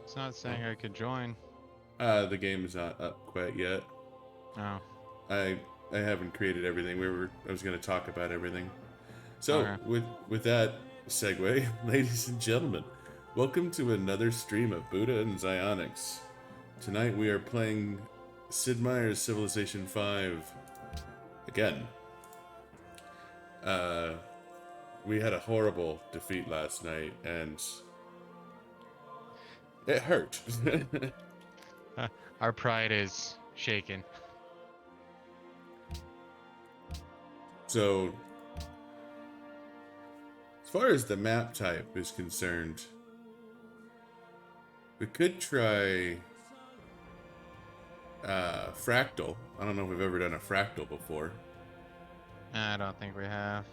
It's not saying I could join. The game is not up quite yet. Oh, I I haven't created everything. I was going to talk about everything. So okay. with that segue, ladies and gentlemen, welcome to another stream of Buddha and Zionics. Tonight we are playing Sid Meier's Civilization 5 again. We had a horrible defeat last night, and it hurt. Our pride is shaken. So, as far as the map type is concerned, we could try fractal. I don't know if we've ever done a fractal before. I don't think we have.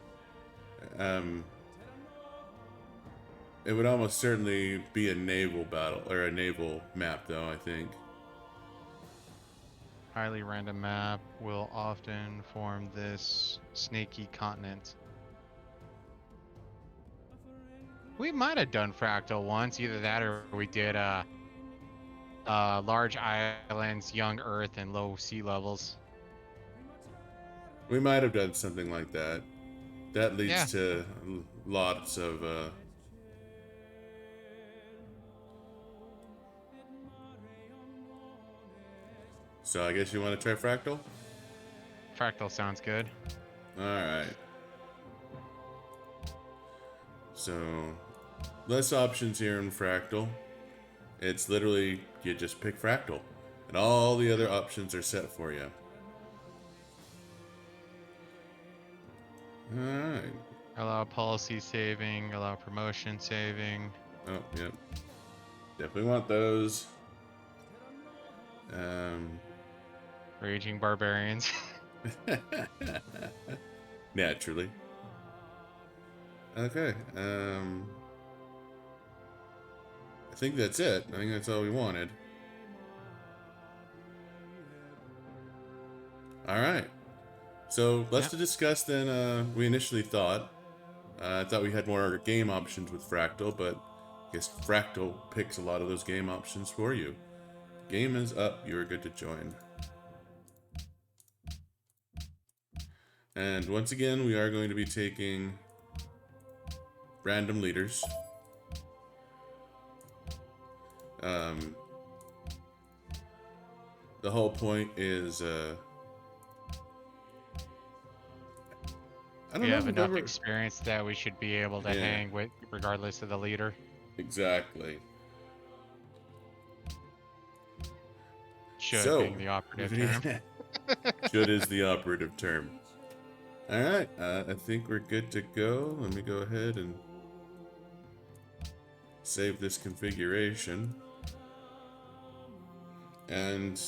Um, it would almost certainly be a naval battle or a naval map, though. I think. Highly random map will often form this snaky continent. We might have done fractal once, either that or we did large islands, young Earth, and low sea levels. We might have done something like that. That Yeah. leads to lots of. So I guess you want to try fractal. Fractal sounds good. All right. So, less options here in Fractal. It's literally, you just pick Fractal. And all the other options are set for you. Alright. Allow policy saving, allow promotion saving. Oh, yep. Definitely want those. Um, Raging barbarians. Naturally. Okay. I think that's it. I think that's all we wanted. Alright. So let's discuss then. We initially thought. I thought we had more game options with Fractal, but I guess Fractal picks a lot of those game options for you. Game is up. You are good to join. And once again, we are going to be taking random leaders. The whole point is, I don't We know have if we've enough ever... experience that we should be able to hang with regardless of the leader. Exactly. Should So, being the operative term. should is the operative term. Alright, I think we're good to go. Let me go ahead and save this configuration. And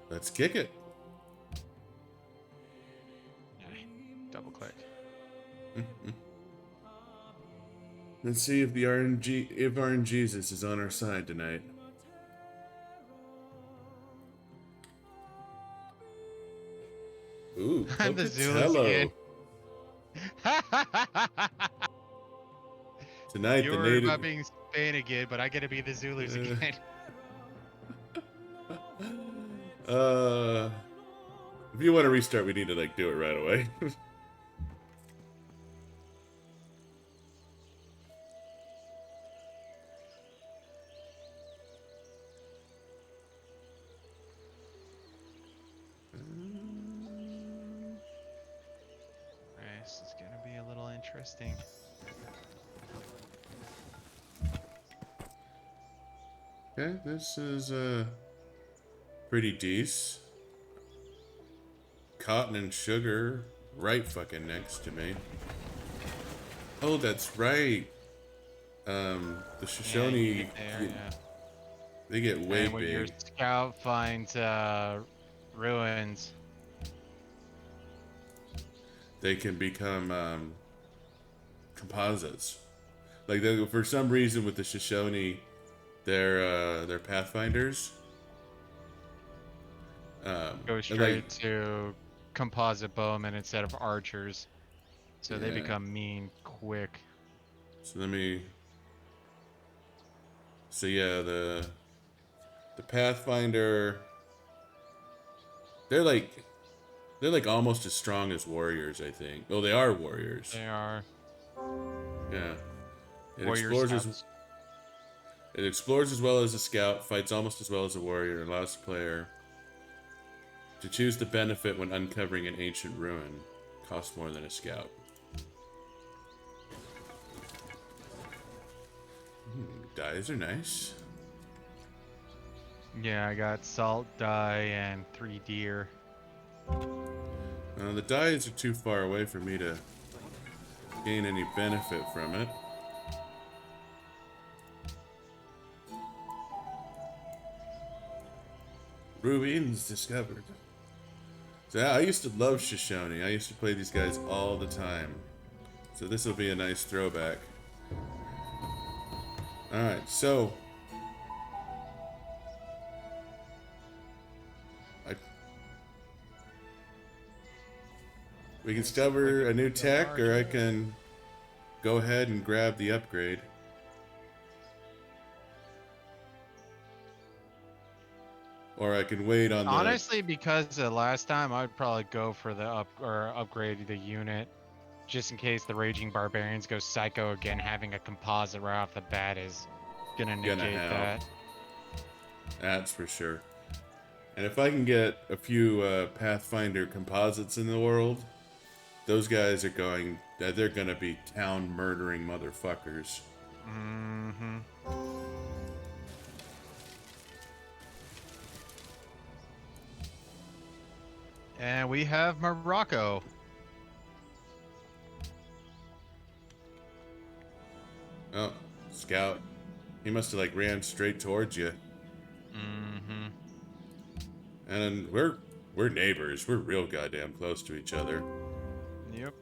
let's kick it. Double click. Let's see if the RNGesus is on our side tonight. Ooh, I'm the Zulus again. Tonight, You the were about native. being Spain again, but I gotta be the Zulus again. If you want to restart, we need to do it right away. This is gonna be a little interesting. Okay, this is pretty decent. Cotton and sugar right fucking next to me. Oh, that's right. The Shoshone, they get way and when big. your scout finds ruins, They can become composites. For some reason with the Shoshone, they're pathfinders. go straight to composite bowmen instead of archers, so they become mean quick. So let me So yeah, the Pathfinder, they're like they're like almost as strong as warriors, I think. Well, they are warriors. They are Yeah. It warrior explores as scouts. it explores as well as a scout, fights almost as well as a warrior, and allows the player to choose the benefit when uncovering an ancient ruin. Costs more than a scout. Dyes are nice. Yeah, I got salt dye and 3 deer. The dyes are too far away for me to gain any benefit from it. Ruins discovered. So yeah, I used to love Shoshone. I used to play these guys all the time. So this will be a nice throwback. Alright, so I, we can Let's see if I discover can a new pick up tech, or I archer. can go ahead and grab the upgrade. Or I can wait on the... Honestly, because of last time, I'd probably go for the upgrade the unit, just in case the Raging Barbarians go psycho again. Having a composite right off the bat is gonna gonna negate have. that. That's for sure. And if I can get a few Pathfinder composites in the world, those guys are going... They're gonna be town murdering motherfuckers. Mm-hmm. And we have Morocco. Oh, scout. He must have like ran straight towards you. Mm-hmm. And we're neighbors. We're real goddamn close to each other. Yep.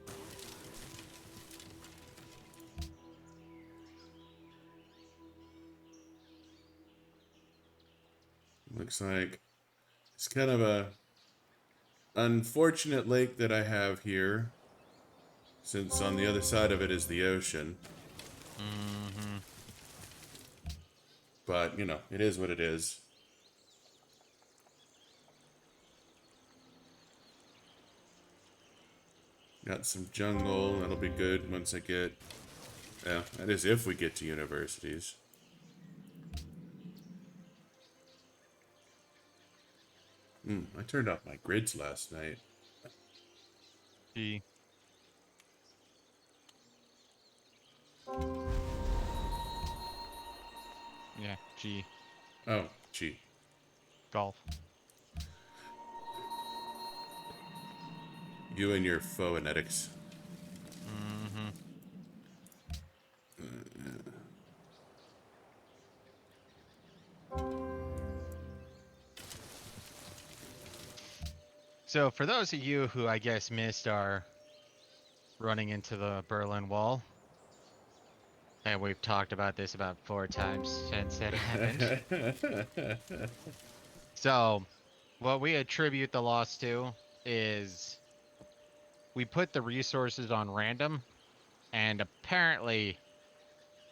Looks like it's kind of a unfortunate lake that I have here, since on the other side of it is the ocean. Mm-hmm. But, you know, it is what it is. Got some jungle. That'll be good once I get... Yeah, that is if we get to universities. I turned off my grids last night. G. Yeah, G. Oh, gee. Golf. You and your phonetics. Mm-hmm. So for those of you who I guess missed our running into the Berlin Wall, and we've talked about this about 4 times since it happened. So what we attribute the loss to is we put the resources on random, and apparently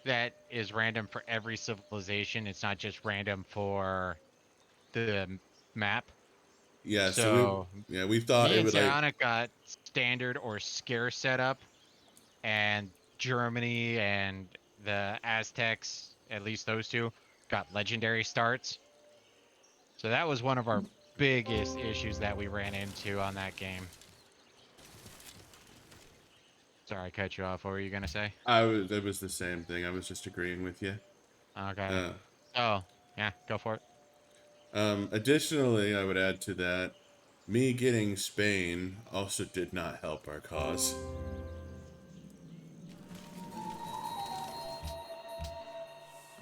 that is random for every civilization. It's not just random for the map. Yeah, so So we thought me it and would like... Sayana got standard or scarce setup, and Germany and the Aztecs, at least those two, got legendary starts. So that was one of our biggest issues that we ran into on that game. Sorry, I cut you off. What were you gonna say? It was the same thing. I was just agreeing with you. Okay. Uh, Oh, yeah, go for it. Additionally, I would add to that, me getting Spain also did not help our cause.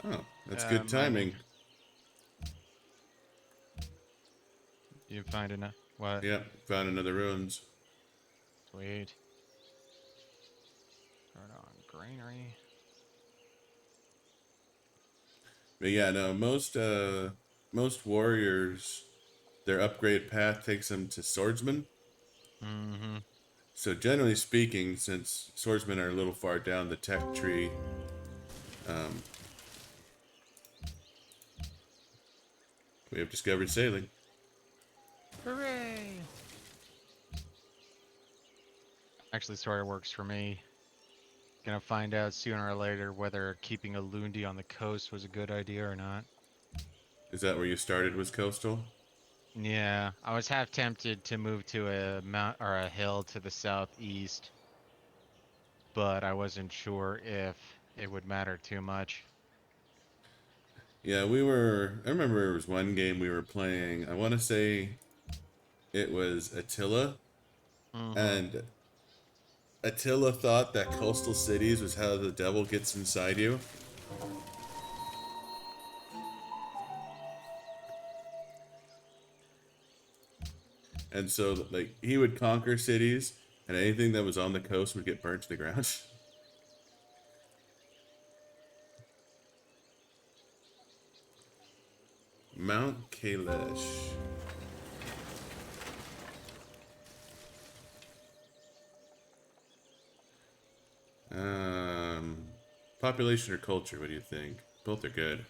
Oh, that's good Mining. timing. You find enough? What? Yep, found another ruins. Sweet. Turn on greenery. But yeah, no, most warriors, their upgrade path takes them to swordsman. Mm-hmm. So generally speaking, since swordsmen are a little far down the tech tree, um, We have discovered sailing. Hooray! Actually, story works for me. Gonna find out sooner or later whether keeping a Lundi on the coast was a good idea or not. Is that where you started? Was coastal? Yeah, I was half tempted to move to a mount or a hill to the southeast, but I wasn't sure if it would matter too much. Yeah, we were. I remember there was one game we were playing. I want to say it was Attila, Mm-hmm. and Attila thought that coastal cities was how the devil gets inside you. And so, like, he would conquer cities, and anything that was on the coast would get burnt to the ground. Mount Kalesh. Um, Population or culture? What do you think? Both are good.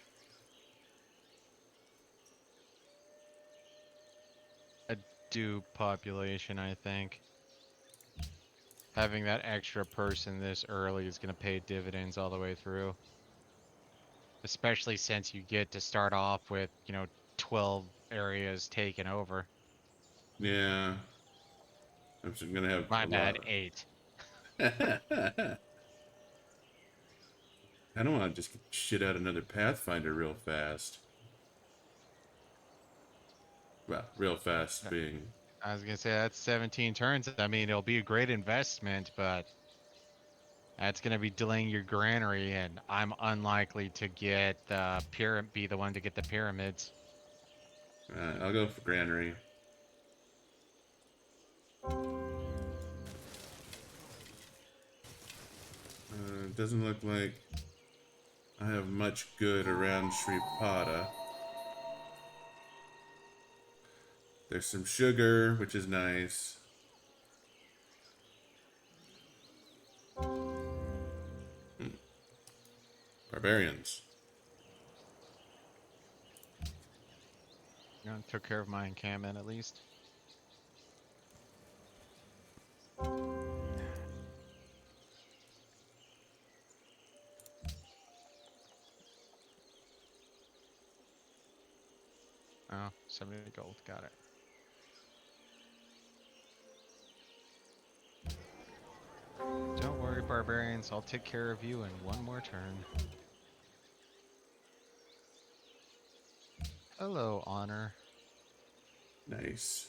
A due population, I think. Having that extra person this early is gonna pay dividends all the way through. Especially since you get to start off with, 12 areas taken over. Yeah, I'm just gonna have My a bad, lot. 8. I don't want to just shit out another Pathfinder real fast. Well, real fast Uh, being. I was gonna say that's 17 turns. I mean, it'll be a great investment, but that's gonna be delaying your granary, and I'm unlikely to get be the one to get the pyramids. I'll go for Granary. It doesn't look like I have much good around Sripada. There's some sugar, which is nice. Hmm. Barbarians. Took care of my encampment at least. Oh, 70 gold. Got it. Don't worry, barbarians. I'll take care of you in one more turn. Hello, honor. Nice.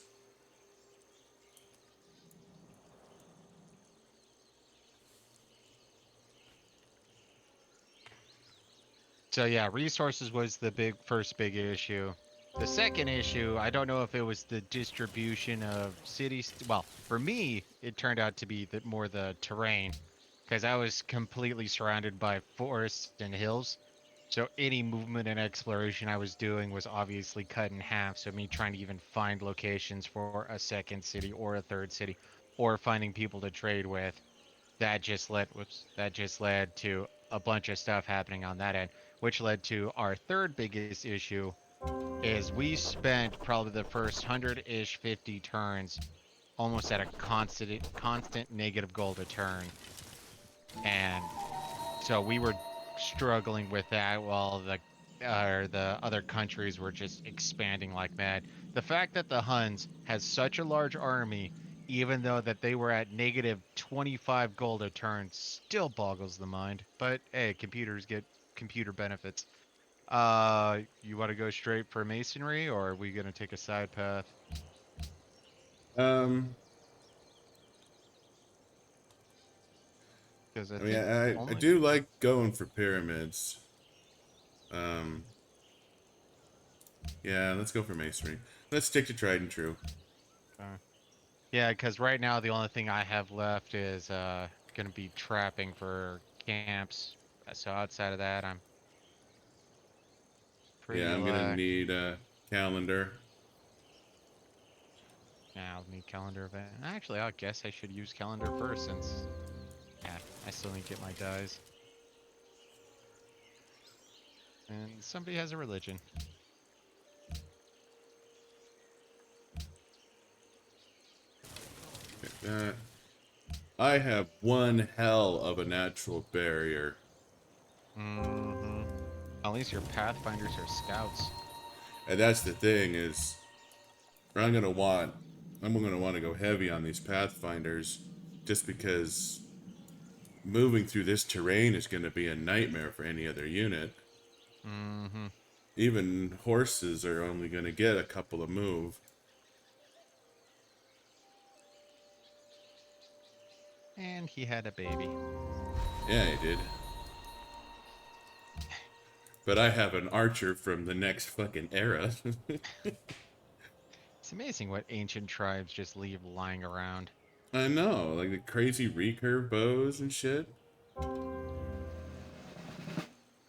So yeah, resources was the first big issue. The second issue, I don't know if it was the distribution of cities. Well, for me, it turned out to be more the terrain, because I was completely surrounded by forests and hills. So any movement and exploration I was doing was obviously cut in half. So me trying to even find locations for a second city or a third city, or finding people to trade with, that just led to a bunch of stuff happening on that end, which led to our third biggest issue is we spent probably the first 100-ish 50 turns almost at a constant negative gold a turn. And so we were struggling with that while the other countries were just expanding like mad. The fact that the Huns has such a large army, even though that they were at negative 25 gold a turn, still boggles the mind. But hey, computers get computer benefits. You want to go straight for masonry, or are we gonna take a side path? Um, Because I I mean, think I only. do like going for pyramids. Um, yeah, let's go for masonry. Let's stick to tried and true. Yeah, because right now the only thing I have left is gonna be trapping for camps. So outside of that, I'm Yeah, pretty I'm gonna lax. need a calendar. Yeah, I'll need calendar event. Actually, I guess I should use calendar first since yeah, I still need to get my dies. And somebody has a religion. I have one hell of a natural barrier. Mm-hmm. At least your pathfinders are scouts. And that's the thing is, I'm gonna want, I'm gonna want to go heavy on these pathfinders, just because moving through this terrain is gonna be a nightmare for any other unit. Mm-hmm. Even horses are only gonna get a couple of move. And he had a baby. Yeah, I did. But I have an archer from the next fucking era. It's amazing what ancient tribes just leave lying around. I know, like the crazy recurve bows and shit.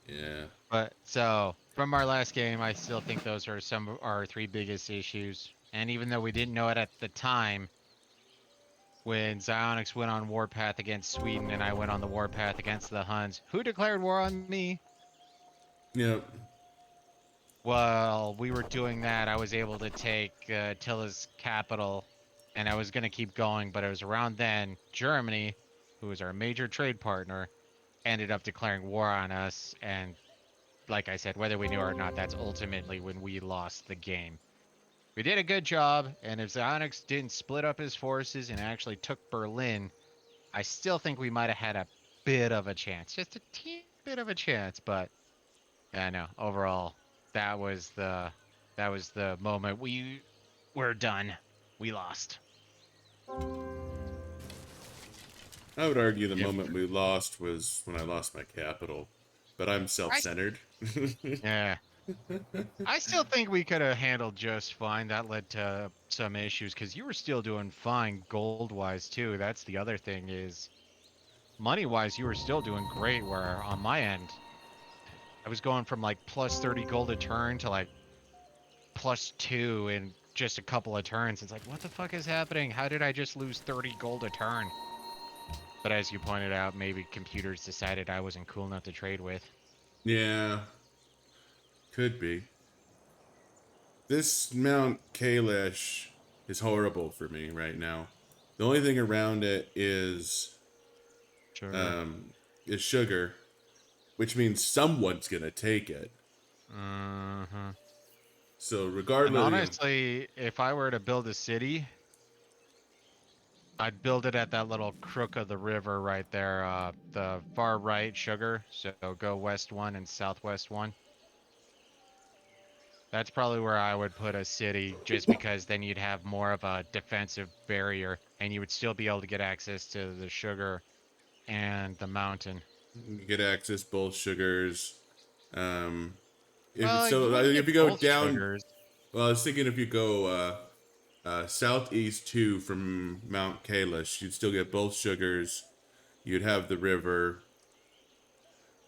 Yeah. But so from our last game, I still think those are some of our three biggest issues. And even though we didn't know it at the time, when Xionyx went on warpath against Sweden and I went on the warpath against the Huns, who declared war on me? Yep. While we were doing that, I was able to take Tilla's capital, and I was going to keep going, but it was around then Germany, who was our major trade partner, ended up declaring war on us. And like I said, whether we knew it or not, that's ultimately when we lost the game. We did a good job, and if Xionyx didn't split up his forces and actually took Berlin, I still think we might have had a bit of a chance, just a teeny bit of a chance. But yeah, no, overall, that was the moment we were done. We lost. I would argue the Yep. moment we lost was when I lost my capital. But I'm I self-centered. yeah. I still think we could have handled just fine. That led to some issues because you were still doing fine gold wise too. That's the other thing is money wise, you were still doing great. Where on my end, I was going from like plus 30 gold a turn to like plus 2 in just a couple of turns. It's like, what the fuck is happening? How did I just lose 30 gold a turn? But as you pointed out, maybe computers decided I wasn't cool enough to trade with. Yeah, could be. This Mount Kalish is horrible for me right now. The only thing around it Sugar. um, is sugar, which means someone's gonna take it. Mm-hmm. So And regardless, honestly, if I were to build a city, I'd build it at that little crook of the river right there, the far right sugar. So go west one and southwest one. That's probably where I would put a city, just because then you'd have more of a defensive barrier, and you would still be able to get access to the sugar and the mountain. you get access both sugars. Um, if Well, so, you wouldn't if get you go both down, sugars. well, I was thinking if you go southeast 2 from Mount Kalish, you'd still get both sugars. You'd have the river.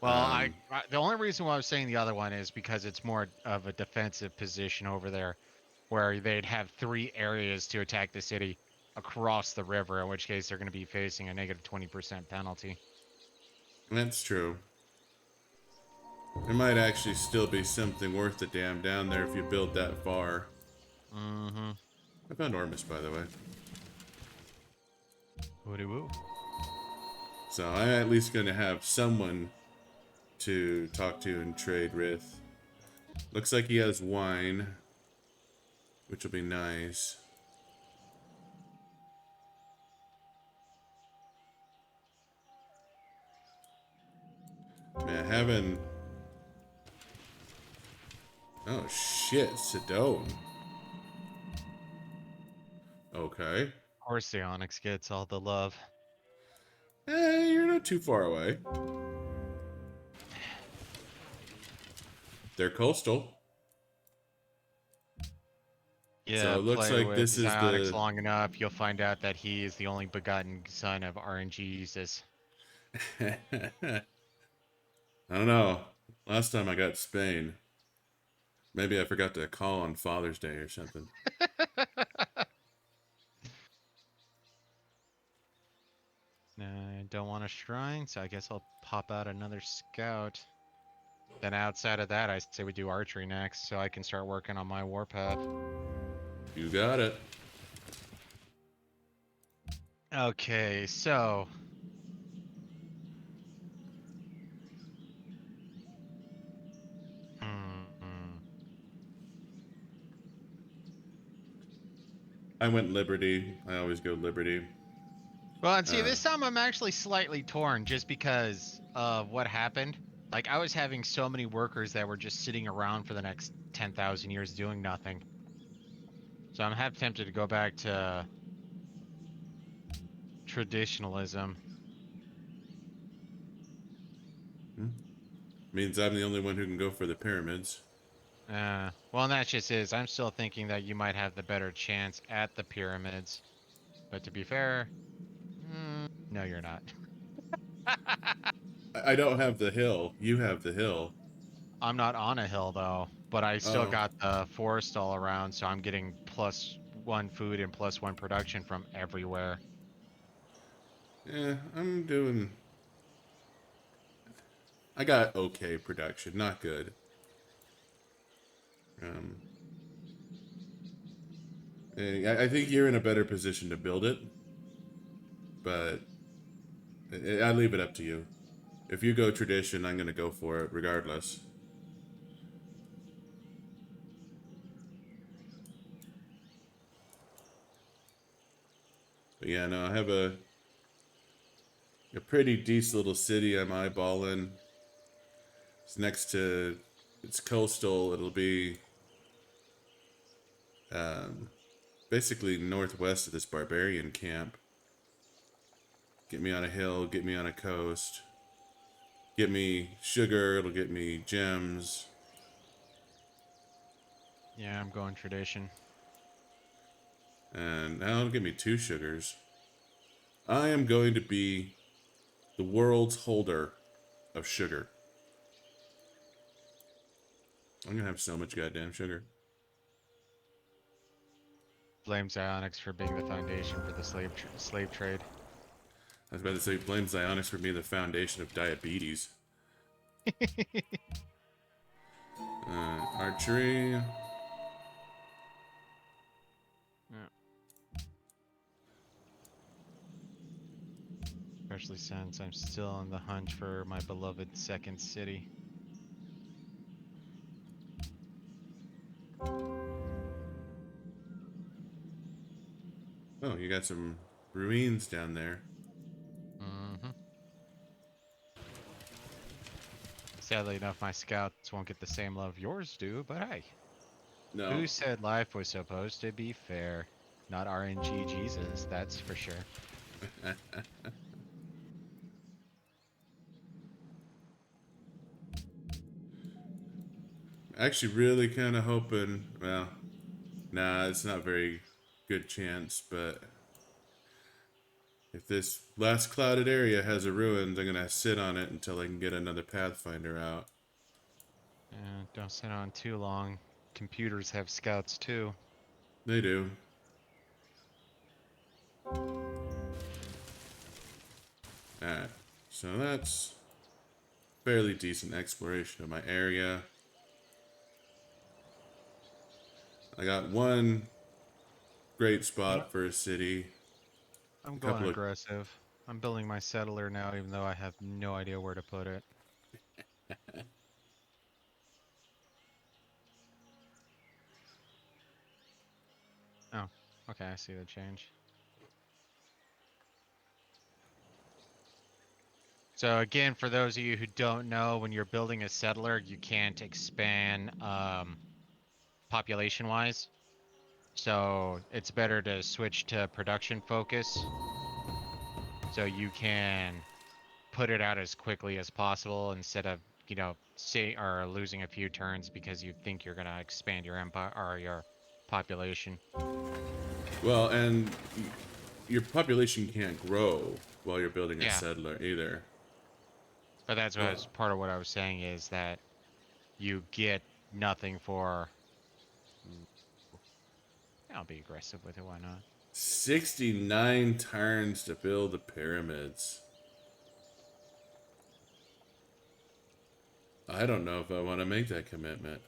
Well, Um, the only reason why I was saying the other one is because it's more of a defensive position over there, where they'd have three areas to attack the city across the river, in which case they're going to be facing a negative 20% penalty. that's true. There might actually still be something worth the damn down there if you build that far. Mm-hmm. I found Ormus, by the way. Woody woo. So I'm at least going to have someone to talk to and trade with. Looks like he has wine, which will be nice. Man, having... Oh shit, Sedone. Okay. Of course, the Onyx gets all the love. Hey, you're not too far away. They're coastal. So Yeah, it looks play like with this is Xionyx the... long enough, you'll find out that he is the only begotten son of RNG Jesus. I don't know. Last time I got Spain. Maybe I forgot to call on Father's Day or something. I don't want a shrine, so I guess I'll pop out another scout. Then outside of that, I say we do archery next, so I can start working on my warpath. You got it. Okay, so hmm. I went Liberty. I always go Liberty. Well, and see, Uh, this time I'm actually slightly torn just because of what happened. Like, I was having so many workers that were just sitting around for the next 10,000 years doing nothing. So I'm half tempted to go back to traditionalism. hmm, means I'm the only one who can go for the pyramids. Well, and that just is. I'm still thinking that you might have the better chance at the pyramids. But to be fair, no, you're not. I don't have the hill. You have the hill. I'm not on a hill though, but I still Oh, got the forest all around, so I'm getting +1 food and +1 production from everywhere. yeah. I'm doing. I got okay production, not good. Um, I think you're in a better position to build it, but I leave it up to you. If you go tradition, I'm gonna go for it regardless. But yeah, no, I have a pretty decent little city I'm eyeballing. It's next to, it's coastal. It'll be um, basically northwest of this barbarian camp. Get me on a hill, get me on a coast, get me sugar, it'll get me gems, Yeah, I'm going tradition. and now it'll give me 2 sugars. I am going to be the world's holder of sugar. I'm gonna have so much goddamn sugar. Blame Zionics for being the foundation for the slave trade. I was about to say, blame Zionics for being the foundation of diabetes. Archery. Yeah, especially since I'm still on the hunt for my beloved second city. Oh, you got some ruins down there. hmm Sadly enough, my scouts won't get the same love yours do, but hey, No. who said life was supposed to be fair? Not RNG Jesus, that's for sure. Actually, really kind of hoping. Well, nah, it's not a very good chance. But if this last clouded area has a ruins, I'm gonna sit on it until I can get another Pathfinder out. Don't sit on too long. Computers have scouts too. They do. Alright, so that's fairly decent exploration of my area. I got one great Yeah. spot for a city. I'm A going couple of aggressive. I'm building my settler now, even though I have no idea where to put it. Oh, okay, I see the change. So again, for those of you who don't know, when you're building a settler, you can't expand population-wise. So it's better to switch to production focus so you can put it out as quickly as possible instead of, say or losing a few turns because you think you're gonna expand your empire or your population. well, and your population can't grow while you're building a Yeah, settler either. but that's what Well, was part of what I was saying is that you get nothing for. Ooh, I'll be aggressive with it. Why not? 69 turns to build the pyramids. I don't know if I want to make that commitment.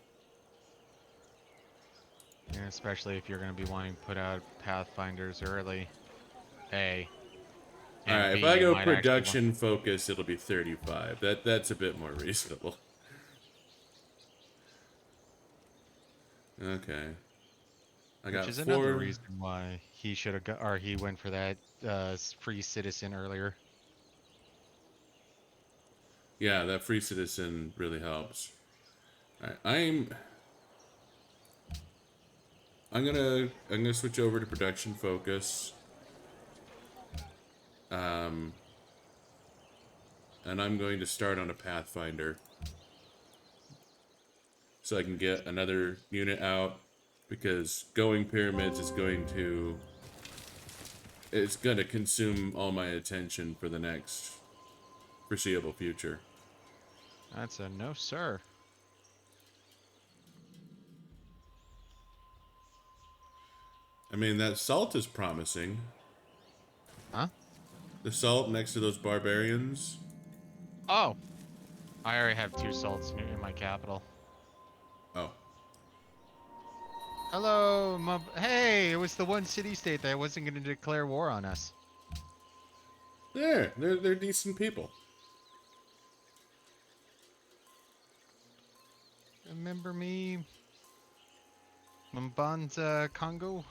Yeah, especially if you're going to be wanting to put out Pathfinders early. Hey. All And right, if B, I you go might actually want. production focus, it'll be 35. That's a bit more reasonable. Okay. I Which got is another 4. reason why he should have got, or he went for that free citizen earlier. Yeah, that free citizen really helps. All right, I'm gonna switch over to production focus. Um, and I'm going to start on a Pathfinder so I can get another unit out because going pyramids is going to it's going to consume all my attention for the next foreseeable future. That's a no, sir. I mean, that salt is promising. Huh? The salt next to those barbarians. Oh, I already have 2 salts in my capital. Oh, Hello, hey, it was the one city-state that wasn't going to declare war on us. they're decent people. Remember me, Mbanza Congo?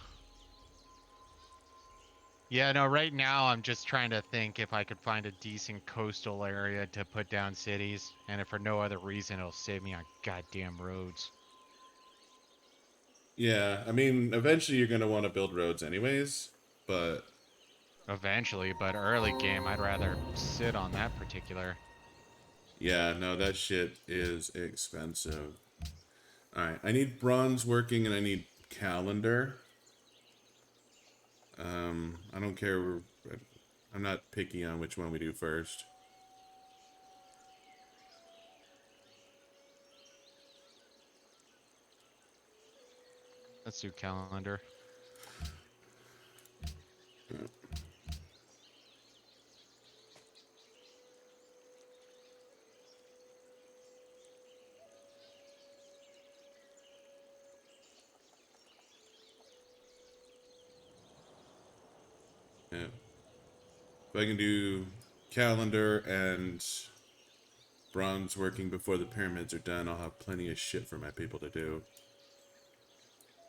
Yeah, no, right now I'm just trying to think if I could find a decent coastal area to put down cities, and if for no other reason, it'll save me on goddamn roads. Yeah, I mean, eventually you're going to want to build roads anyways, but Eventually, but early game, I'd rather sit on that particular. yeah, no, that shit is expensive. All right, I need bronze working and I need calendar. I don't care. I'm not picky on which one we do first. Let's do calendar. Yeah. If I can do calendar and bronze working before the pyramids are done, I'll have plenty of shit for my people to do.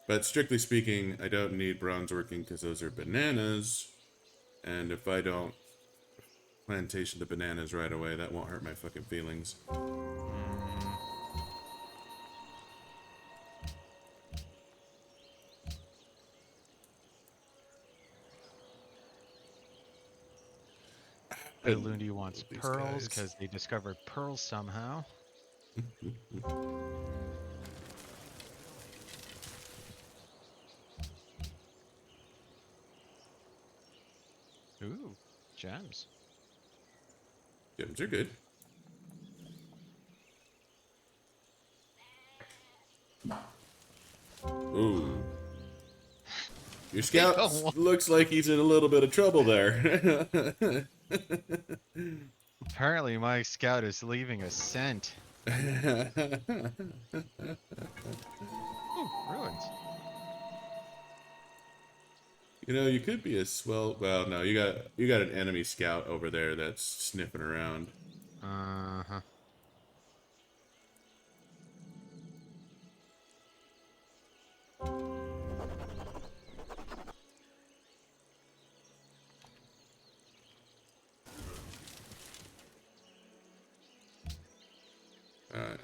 But strictly speaking, I don't need bronze working because those are bananas. And if I don't plantation the bananas right away, that won't hurt my fucking feelings. Mm, Burundi wants These pearls guys. because they discovered pearls somehow. Ooh, gems. Gems are good. Ooh. Your They scout don't want. looks like he's in a little bit of trouble there. Apparently, my scout is leaving a scent. Ooh, ruins. You know, you could be a swell. Well, no, you got an enemy scout over there that's sniffing around. Uh-huh.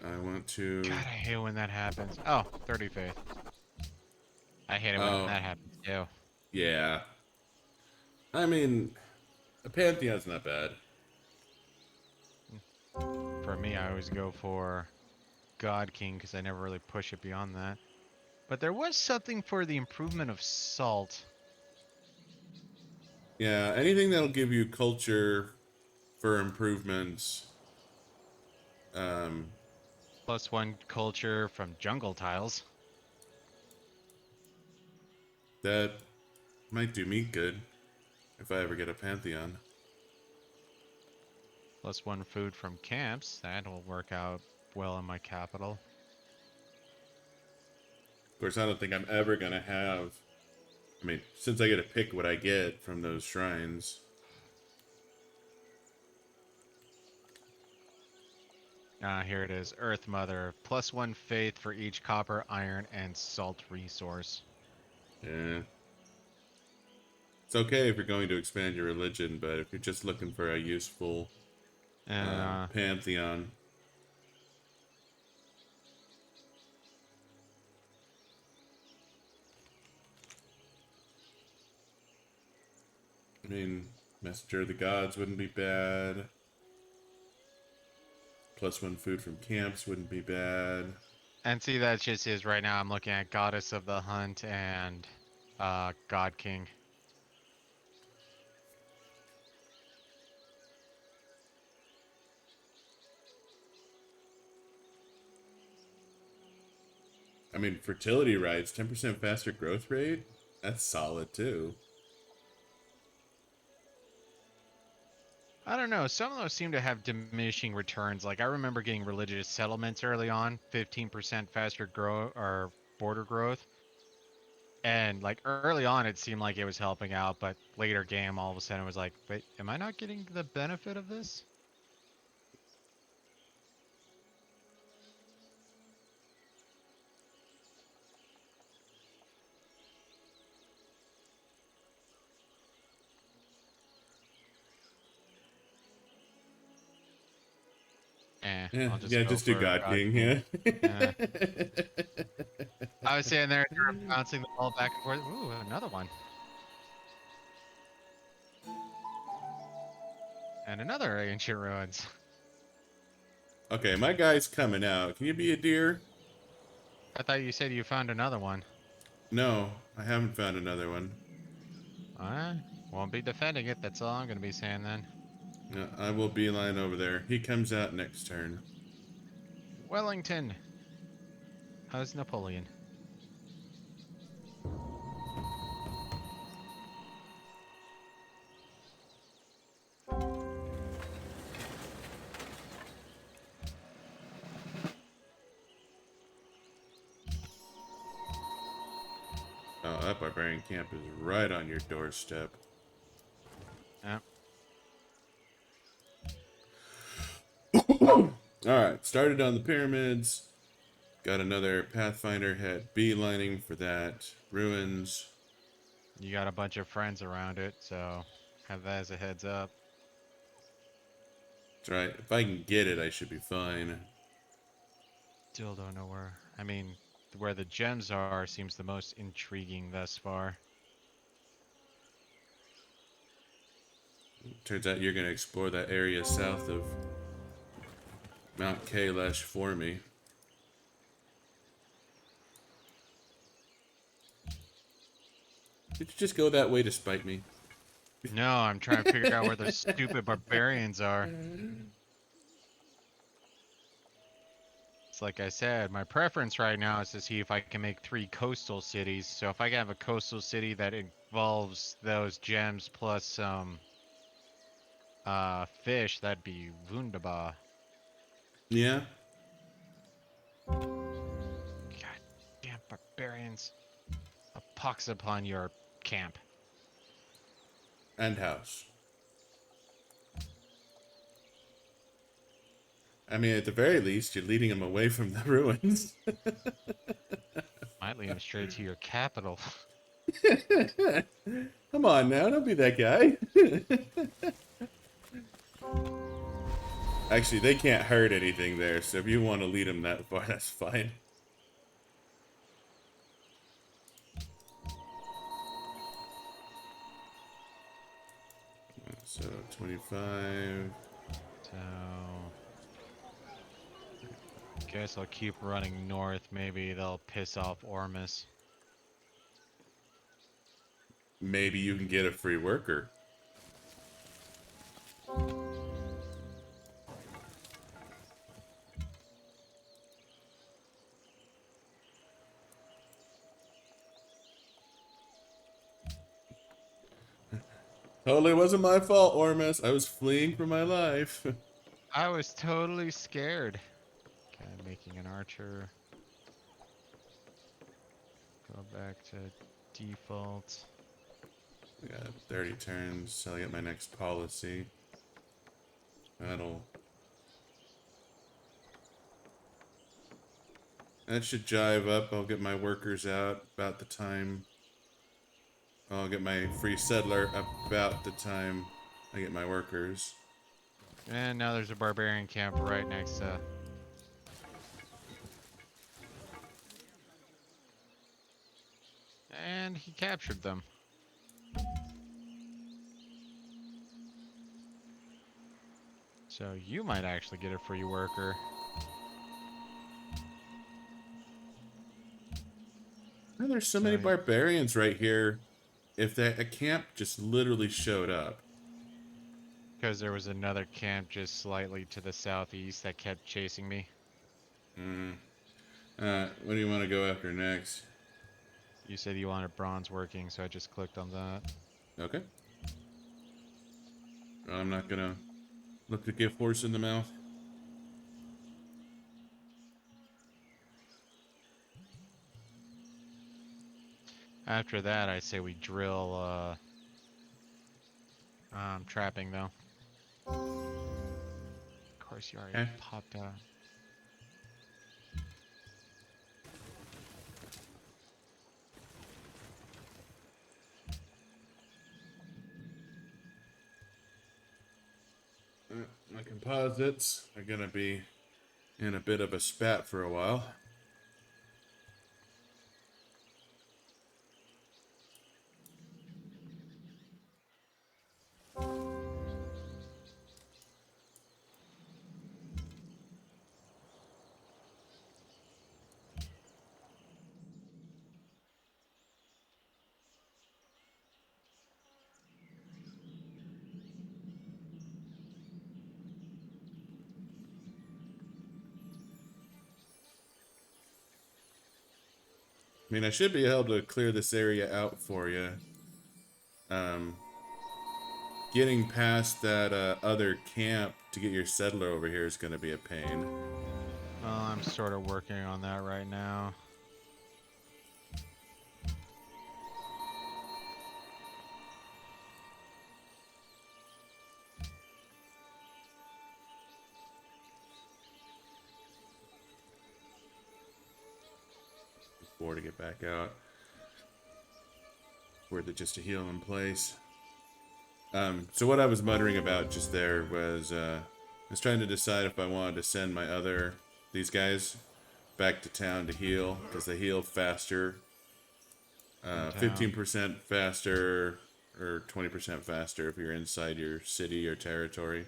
I want to. God, I hate when that happens. Oh, 30 faith. I hate it when Oh, that happens too. yeah. I mean, a pantheon's not bad. For me, I always go for God King because I never really push it beyond that. But there was something for the improvement of salt. Yeah, anything that'll give you culture for improvements. Um, +1 culture from jungle tiles. that might do me good if I ever get a pantheon. +1 food from camps. That'll work out well in my capital. Of course, I don't think I'm ever gonna have. I mean, since I get to pick what I get from those shrines. Here it is. Earth Mother. +1 faith for each copper, iron, and salt resource. Yeah. It's okay if you're going to expand your religion, but if you're just looking for a useful Uh, pantheon, I mean, Messenger of the Gods wouldn't be bad. +1 food from camps wouldn't be bad. and see, that just is right now. I'm looking at Goddess of the Hunt and God King. I mean, fertility rights, 10% faster growth rate? That's solid too. I don't know. Some of those seem to have diminishing returns. Like I remember getting religious settlements early on, 15% faster grow or border growth. And like early on, it seemed like it was helping out, but later game, all of a sudden, it was like, wait, am I not getting the benefit of this? Yeah, I'll just yeah, go just do for God God King, King. yeah. Yeah. I was sitting there bouncing the ball back and forth. Ooh, another one. And another ancient ruins. Okay, my guy's coming out. Can you be a deer? I thought you said you found another one. No, I haven't found another one. Alright. Won't be defending it. That's all I'm going to be saying then. No, I will beeline over there. He comes out next turn. Wellington. How's Napoleon? Oh, that barbarian camp is right on your doorstep. Yeah. Alright, started on the pyramids. Got another Pathfinder head beelining for that. Ruins. You got a bunch of friends around it, so have that as a heads up. That's right. If I can get it, I should be fine. Still don't know where. I mean, where the gems are seems the most intriguing thus far. Turns out you're going to explore that area south of Mount Kailash for me. Did you just go that way to spite me? No, I'm trying to figure out where those stupid barbarians are. It's like I said, my preference right now is to see if I can make 3 coastal cities. So if I can have a coastal city that involves those gems plus some fish, that'd be wunderbar. Yeah? God damn barbarians. A pox upon your camp. And house. I mean, at the very least, you're leading them away from the ruins. Might lead them straight to your capital. Come on now, don't be that guy. Actually, they can't hurt anything there, so if you want to lead them that far, that's fine. So, 25. So guess I'll keep running north. Maybe they'll piss off Ormus. Maybe you can get a free worker. Totally wasn't my fault, Ormus. I was fleeing for my life. I was totally scared. Okay, making an archer. Go back to default. We got 30 turns till I get my next policy. That'll That should jive up. I'll get my workers out about the time. I'll get my free settler about the time I get my workers. And now there's a barbarian camp right next to. And he captured them. So you might actually get a free worker. And there's so So many barbarians right here. If a camp just literally showed up. because there was another camp just slightly to the southeast that kept chasing me. Mm. What do you want to go after next? You said you wanted bronze working, so I just clicked on that. Okay. I'm not gonna look to give horse in the mouth. After that, I say we drill. Trapping though. Of course, you already Okay. popped out. My composites are gonna be in a bit of a spat for a while. I mean, I should be able to clear this area out for you. Um, Getting past that other camp to get your settler over here is going to be a pain. Well, I'm sort of working on that right now. Before to get back out. Worth it just to heal in place. So what I was muttering about just there was I was trying to decide if I wanted to send these guys back to town to heal, because they heal faster. 15% faster or 20% faster if you're inside your city or territory.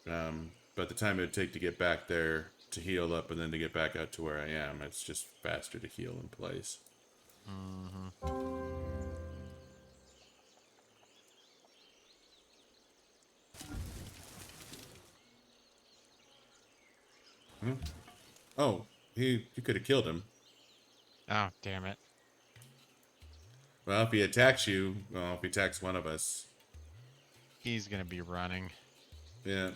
But the time it would take to get back there to heal up and then to get back out to where I am, it's just faster to heal in place. Huh? Oh, you could have killed him. Oh, damn it. Well, if he attacks you, well, if he attacks one of us, He's gonna be running. yeah.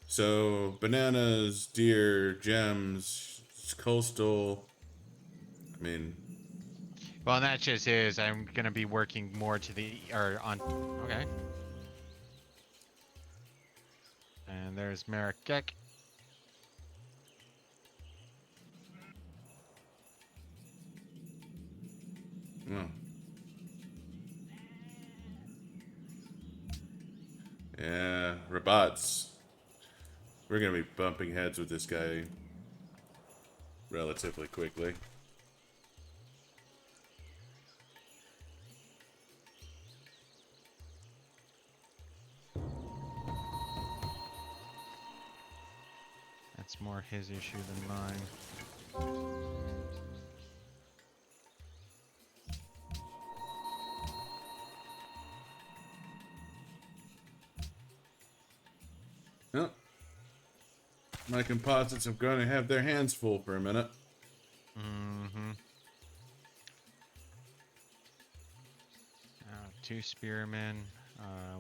So, bananas, deer, gems, coastal. I mean, Well, and that just is. I'm gonna be working more to the or on. Okay. And there's Marrakech. oh. Yeah, Rabats. We're gonna be bumping heads with this guy relatively quickly. That's more his issue than mine. Well, my composites are going to have their hands full for a minute. Two spearmen,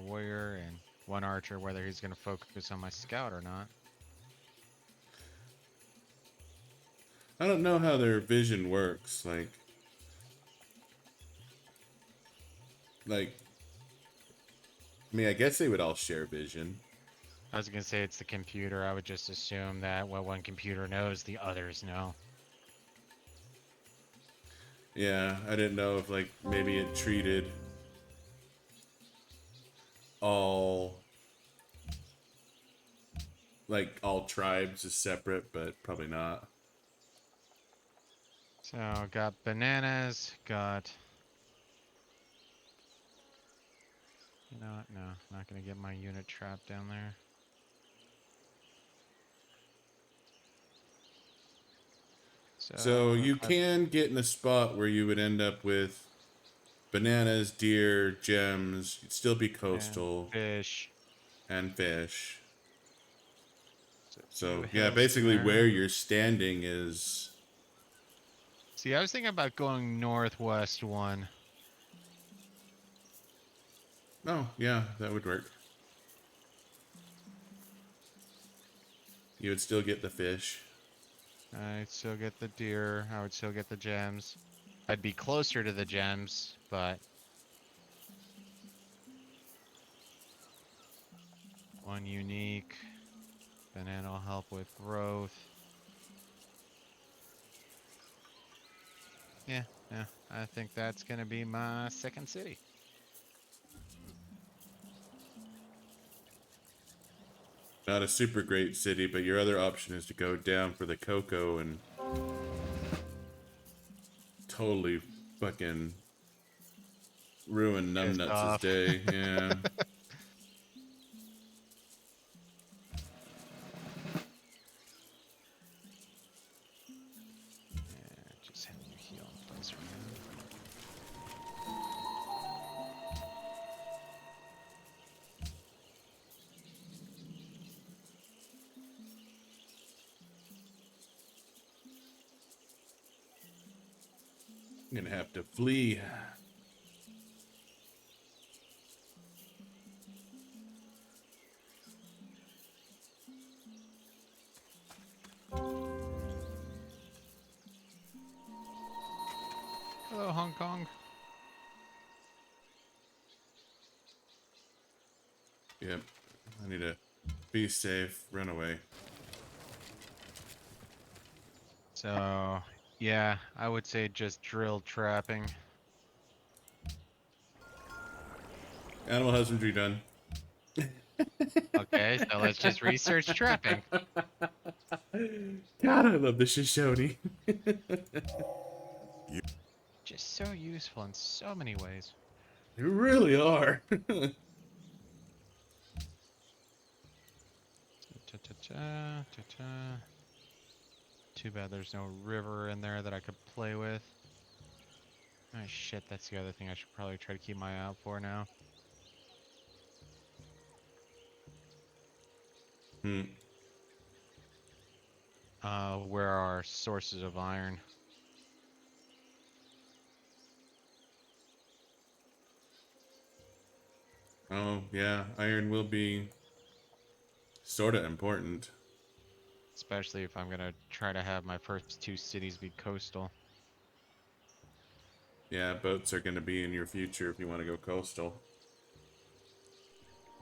warrior, and one archer. Whether he's gonna focus on my scout or not. I don't know how their vision works. I mean, I guess they would all share vision. I was gonna say it's the computer. I would just assume that what one computer knows, the others know. Yeah, I didn't know if like maybe it treated all all tribes as separate, but probably not. So got bananas, got. You know what? No, not gonna get my unit trapped down there. So So you if I can get in a spot where you would end up with bananas, deer, gems. You'd still be and coastal fish, and fish. so two So yeah, hills basically where there. you're standing is. See, I was thinking about going northwest one. Oh yeah, that would work. You would still get the fish. I'd still get the deer. I would still get the gems. I'd be closer to the gems, but one unique. Banana will help with growth. Yeah, yeah. I think that's gonna be my second city. Not a super great city, but your other option is to go down for the cocoa and totally fucking ruin Pissed Numbnuts' off. day. Yeah. Yeah, just having you heal in place right now. I'm gonna have to flee. Hello, Hong Kong. Yep. I need to be safe, run away. So, yeah, I would say just drill trapping. Animal husbandry done. Okay, so let's just research trapping. God, I love the Shoshone. Just so useful in so many ways. You really are. Ta-ta-ta, ta-ta. Too bad there's no river in there that I could play with. Oh shit, that's the other thing I should probably try to keep my eye out for now. Hmm. Where are sources of iron? Oh, yeah. Iron will be sort of important. Especially if I'm gonna try to have my first two cities be coastal. Yeah, boats are going to be in your future if you want to go coastal.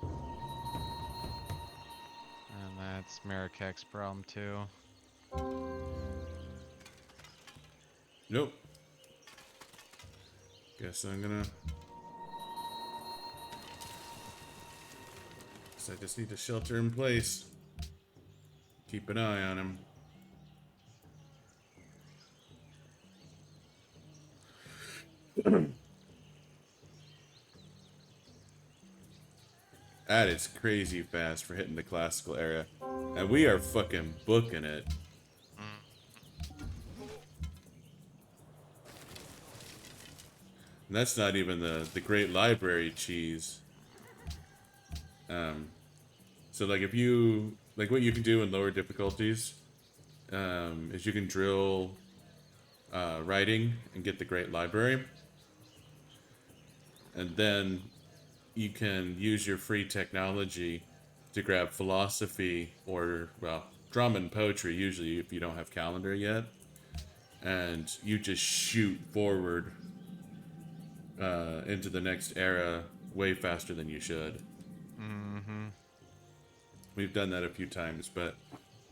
And that's Marrakech's problem too. Nope. Guess I'm gonna. Guess I just need to shelter in place. Keep an eye on him. That is crazy fast for hitting the classical era. And we are fucking booking it. Mm. And that's not even the great library cheese. So like if you like what you can do in lower difficulties, is you can drill writing and get the great library, and then you can use your free technology to grab philosophy or well drama and poetry usually if you don't have calendar yet, and you just shoot forward into the next era way faster than you should. Mm-hmm. We've done that a few times, but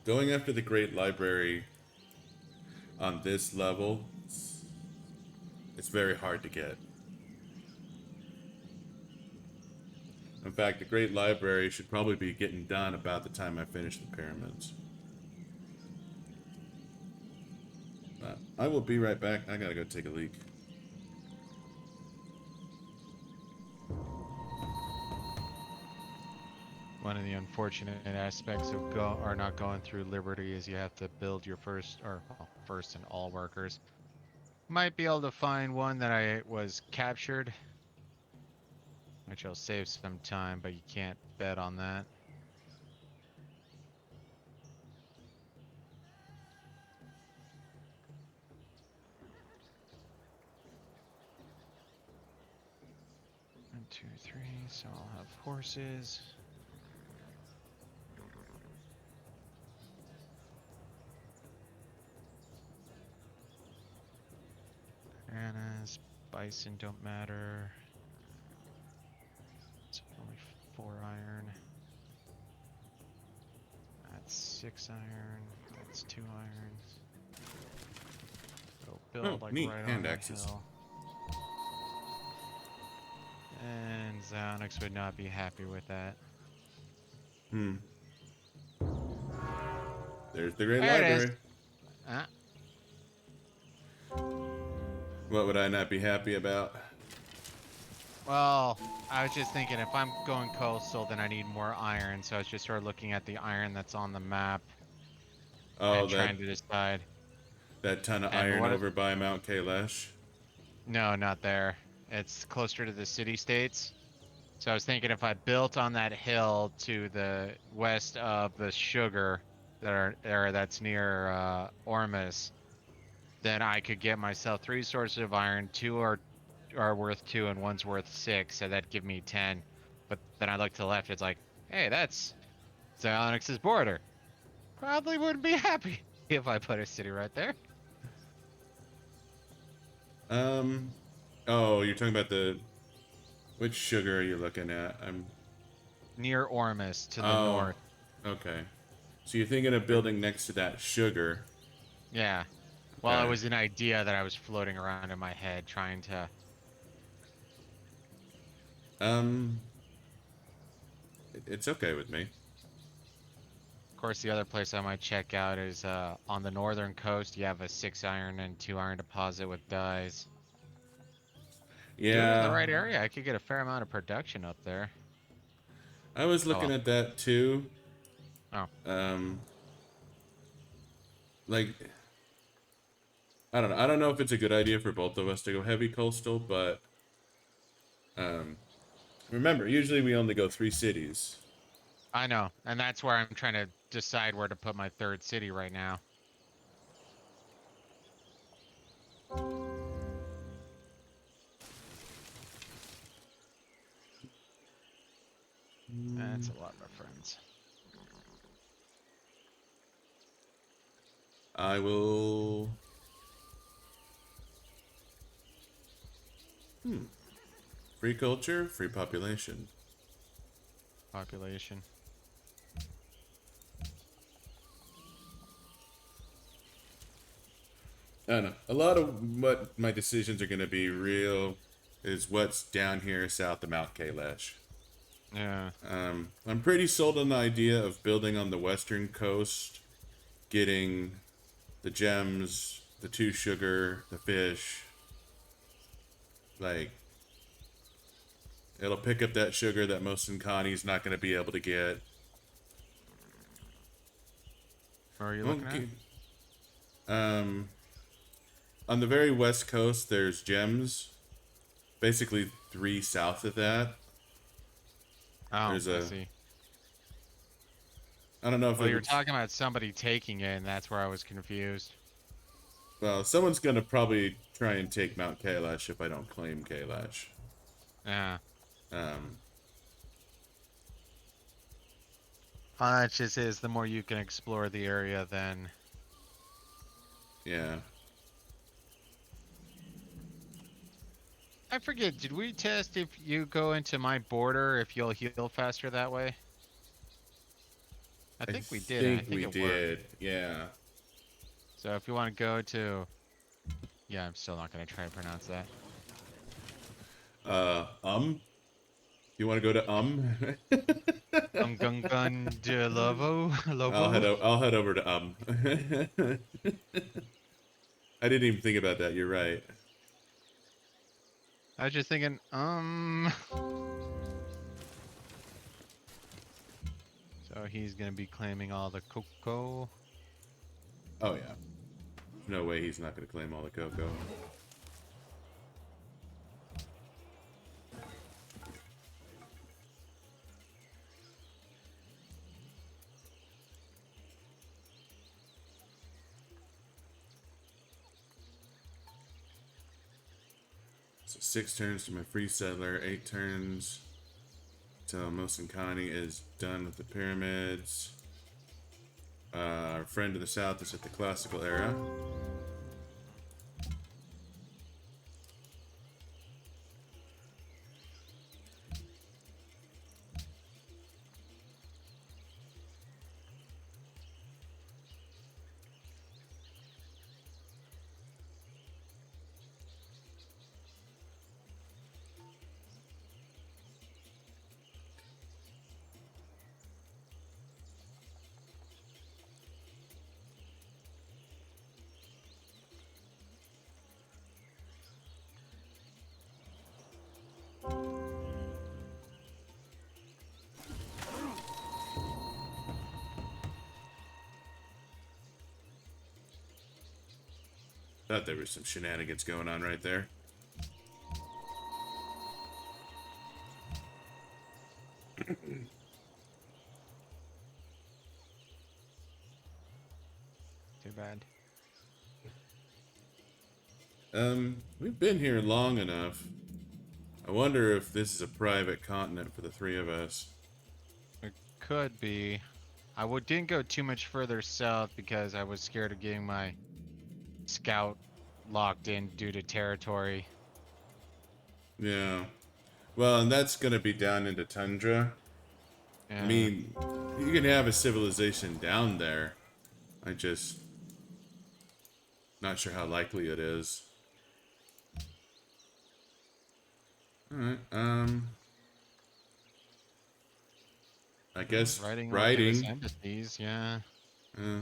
going after the Great Library on this level, It's very hard to get. In fact, the Great Library should probably be getting done about the time I finish the pyramids. I will be right back. I gotta go take a leak. One of the unfortunate aspects of not going through Liberty is you have to build your first, or well, first and all workers. Might be able to find one that I was captured, which will save some time, but you can't bet on that. One, two, three. So I'll have horses. Bananas, bison don't matter. It's only 4 iron. That's 6 iron. That's 2 irons. Go build like Neat. right on Hand the axes. hill. And Xyonix would not be happy with that. There's the Great There it is. Library. Ah. What would I not be happy about? Well, I was just thinking if I'm going coastal, then I need more iron. So I was just sort of looking at the iron that's on the map Oh, and trying to decide. that ton of And iron what? over by Mount Kailash. No, not there. It's closer to the city-states. So I was thinking if I built on that hill to the west of the sugar that's near Ormus, then I could get myself 3 sources of iron. 2 are worth 2 and 1's worth 6, so that'd give me 10. But then I look to the left, it's like, hey, that's Xionyx's border. Probably wouldn't be happy if I put a city right there. Oh, you're talking about the... Which sugar are you looking at? Near Ormus to the Oh, north. okay. So you're thinking of building next to that sugar. Yeah. Well, it Okay. was an idea that I was floating around in my head trying to... It's okay with me. Of course, the other place I might check out is on the northern coast. You have a 6 iron and 2 iron deposit with dyes. Do it in the Yeah, right area. I could get a fair amount of production up there. I was Oh looking well. at that too. Oh. Like, I don't know. I don't know if it's a good idea for both of us to go heavy coastal, but remember, usually we only go 3 cities. I know. And that's where I'm trying to decide where to put my 3rd city right now. That's a lot, my friends. I will. Free culture, free population. Population. I don't know. A lot of what my decisions are going to be real is what's down here south of Mount Kailash. Yeah. I'm pretty sold on the idea of building on the western coast, getting the gems, the 2 sugar, the fish. Like, it'll pick up that sugar that most Nkani's not going to be able to get. Where are you looking at? On the very west coast, there's gems. Basically, 3 south of that. Oh, There's I see. I don't know if Well, it you're was... talking about somebody taking it, and that's where I was confused. Well, someone's gonna probably try and take Mount Kailash if I don't claim Kailash. Yeah. Um, It just is, the more you can explore the area, then... yeah. I forget, did we test if you go into my border, if you'll heal faster that way? I think we did, and I think we it worked. did. Yeah. So if you want to go to Yeah, I'm still not gonna try to pronounce that. You want to go to Gun de Lobo Lobo. I'll head over to I didn't even think about that. You're right. I was just thinking, So he's gonna be claiming all the cocoa. Oh yeah. No way he's not going to claim all the cocoa. So 6 turns to my free settler, 8 turns till Mosankani is done with the pyramids. Our friend to the south is at the classical era. Thought there was some shenanigans going on right there. Too bad. We've been here long enough. I wonder if this is a private continent for the 3 of us. It could be. Didn't go too much further south because I was scared of getting my scout locked in due to territory. Yeah. Well, and that's gonna be down into tundra. I Yeah. mean, you can have a civilization down there. I just not sure how likely it is. Alright, I guess Writing will give us writing. embassies, yeah. Uh,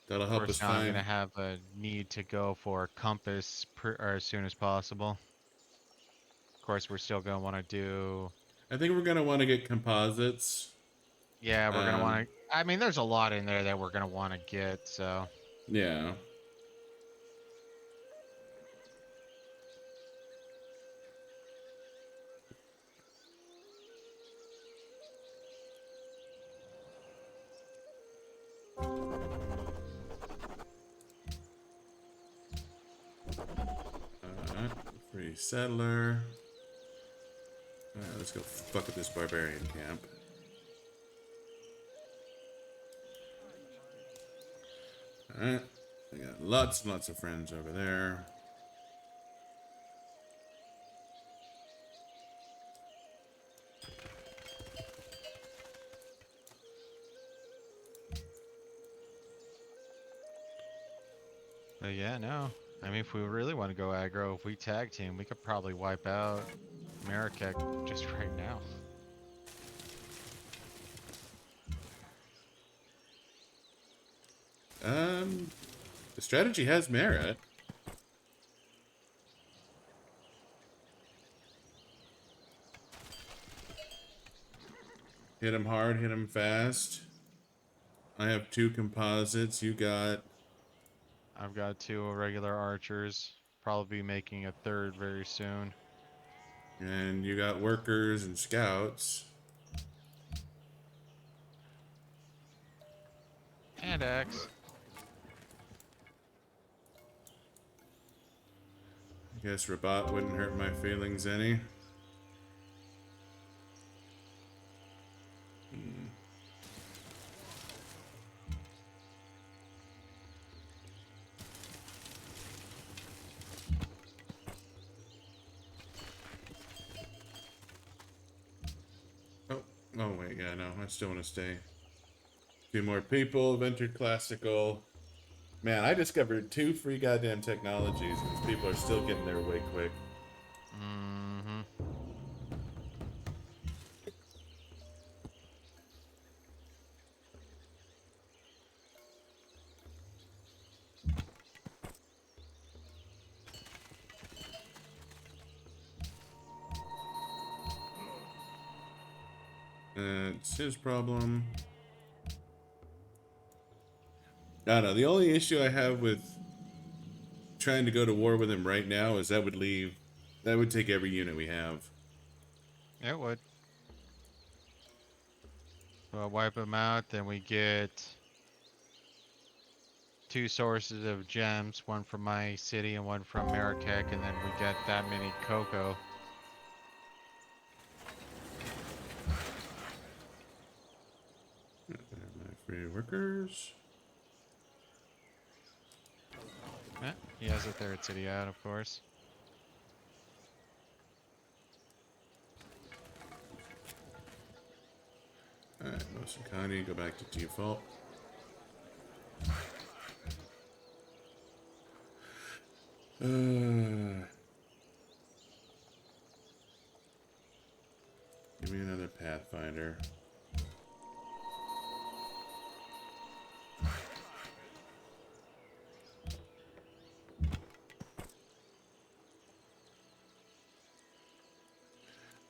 that'll Of help course, us now I'm find. gonna have a need to go for compass or as soon as possible. Of course, we're still gonna want to do. I think we're gonna want to get composites. Yeah, we're gonna Um, want to. I mean, there's a lot in there that we're gonna want to get. So yeah. Free settler. Let's go fuck with this barbarian camp. Alright. I got lots and lots of friends over there. but yeah, no. I mean, if we really want to go aggro, if we tag team, we could probably wipe out Marrakech just right now. The strategy has merit. Hit him hard, hit him fast. I have 2 composites. You got. I've got 2 regular archers. Probably be making a 3rd very soon. And you got workers and scouts. And X. I guess Rabat wouldn't hurt my feelings any. Oh, oh wait, yeah, no, I still want to stay. 2 more people have entered classical. Man, I discovered 2 free goddamn technologies, and these people are still getting there way quick. Mm-hmm. It's his problem. I don't know. The only issue I have with trying to go to war with him right now is that would take every unit we have. It would. We'll wipe them out, then we get 2 sources of gems, one from my city and one from Marrakech, and then we get that many cocoa. My free workers. He has a 3rd city out, of course. Alright, Mosakani, go back to default. Give me another Pathfinder.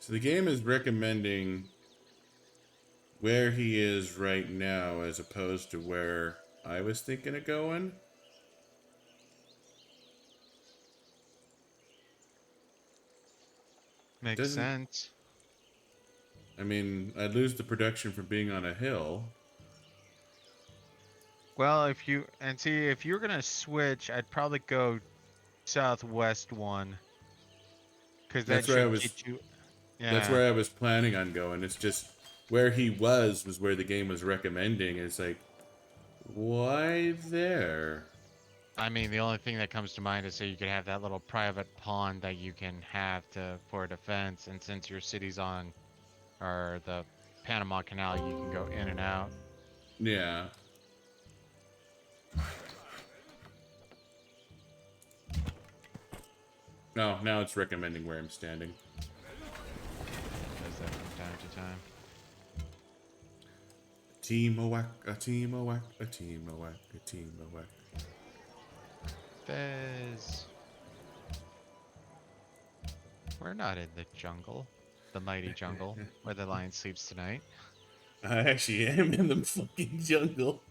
So the game is recommending where he is right now as opposed to where I was thinking of going. Makes Doesn't sense. I mean, I'd lose the production from being on a hill. Well, if you're gonna switch, I'd probably go southwest one, because that That's where I should was get you. that's Yeah. where I was planning on going. It's just where he was where the game was recommending. It's like, why there? I mean, the only thing that comes to mind is so you could have that little private pond that you can have for defense, and since your city's on, or the Panama Canal, you can go in and out. Yeah. No, now it's recommending where I'm standing. Does that from time to time. Team a whack, a team a whack, a team a whack, a team a whack. Fez. We're not in the jungle. The mighty jungle, where the lion sleeps tonight. I actually am in the fucking jungle.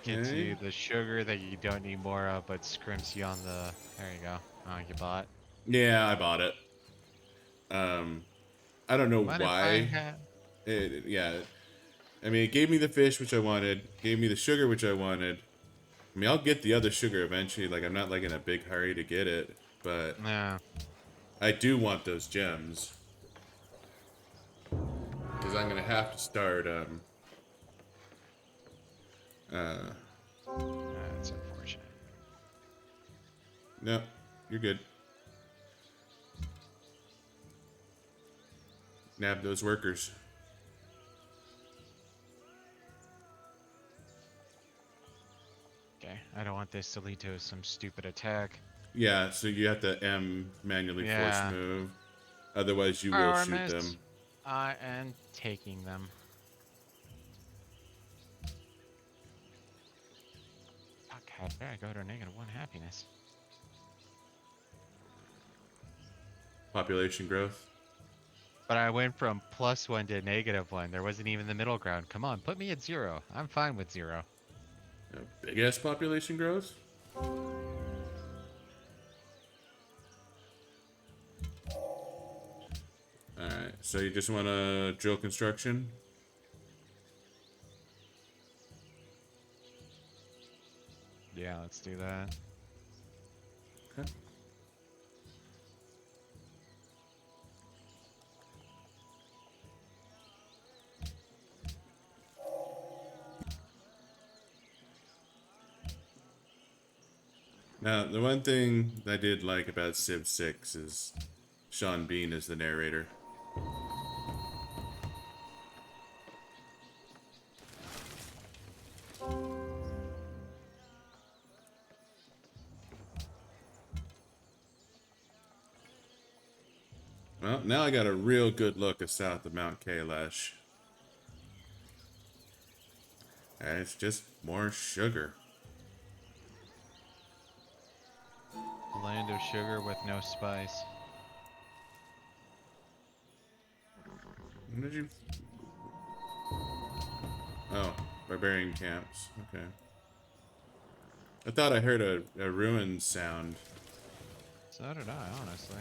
Gets Okay. you the sugar that you don't need more of, but scrimps you on the. There you go. Oh, you bought. Yeah, I bought it. I don't know Mind if I why. have? Yeah. I mean, it gave me the fish, which I wanted. Gave me the sugar, which I wanted. I mean, I'll get the other sugar eventually. Like, I'm not like in a big hurry to get it, but Nah. I do want those gems because I'm gonna have to start. Uh, That's unfortunate. no, you're good. Nab those workers. Okay, I don't want this to lead to some stupid attack. Yeah, so you have to manually force Yeah. move. Otherwise, you will Power shoot miss. them. I am taking them. Fuck, how dare I go to -1 happiness? Population growth. But I went from +1 to -1. There wasn't even the middle ground. Come on, put me at 0. I'm fine with 0. Big ass population growth. Alright, so you just want to drill construction? Yeah, let's do that. Okay. Now, the one thing I did like about Civ 6 is Sean Bean is the narrator. Well, now I got a real good look at south of Mount Kailash. And it's just more sugar. Land of sugar with no spice. When did you... Oh, barbarian camps. Okay. I thought I heard a ruin sound. So did I, honestly.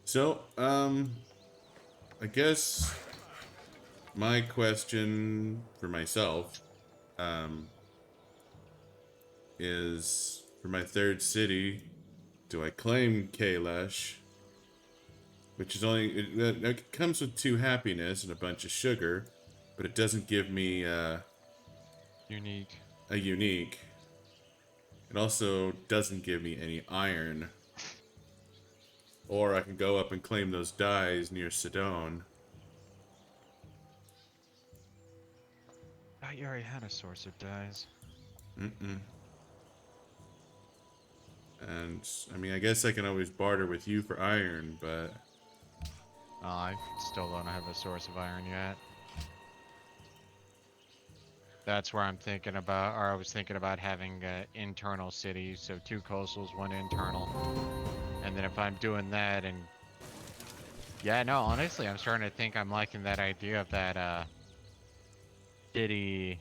So, I guess my question for myself, is for my third city, do I claim Kailash? Which is only, it comes with 2 happiness and a bunch of sugar, but it doesn't give me, Unique. a unique. It also doesn't give me any iron. Or I can go up and claim those dyes near Shoshone. I already had a source of dyes. And, I mean, I guess I can always barter with you for iron, but... I still don't have a source of iron yet. That's where I'm thinking about, or I was thinking about having internal cities, so 2 coastals, 1 internal. And then if I'm doing that and... Yeah, no, honestly, I'm starting to think I'm liking that idea of that city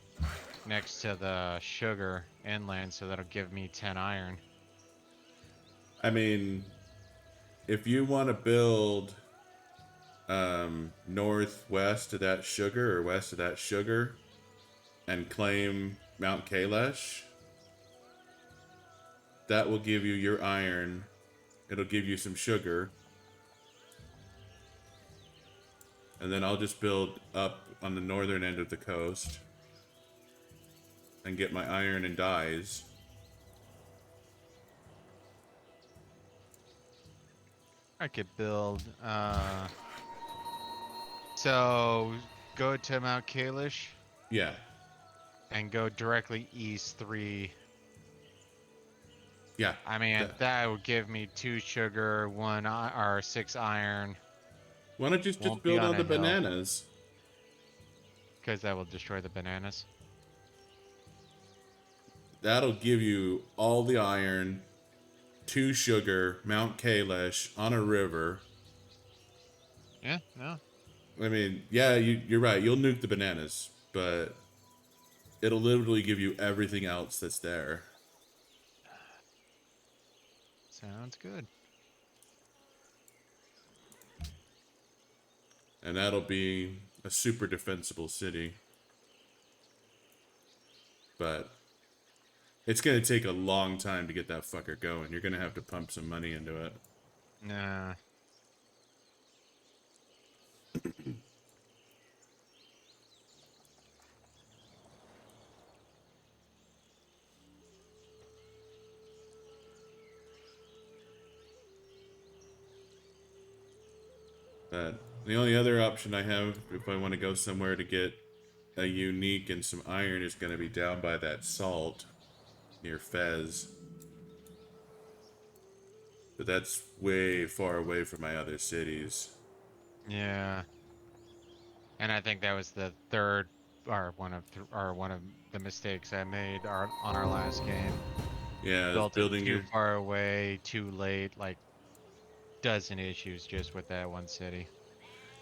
next to the sugar inland, so that'll give me 10 iron. I mean, if you want to build northwest of that sugar or west of that sugar and claim Mount Kailash, that will give you your iron. It'll give you some sugar. And then I'll just build up on the northern end of the coast and get my iron and dyes. I could build, so go to Mount Kalish Yeah. and go directly east 3. Yeah. I mean, that would give me 2 sugar, 1 or 6 iron. Why don't you just Won't be build on all a the hill. bananas? Because that will destroy the bananas. That'll give you all the iron, 2 sugar, Mount Kailash on a river. Yeah, no. I mean, yeah, you're right. You'll nuke the bananas, but it'll literally give you everything else that's there. Sounds good. And that'll be a super defensible city. But it's going to take a long time to get that fucker going. You're going to have to pump some money into it. Nah. But the only other option I have, if I want to go somewhere to get a unique and some iron, is going to be down by that salt near Fez. But that's way far away from my other cities. Yeah. And I think that was the third, or one of the mistakes I made on our last game. Yeah, Built it building too your... far away, too late, like dozen issues just with that one city.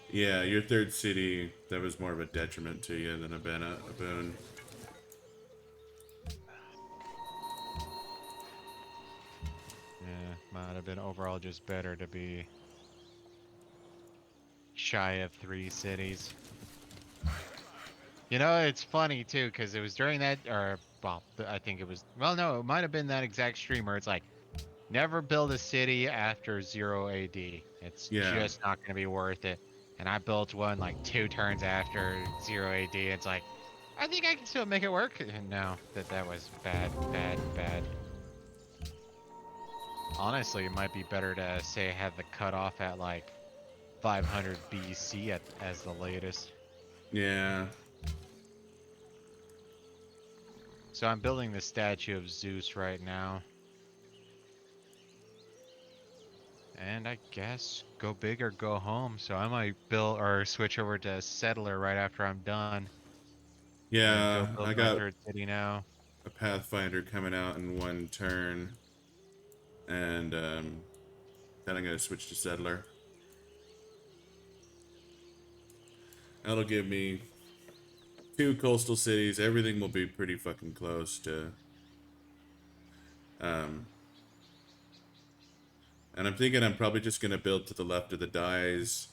Yeah, your third city, that was more of a detriment to you than a boon. Yeah, might have been overall just better to be shy of 3 cities. You know, it's funny too, because it was during that, or, well, I think it was, well, no, it might have been that exact stream where it's like, never build a city after 0 AD. It's Yeah. just not going to be worth it. and I built one like 2 turns after 0 AD. It's like, I think I can still make it work. And no, that was bad, bad, bad. Honestly, it might be better to say have the cutoff at like 500 BC as the latest. Yeah. So I'm building the statue of Zeus right now. And I guess go big or go home. So I might build or switch over to settler right after I'm done and go Yeah, build I my got third city now. a Pathfinder coming out in 1 turn, and then I'm gonna switch to Settler. That'll give me 2 coastal cities. Everything will be pretty fucking close to. Um, and I'm thinking I'm probably just gonna build to the left of the dies.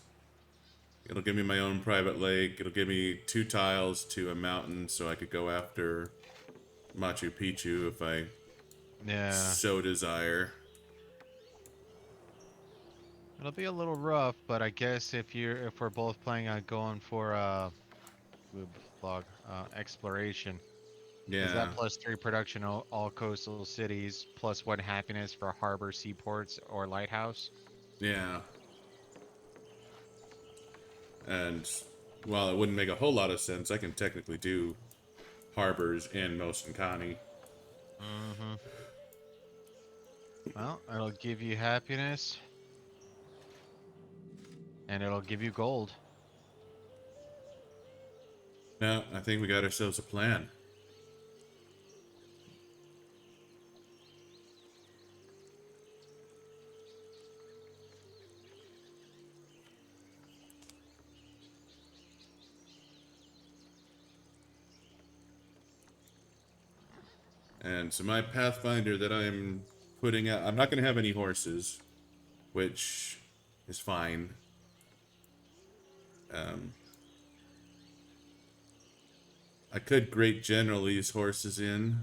It'll give me my own private lake. It'll give me 2 tiles to a mountain, so I could go after Machu Picchu if I Yeah. so desire. It'll be a little rough, but I guess if we're both planning on going for exploration, is that Yeah, +3 production all coastal cities plus 1 happiness for harbor, seaports, or lighthouse? yeah. And while it wouldn't make a whole lot of sense, I can technically do harbors in Mosin County. Mm-hmm. Well, it'll give you happiness, and it'll give you gold. Now, I think we got ourselves a plan. And so my Pathfinder that I'm putting out, I'm not going to have any horses, which is fine. Um, I could Great General these horses in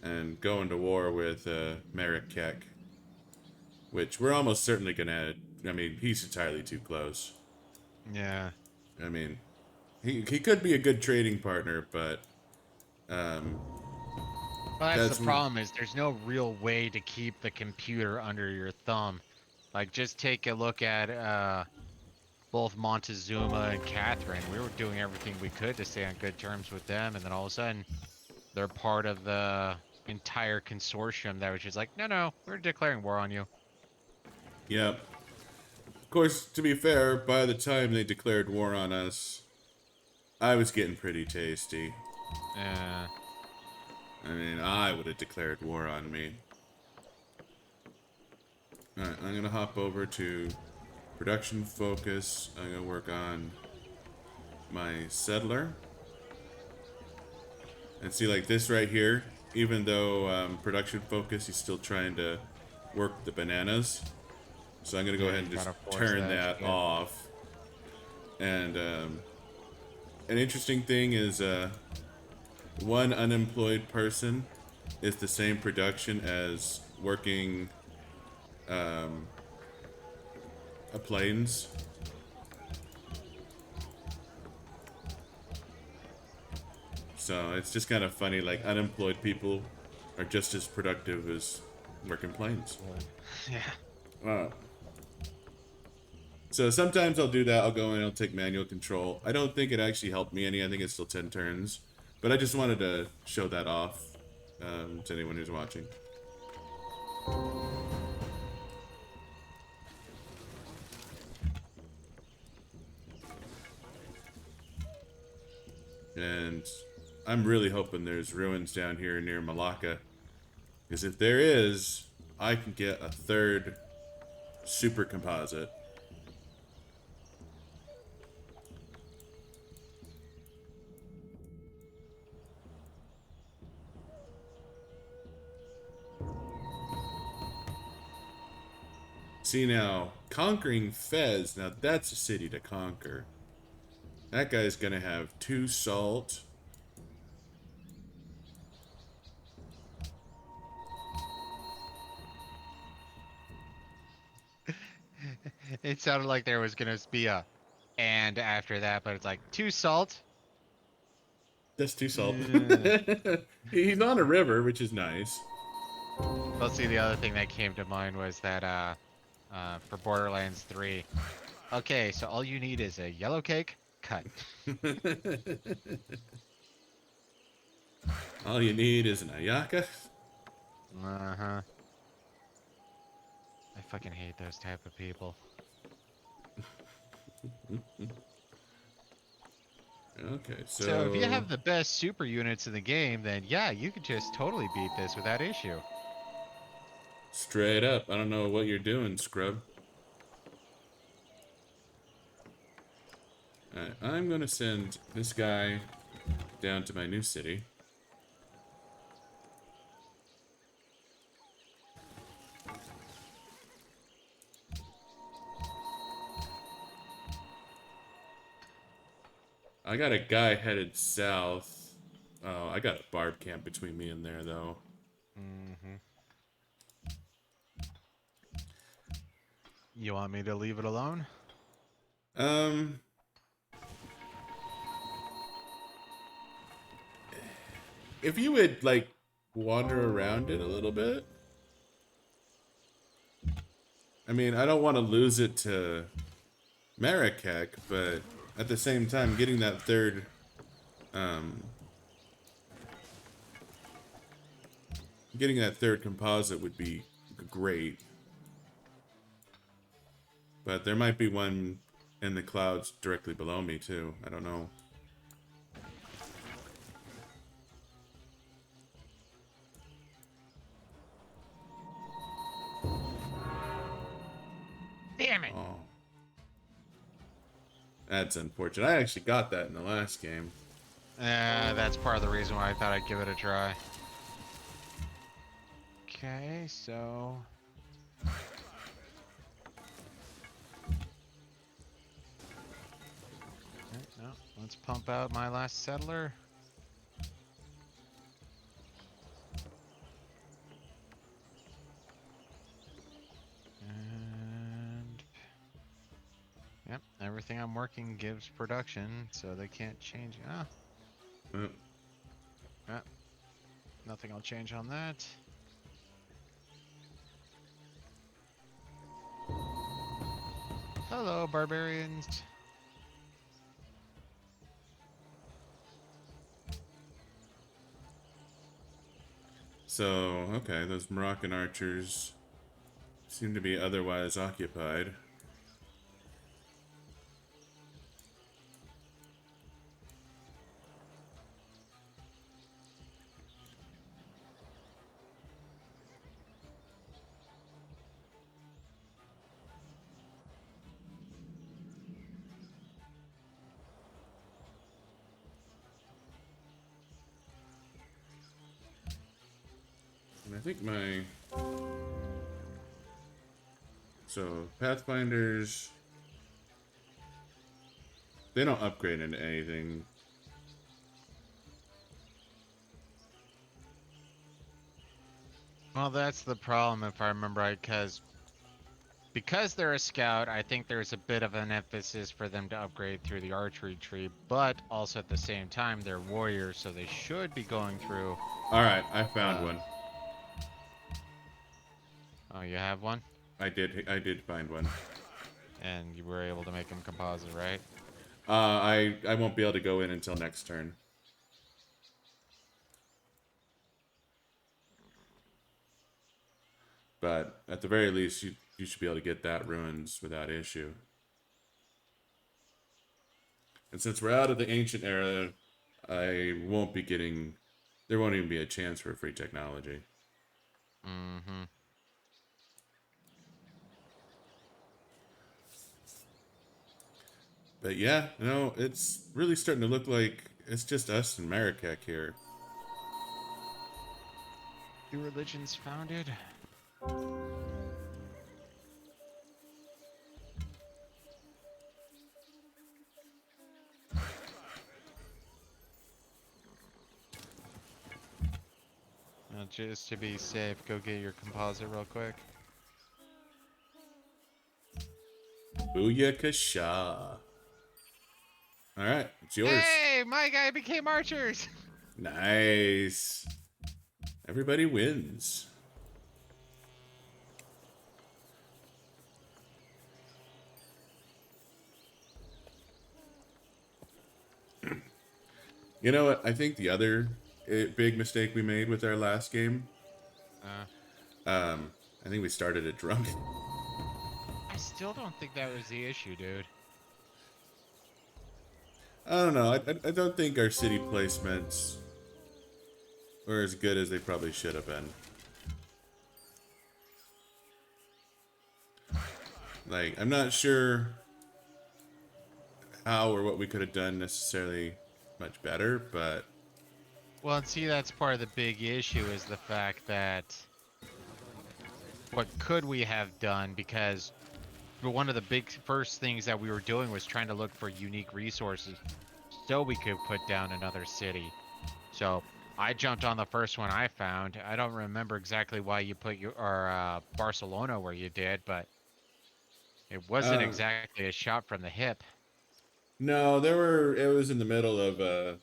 and go into war with Merrick Keck, which we're almost certainly going to. I mean, he's entirely too close. Yeah. I mean, he could be a good trading partner, but um, Well, that's the that's problem is there's no real way to keep the computer under your thumb. Like, just take a look at both Montezuma and Catherine. We were doing everything we could to stay on good terms with them, and then all of a sudden, they're part of the entire consortium that was just like, no, no, we're declaring war on you. yep. Of course, to be fair, by the time they declared war on us, I was getting pretty tasty. Uh, I mean, I would have declared war on me. Alright, I'm gonna hop over to production focus. I'm gonna work on my settler. And see, like this right here, even though production focus, he's still trying to work the bananas. So I'm gonna go yeah, ahead you and just gotta force turn that that shit. off. And an interesting thing is one unemployed person is the same production as working a planes. So it's just kind of funny, like unemployed people are just as productive as working planes. Yeah. Uh, so sometimes I'll do that. I'll go in, I'll take manual control. I don't think it actually helped me any. I think it's still 10 turns. But I just wanted to show that off to anyone who's watching. And I'm really hoping there's ruins down here near Malacca. Because if there is, I can get a third super composite. See now, conquering Fez, now that's a city to conquer. That guy's gonna have 2 salt. It sounded like there was gonna be a and after that, but it's like two salt. That's too salt. Eh. He's on a river, which is nice. Let's see. The other thing that came to mind was that for Borderlands 3. Okay, so all you need is a yellow cake. Cut. All you need is an Ayaka. Uh huh. I fucking hate those type of people. Okay, So if you so have the best super units in the game, then yeah, you could just totally beat this without issue. straight up, I don't know what you're doing, scrub. Alright, I'm gonna send this guy down to my new city. I got a guy headed south. Oh, I got a barb camp between me and there, though. Mm-hmm. You want me to leave it alone? Um, if you would, like, wander around it a little bit. I mean, I don't want to lose it to Marrakech, but at the same time, um, getting that third composite would be great. But there might be one in the clouds directly below me, too. I don't know. Damn it! Oh. That's unfortunate. I actually got that in the last game. That's part of the reason why I thought I'd give it a try. Okay, so... No, let's pump out my last settler. And... Yep, everything I'm working gives production, so they can't change... Ah, Uh, yeah, nothing will change on that. Hello, barbarians. So, okay, those Moroccan archers seem to be otherwise occupied. And I think my... So, Pathfinders... They don't upgrade into anything. Well, that's the problem if I remember right, because they're a scout, I think there's a bit of an emphasis for them to upgrade through the archery tree, but also at the same time, they're warriors, so they should be going through... Alright, I found Uh, one. Oh, you have one? I did find one. And you were able to make them composite, right? I won't be able to go in until next turn. But at the very least, you should be able to get that ruins without issue. And since we're out of the ancient era, I won't be getting... There won't even be a chance for free technology. Mm-hmm. But yeah, no, it's really starting to look like it's just us and Marrakech here. Two religions founded? Just to be safe, go get your composite real quick. Booyakasha. Alright, it's yours. Hey, my guy became archers. Nice. Everybody wins. You know what? I think the other big mistake we made with our last game, Uh, I think we started it drunk. I still don't think that was the issue, dude. I don't know. I don't think our city placements were as good as they probably should have been. Like, I'm not sure how or what we could have done necessarily much better, but Well, and see, that's part of the big issue is the fact that what could we have done? Because one of the big first things that we were doing was trying to look for unique resources so we could put down another city. So I jumped on the first one I found. I don't remember exactly why you put your Barcelona where you did, but it wasn't uh, exactly a shot from the hip. no, it was in the middle of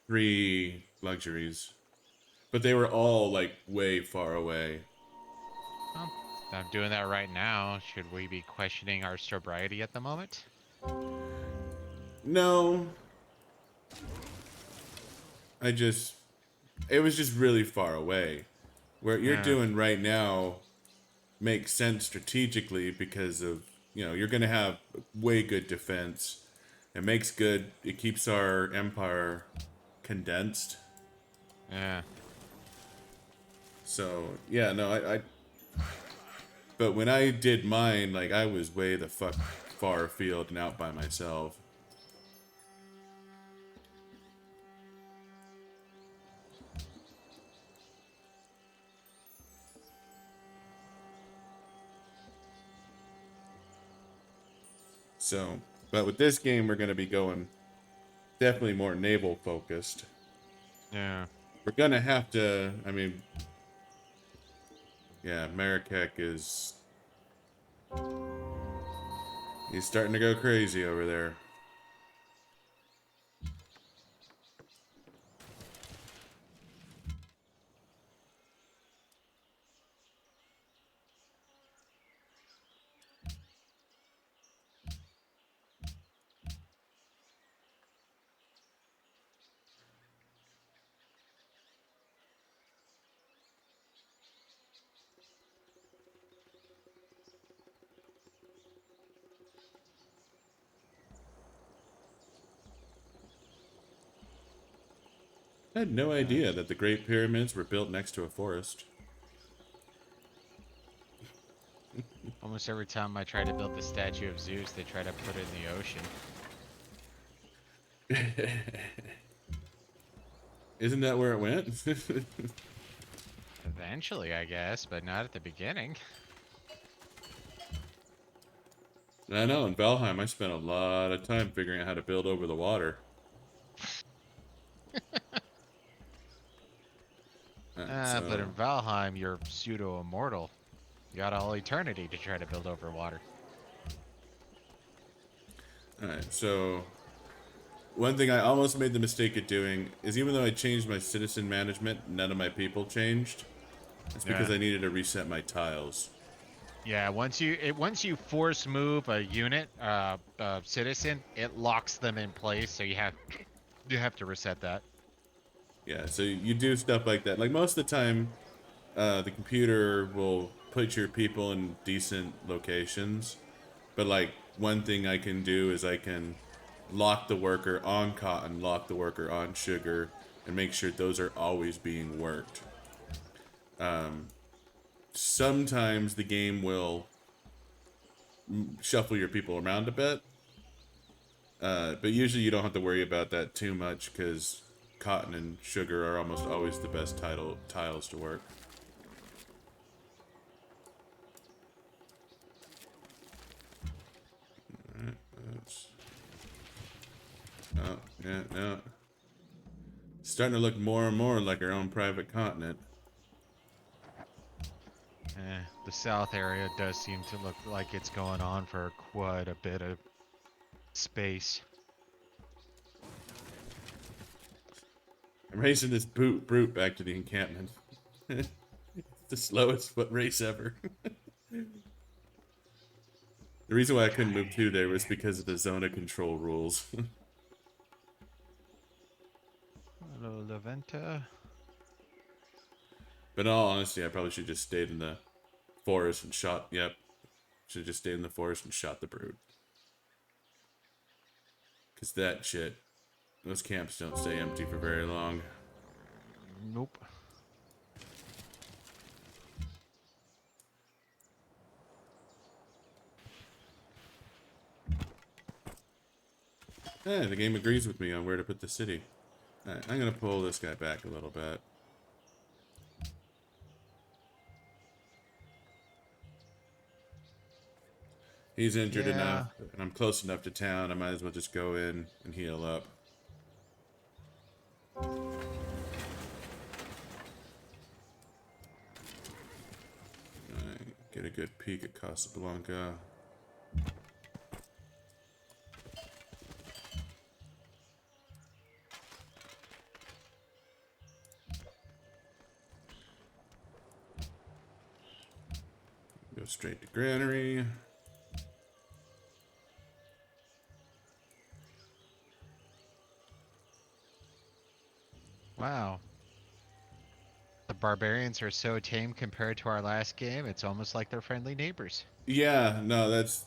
3 luxuries, but they were all like way far away. Well, I'm doing that right now. Should we be questioning our sobriety at the moment? No, I just, it was just really far away. What you're Yeah, doing right now makes sense strategically because of, you're going to have way good defense. It keeps our empire condensed. yeah. So, yeah, no, but when I did mine, like, I was way the fuck far afield and out by myself. So, but with this game, we're going to be going definitely more naval focused. Yeah. We're going to have to, yeah, Marrakech he's starting to go crazy over there. I had no idea that the Great Pyramids were built next to a forest. Almost every time I try to build the statue of Zeus, they try to put it in the ocean. Isn't that where it went? Eventually, I guess, but not at the beginning. I know, in Valheim, I spent a lot of time figuring out how to build over the water. But So, in Valheim, you're pseudo-immortal. You got all eternity to try to build over water. alright, so one thing I almost made the mistake of doing is even though I changed my citizen management, none of my people changed. It's because Yeah. I needed to reset my tiles. Yeah, once you force move a unit, citizen, it locks them in place. So you have to reset that. Yeah, so you do stuff like that. Like most of the time, the computer will put your people in decent locations. But like one thing I can do is I can lock the worker on cotton, lock the worker on sugar, and make sure those are always being worked. Sometimes the game will shuffle your people around a bit, but usually you don't have to worry about that too much because cotton and sugar are almost always the best tiles to work. Alright, that's... Oh, yeah, no. Starting to look more and more like our own private continent. The south area does seem to look like it's going on for quite a bit of space. I'm racing this brute back to the encampment. The slowest foot race ever. The reason why I couldn't move through there was because of the zone of control rules. Hello, Laventa. But in all honesty, I probably should have just stayed in the forest and shot. Yep. Should have just stayed in the forest and shot the brute. Because that shit, those camps don't stay empty for very long. Nope. Hey, the game agrees with me on where to put the city. Alright, I'm gonna pull this guy back a little bit. He's injured enough, Yeah. and I'm close enough to town, I might as well just go in and heal up. Alright, get a good peek at Casablanca. Go straight to Granary. Wow. The barbarians are so tame compared to our last game, it's almost like they're friendly neighbors. Yeah, no, that's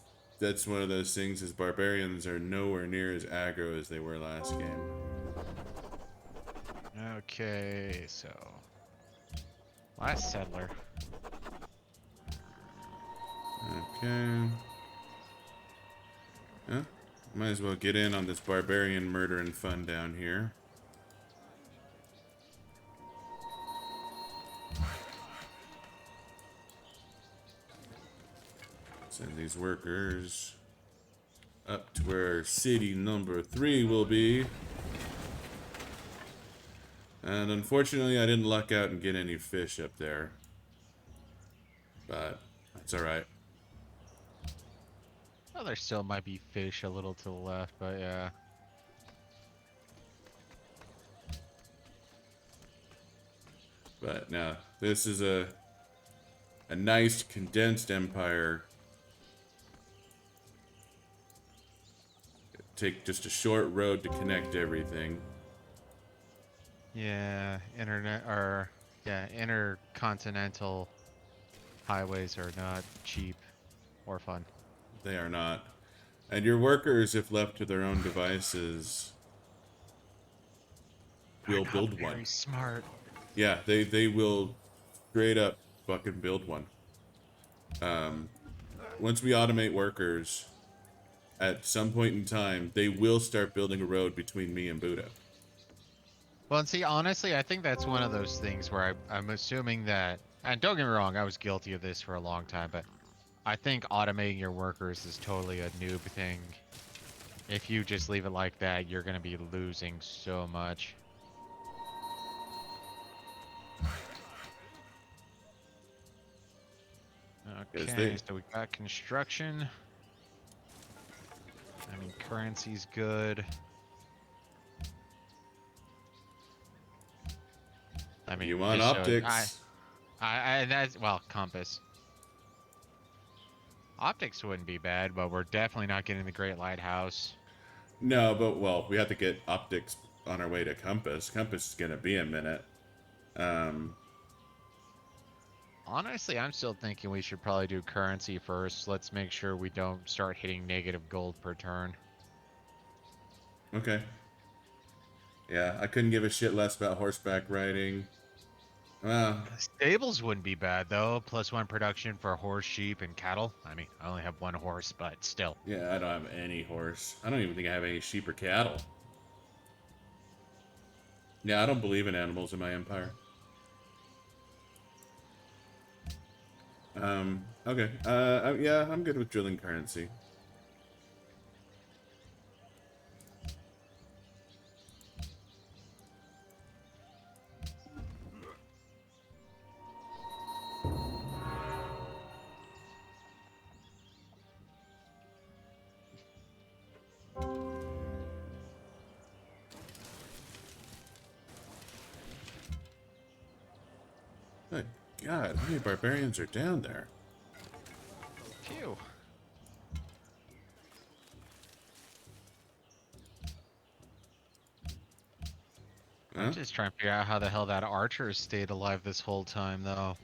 one of those things is barbarians are nowhere near as aggro as they were last game. Okay, so last settler. Okay. Yeah, might as well get in on this barbarian murder and fun down here. Send these workers up to where city number 3 will be. And unfortunately, I didn't luck out and get any fish up there. But that's alright. Well, there still might be fish a little to the left, but yeah. But now, this is a nice condensed empire. Take just a short road to connect everything. Yeah, intercontinental highways are not cheap or fun. They are not. And your workers, if left to their own devices, will They're not build one. very smart. Yeah, they will straight up fucking build one. Once we automate workers, at some point in time, they will start building a road between me and Buddha. Well, and see, honestly, I think that's one of those things where I'm assuming that, and don't get me wrong, I was guilty of this for a long time, but I think automating your workers is totally a noob thing. If you just leave it like that, you're going to be losing so much. Okay, so we got construction. I mean, currency's good. I mean, You want just optics? that's, well, compass. Optics wouldn't be bad, but we're definitely not getting the Great Lighthouse. No, but well, we have to get optics on our way to compass. Compass is gonna be a minute. Honestly, I'm still thinking we should probably do currency first. Let's make sure we don't start hitting negative gold per turn. Okay. Yeah, I couldn't give a shit less about horseback riding. Stables wouldn't be bad, though. +1 production for horse, sheep, and cattle. I mean, I only have one horse, but still. Yeah, I don't have any horse. I don't even think I have any sheep or cattle. Yeah, I don't believe in animals in my empire. Okay. Yeah, I'm good with drilling currency. Good God, how many barbarians are down there? Phew. I'm Huh? just trying to figure out how the hell that archer stayed alive this whole time, though.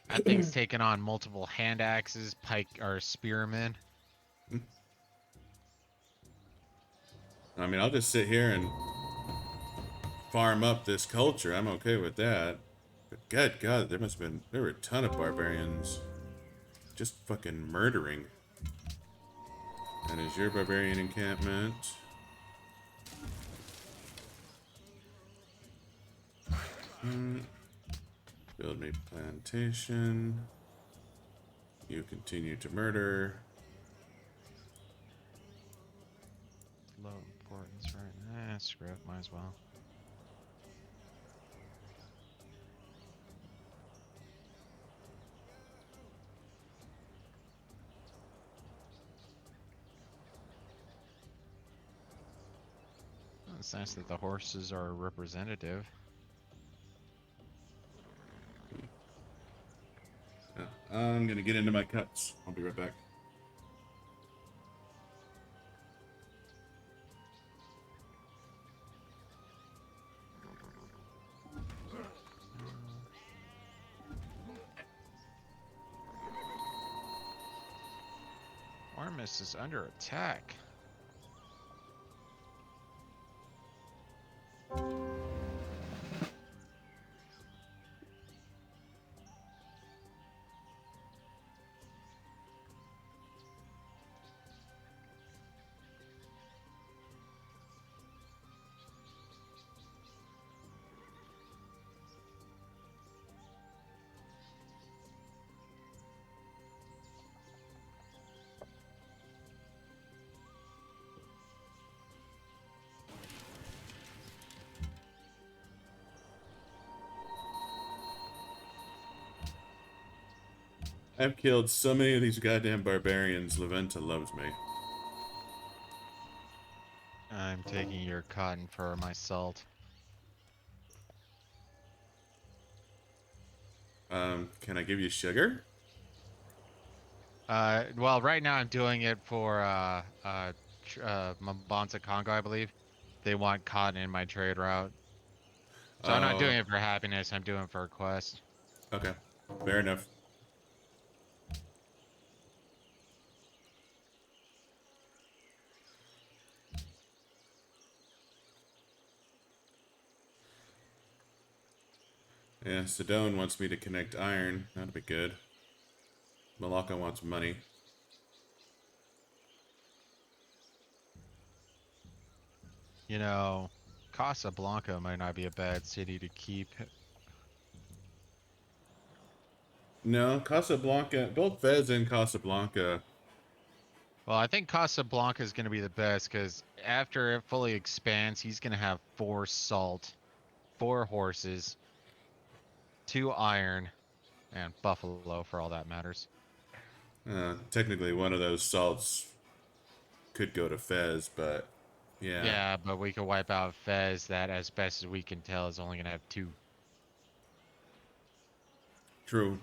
That thing's taken on multiple hand axes, pike, or spearmen. I mean, I'll just sit here and farm up this culture. I'm okay with that. But good God, there were a ton of barbarians just fucking murdering. And is your barbarian encampment? Build me plantation. You continue to murder. Low importance right now. Screw it, might as well. It's nice that the horses are representative. Yeah, I'm gonna get into my cuts. I'll be right back. Armis is under attack. I've killed so many of these goddamn barbarians. Leventa loves me. I'm taking your cotton for my salt. Can I give you sugar? Well, right now I'm doing it for Mabonsa Congo, I believe. They want cotton in my trade route. So I'm not Oh, doing it for happiness, I'm doing it for a quest. okay. Fair enough. Yeah, Sedone wants me to connect iron. That'll be good. Malacca wants money. You know, Casablanca might not be a bad city to keep. No, Casablanca, both Fez and Casablanca. Well, I think Casablanca is going to be the best because after it fully expands, he's going to have 4 salt, 4 horses, 2 iron, and buffalo for all that matters. Technically, one of those salts could go to Fez, but yeah, Yeah, but we could wipe out Fez that, as best as we can tell, is only going to have 2. true.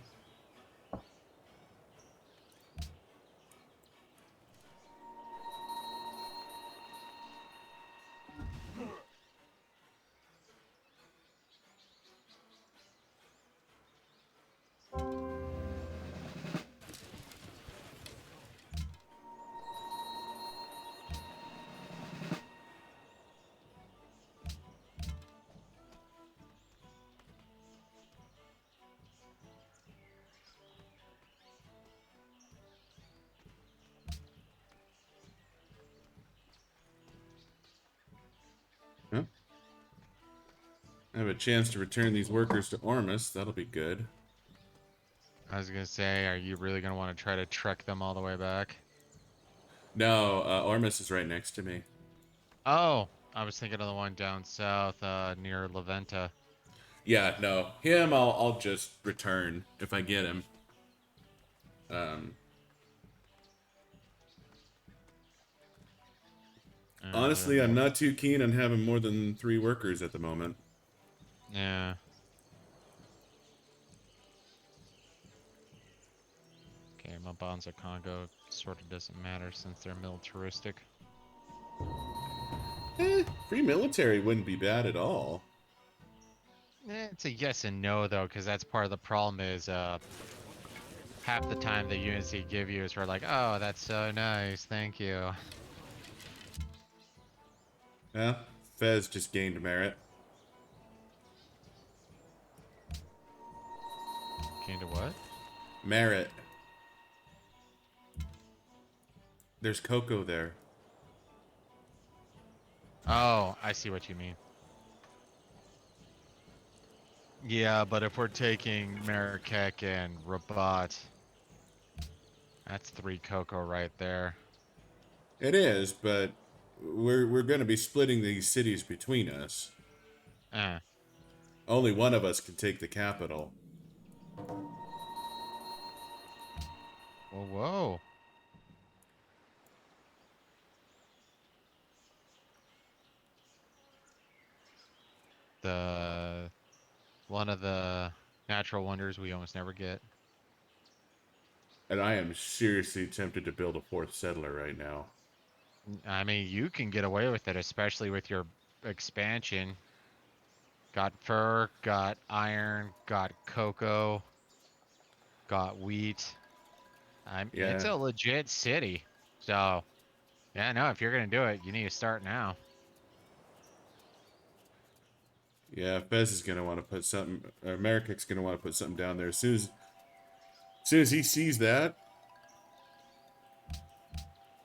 Huh? I have a chance to return these workers to Ormus. That'll be good. I was going to say, are you really going to want to try to trek them all the way back? No, Ormus is right next to me. Oh, I was thinking of the one down south near Laventa. Yeah, no, him. I'll just return if I get him. Um, Honestly, I'm not too keen on having more than 3 workers at the moment. Yeah. Mabanza Congo sort of doesn't matter since they're militaristic. Free military wouldn't be bad at all. It's a yes and no though, because that's part of the problem is half the time the units they give you is for like, oh, that's so nice, thank you. Yeah, Fez just gained merit. Kind of what? Merit. There's Coco there. Oh, I see what you mean. Yeah, but if we're taking Marrakech and Rabat, that's 3 cocoa right there. It is, but we're going to be splitting these cities between us. Eh. Only one of us can take the capital. Whoa, whoa. The one of the natural wonders we almost never get. And I am seriously tempted to build a fourth settler right now. I mean, you can get away with it, especially with your expansion. Got fur, got iron, got cocoa, got wheat. It's Yeah, a legit city. So, yeah, no, if you're going to do it, you need to start now. yeah. Fez is going to want to put something. Marrakech's going to want to put something down there as soon as he sees that.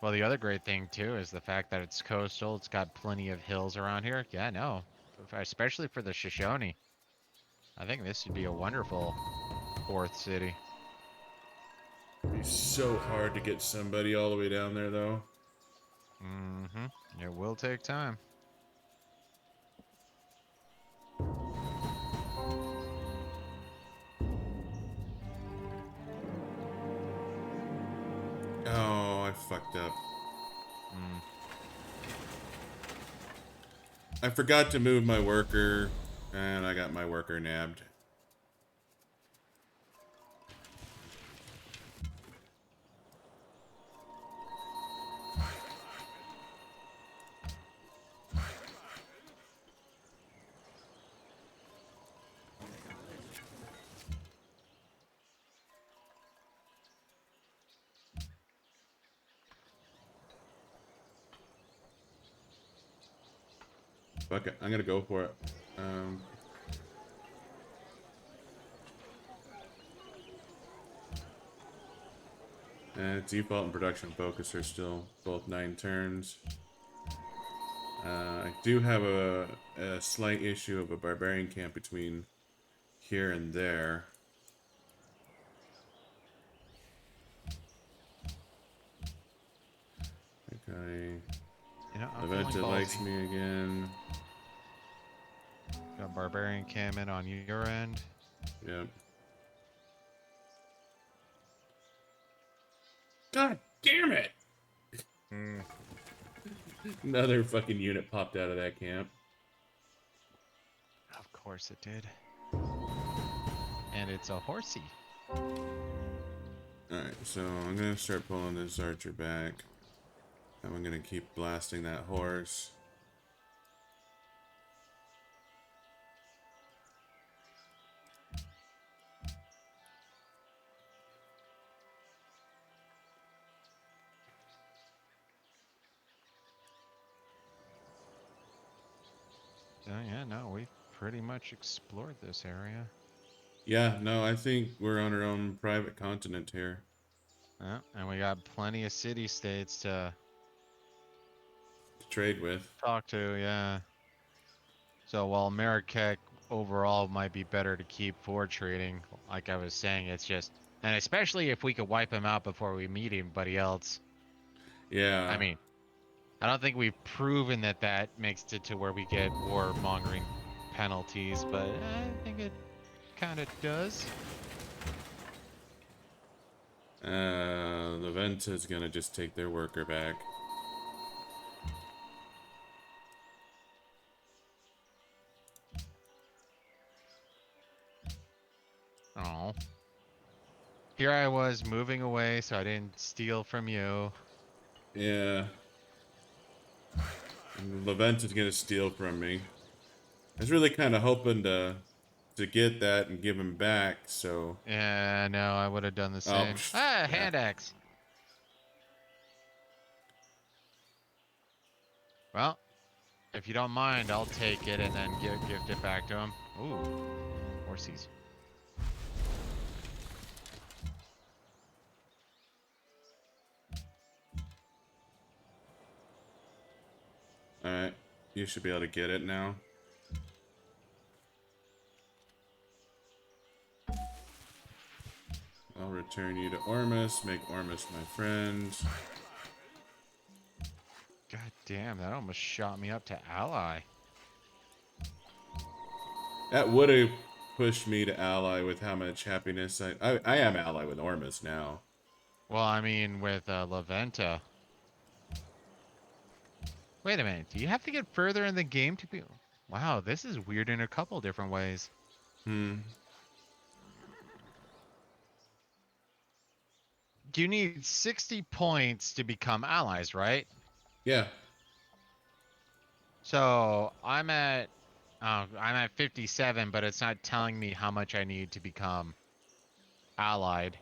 Well, the other great thing, too, is the fact that it's coastal. It's got plenty of hills around here. Yeah, no, especially for the Shoshone. I think this would be a wonderful fourth city. It'd be so hard to get somebody all the way down there, though. Mm-hmm. It will take time. Oh, I fucked up. Mm. I forgot to move my worker, and I got my worker nabbed. Fuck it, I'm gonna go for it. Um, Default and production focus are still both 9 turns. I do have a slight issue of a barbarian camp between here and there. Okay. You know, I'm feeling Leventa likes ballsy. me again. Got barbarian cannon on your end. Yep. God damn it! Mm. Another fucking unit popped out of that camp. Of course it did. And it's a horsey. Alright, so I'm gonna start pulling this archer back. And I'm gonna keep blasting that horse. So yeah, no, we've pretty much explored this area. Yeah, no, I think we're on our own private continent here. Yeah, and we got plenty of city states to To trade with. talk to, yeah. So while Marrakech overall might be better to keep for trading, like I was saying, it's just, and especially if we could wipe him out before we meet anybody else. I Yeah. mean, I don't think we've proven that that makes it to where we get warmongering penalties, but I think it kind of does. Leventa's gonna just take their worker back. Oh. Here I was moving away so I didn't steal from you. Yeah. And Levent is gonna steal from me. I was really kind of hoping to get that and give him back. So, Yeah, no, I would have done the oh, same. Ah, yeah. hand axe. Well, if you don't mind, I'll take it and then gift it back to him. Ooh, horsies. All right, you should be able to get it now. I'll return you to Ormus. Make Ormus my friend. God damn, that almost shot me up to ally. That would have pushed me to ally with how much happiness I am ally with Ormus now. Well, I mean, with Laventa. Wait a minute, do you have to get further in the game to be... Wow, this is weird in a couple different ways. Hmm. You need 60 points to become allies, right? Yeah. So I'm at 57, but it's not telling me how much I need to become allied.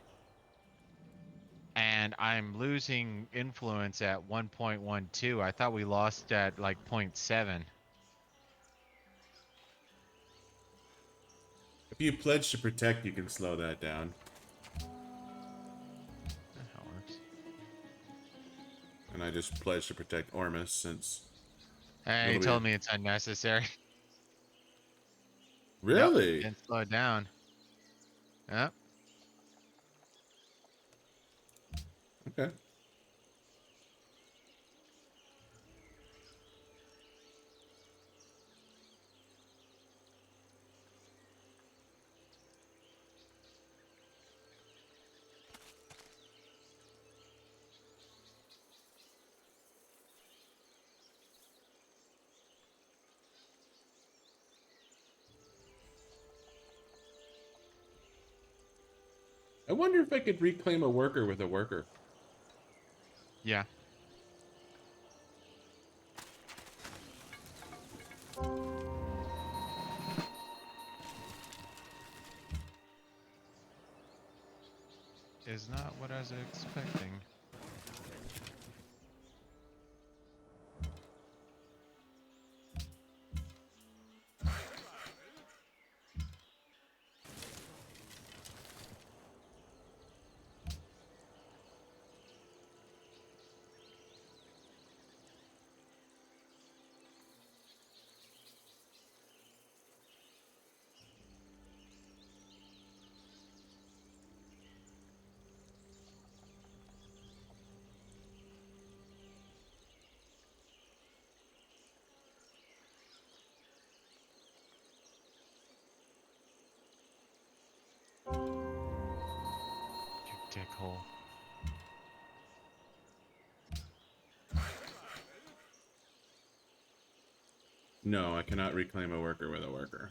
And I'm losing influence at 1.12. I thought we lost at like 0.7. If you pledge to protect, you can slow that down. That works. And I just pledge to protect Ormus since Hey, he it'll be told me it's unnecessary. Yep, really didn't slow it down. Yep. okay. I wonder if I could reclaim a worker with a worker. Yeah. Is not what I was expecting. You dickhole. No, I cannot reclaim a worker with a worker.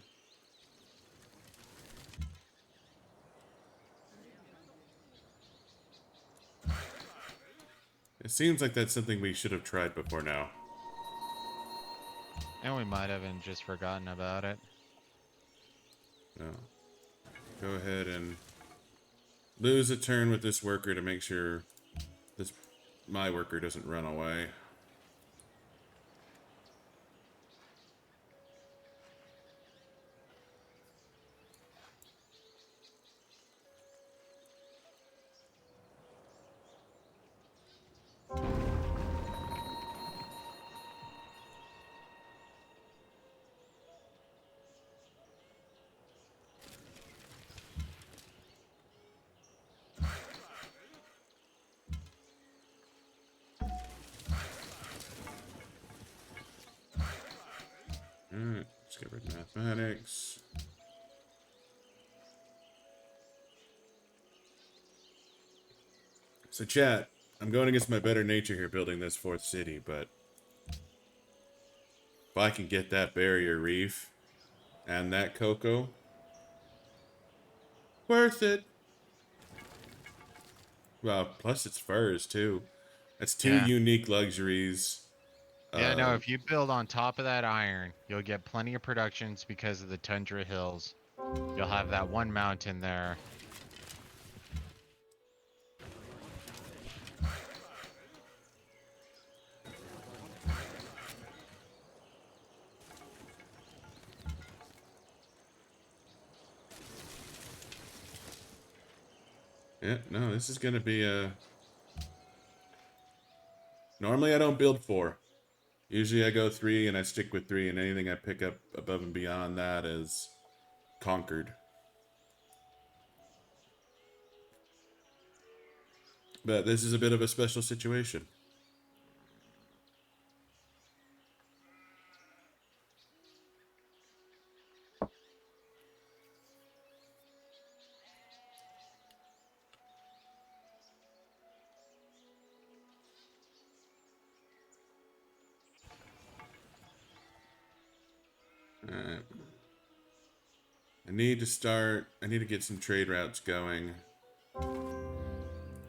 It seems like that's something we should have tried before now. And we might have just forgotten about it. No. Go ahead and lose a turn with this worker to make sure this my worker doesn't run away. Alright, let's get rid of mathematics. So chat, I'm going against my better nature here building this fourth city, but if I can get that barrier reef and that cocoa, worth it. Well, plus it's furs too. That's two Yeah. unique luxuries. Yeah, no, Uh, if you build on top of that iron, you'll get plenty of productions because of the tundra hills. You'll have that one mountain there. yeah, no, this is gonna be a. Normally, I don't build 4. Usually, I go 3 and I stick with 3, and anything I pick up above and beyond that is conquered. But this is a bit of a special situation. Alright. I need to start. I need to get some trade routes going.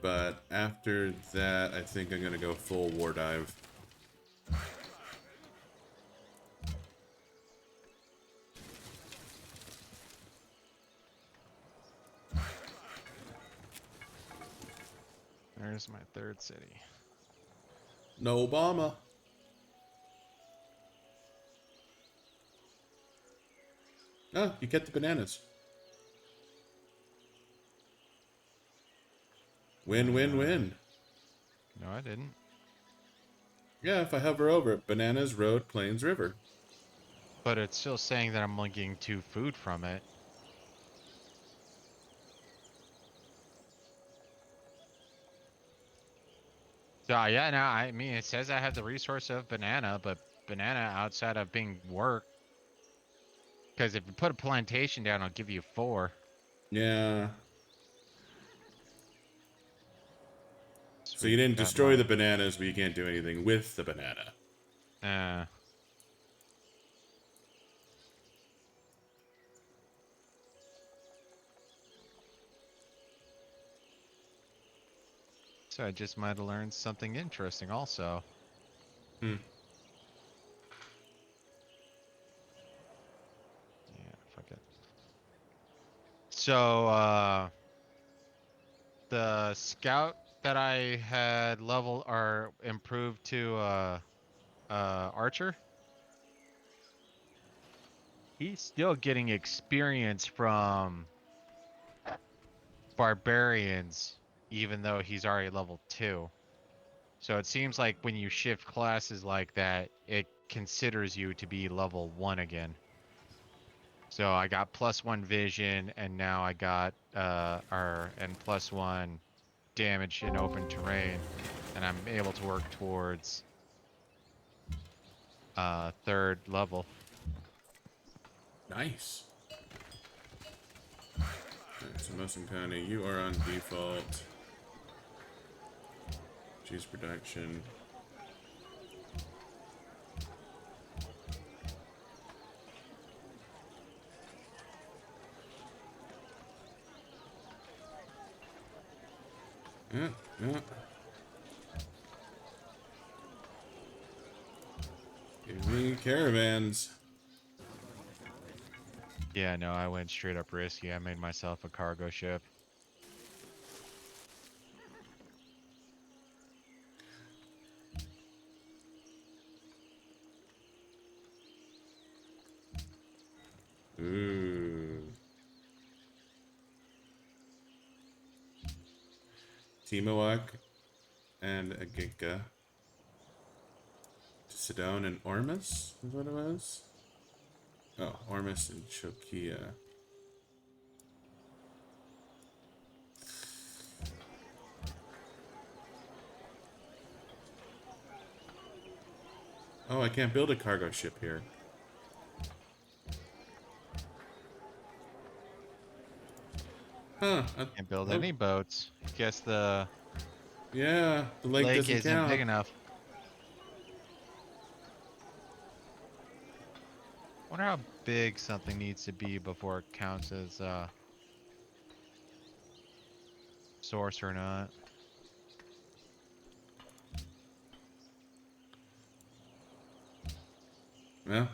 But after that, I think I'm gonna go full war dive. There's my third city. No Obama. Oh, you get the bananas. Win, win, win. No, I didn't. Yeah, if I hover over it, bananas, road, plains, river. But it's still saying that I'm only getting 2 food from it. So yeah, no, I mean it says I have the resource of banana, but banana outside of being work. Because if you put a plantation down, I'll give you 4. Yeah. So you Sweet, didn't got destroy my the bananas, but you can't do anything with the banana. uh so I just might have learned something interesting also. Hmm. Yeah, fuck it. So the scout that I had leveled or improved to archer, he's still getting experience from barbarians, even though he's already level 2. So it seems like when you shift classes like that, it considers you to be level 1 again. So I got +1 vision, and now I got and +1 damage in open terrain, and I'm able to work towards 3rd level. Nice. Alright, so Mosin County, you are on default. Cheese production. Yeah, yeah. Give me caravans. Yeah, no, I went straight up risky. I made myself a cargo ship. Ooh. Timawak and Agika. Sidon and Ormus is what it was? Oh, Ormus and Chokia. Oh, I can't build a cargo ship here. Huh. Can't build Oh, any boats. Guess the yeah, the lake lake doesn't isn't big count. enough. Wonder how big something needs to be before it counts as source or not. Well,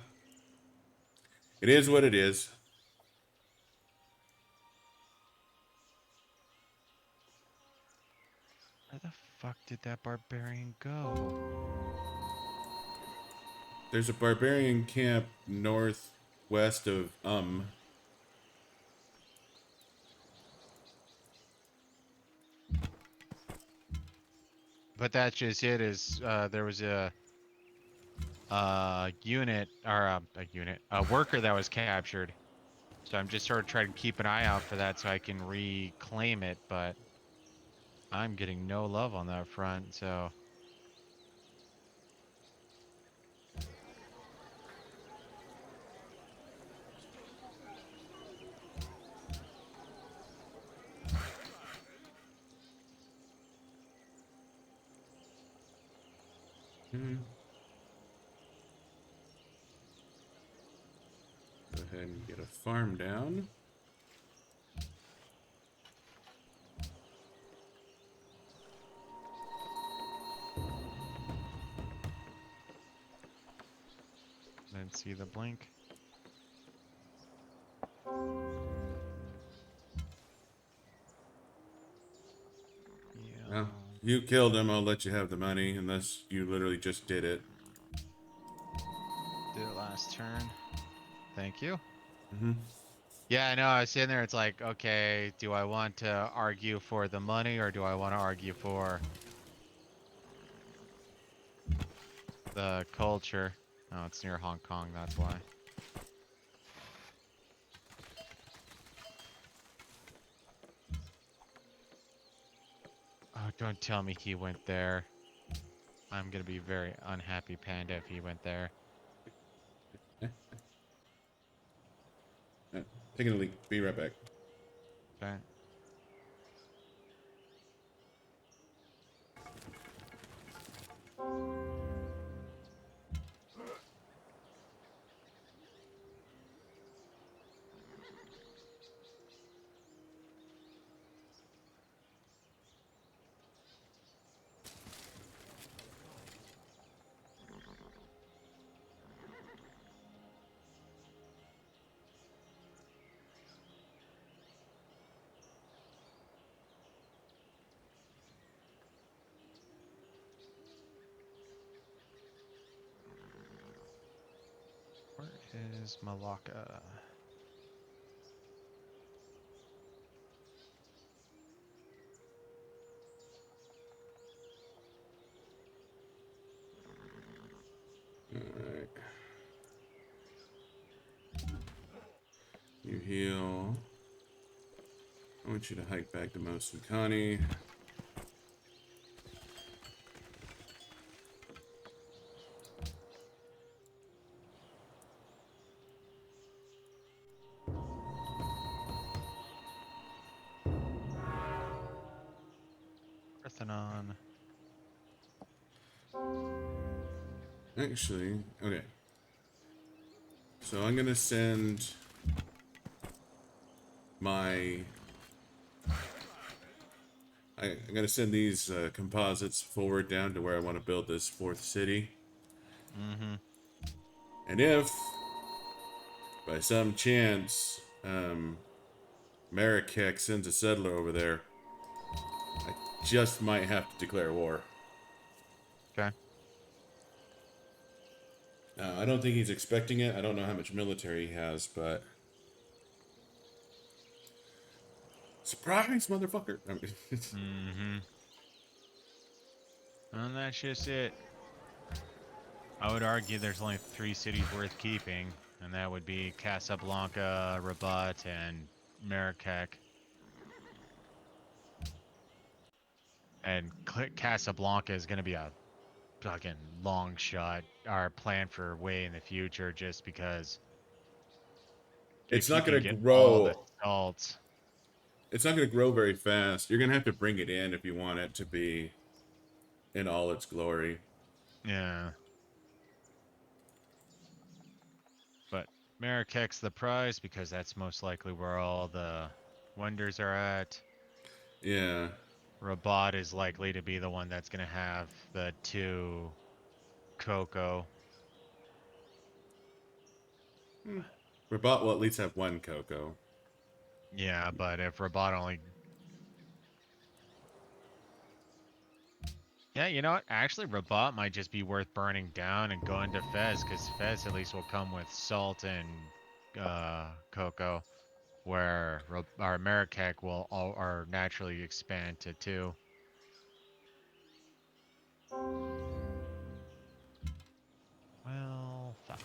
it is what it is. Where the fuck did that barbarian go? There's a barbarian camp northwest of But that's just it. Is there was unit or a unit, a worker that was captured. So I'm just sort of trying to keep an eye out for that so I can reclaim it. But I'm getting no love on that front. So Go ahead and get a farm down. didn't see the blink. Yeah. Well, you killed him. I'll let you have the money, unless you literally just did it. Did it last turn. Thank you. Mm-hmm. Yeah, I know. I was sitting there. It's like, okay, do I want to argue for the money or do I want to argue for the culture? Oh, it's near Hong Kong. That's why. Oh, don't tell me he went there. I'm gonna be very unhappy, Panda, if he went there. Taking a leak. Be right back. Okay. Where is Malacca? Alright. You heal. I want you to hike back to Mosukani. Parthenon. Actually, okay. So I'm gonna send my... I'm gonna send these composites forward down to where I want to build this fourth city. Mm-hmm. And if, by some chance, Marrakech sends a settler over there, I just might have to declare war. Okay. I don't think he's expecting it. I don't know how much military he has, but... Surprise, motherfucker! I mean, Mm-hmm. And that's just it. I would argue there's only 3 cities worth keeping, and that would be Casablanca, Rabat, and Marrakech. And Casablanca is going to be a fucking long shot. Our plan for way in the future, just because it's if you not can gonna get all the grow. salts, It's not gonna grow very fast. You're gonna have to bring it in if you want it to be in all its glory. yeah. But Marrakech's the prize because that's most likely where all the wonders are at. Yeah. Rabat is likely to be the one that's going to have the 2 cocoa. Rabat will at least have one cocoa. Yeah, but if Rabat only... Yeah, you know what? Actually, Rabat might just be worth burning down and going to Fez, because Fez at least will come with salt and cocoa, where our Marrakech will are naturally expand to 2. Well, fuck.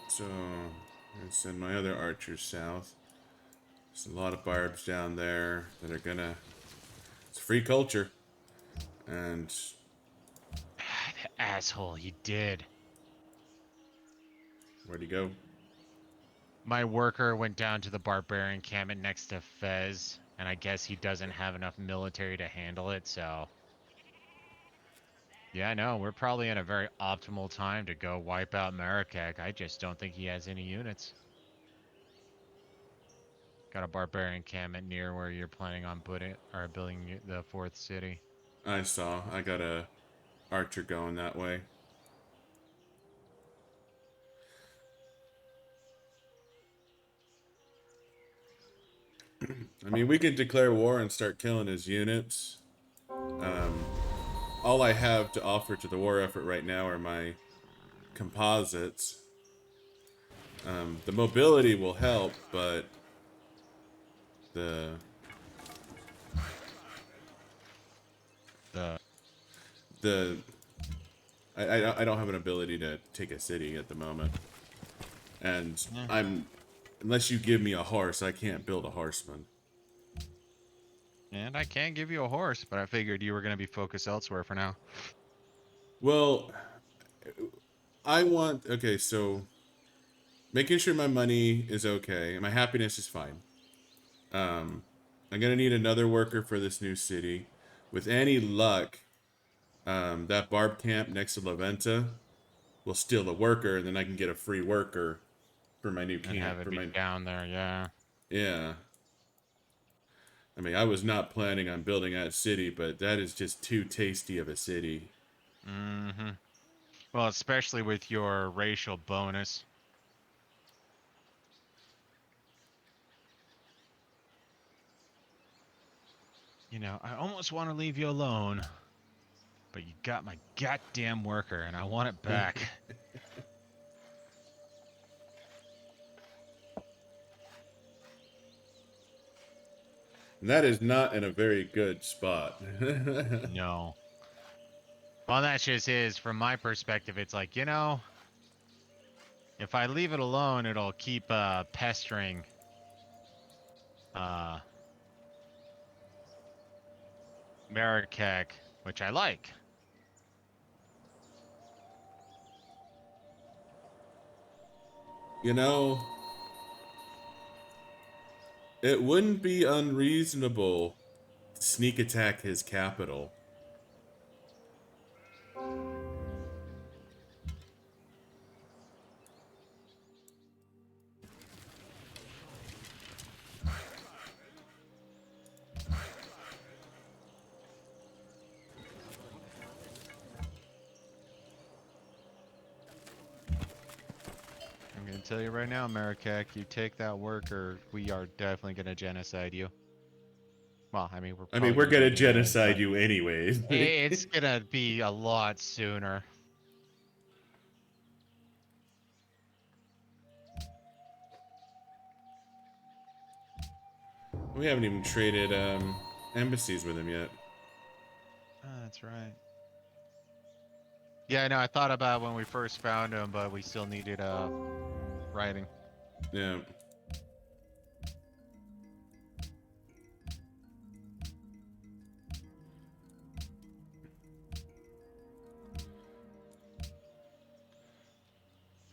So, I send my other archers south. There's a lot of barbs down there that are gonna. It's free culture, and The asshole, he did. where'd he go? My worker went down to the barbarian encampment next to Fez, and I guess he doesn't have enough military to handle it, so... Yeah, no, we're probably in a very optimal time to go wipe out Marrakech. I just don't think he has any units. Got a barbarian encampment near where you're planning on building the 4th city. I saw. I got a archer going that way. I mean, we can declare war and start killing his units. All I have to offer to the war effort right now are my composites. The mobility will help, but the The the I don't have an ability to take a city at the moment, and eh. unless you give me a horse, I can't build a horseman. And I can give you a horse, but I figured you were going to be focused elsewhere for now. Well, I want okay, so making sure my money is okay, my happiness is fine. I'm gonna need another worker for this new city. With any luck, that barb camp next to La Venta will steal a worker, and then I can get a free worker for my new And have camp. it For be my down there, yeah. yeah. I mean, I was not planning on building that city, but that is just too tasty of a city. Mm-hmm. Well, especially with your racial bonus. You know, I almost want to leave you alone, but you got my goddamn worker, and I want it back. And that is not in a very good spot. No. Well, that's just is, from my perspective, it's like, you know, if I leave it alone, it'll keep pestering uh Marrakech, which I like. You know, it wouldn't be unreasonable to sneak attack his capital. I'm gonna tell you right now, Marrakech, you take that work or we are definitely gonna genocide you. Well, I mean, we're I mean, probably we're gonna do gonna it anyways, genocide but you anyways. it's gonna be a lot sooner. We haven't even traded embassies with him yet. That's right. Yeah, I know. I thought about when we first found him, but we still needed writing. Yeah.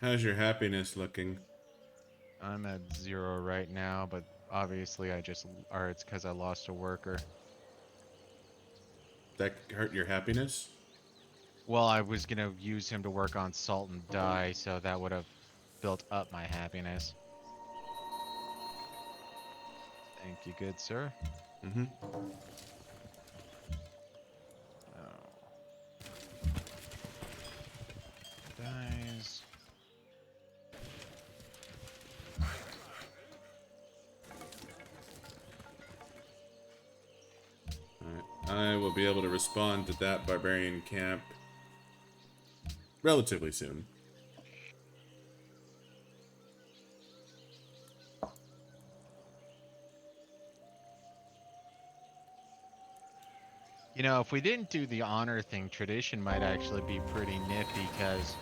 How's your happiness looking? I'm at 0 right now, but obviously or it's because I lost a worker. That hurt your happiness? Well, I was gonna use him to work on salt and dye, so that would have built up my happiness. Thank you, good sir. Mm-hmm. I will be able to respond to that barbarian camp relatively soon. You know, if we didn't do the honor thing, tradition might actually be pretty nifty because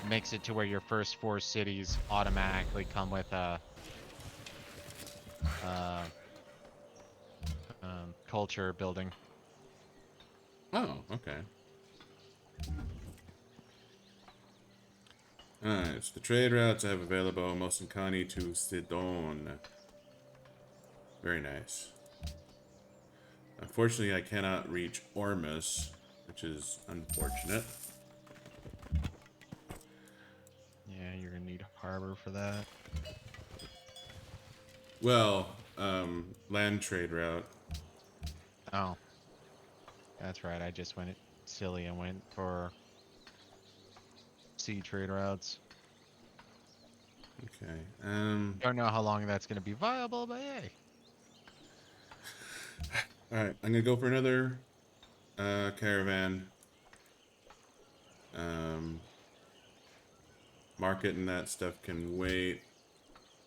it makes it to where your first 4 cities automatically come with a uh, culture building. Oh, okay. Alright, so the trade routes I have available, Mosinkani to Sidon. Very nice. Unfortunately, I cannot reach Ormus, which is unfortunate. Yeah, you're gonna need a harbor for that. Well, land trade route. Oh, that's right. I just went silly and went for sea trade routes. Okay. Don't know how long that's gonna be viable, but hey. Alright, I'm gonna go for another caravan. Market and that stuff can wait.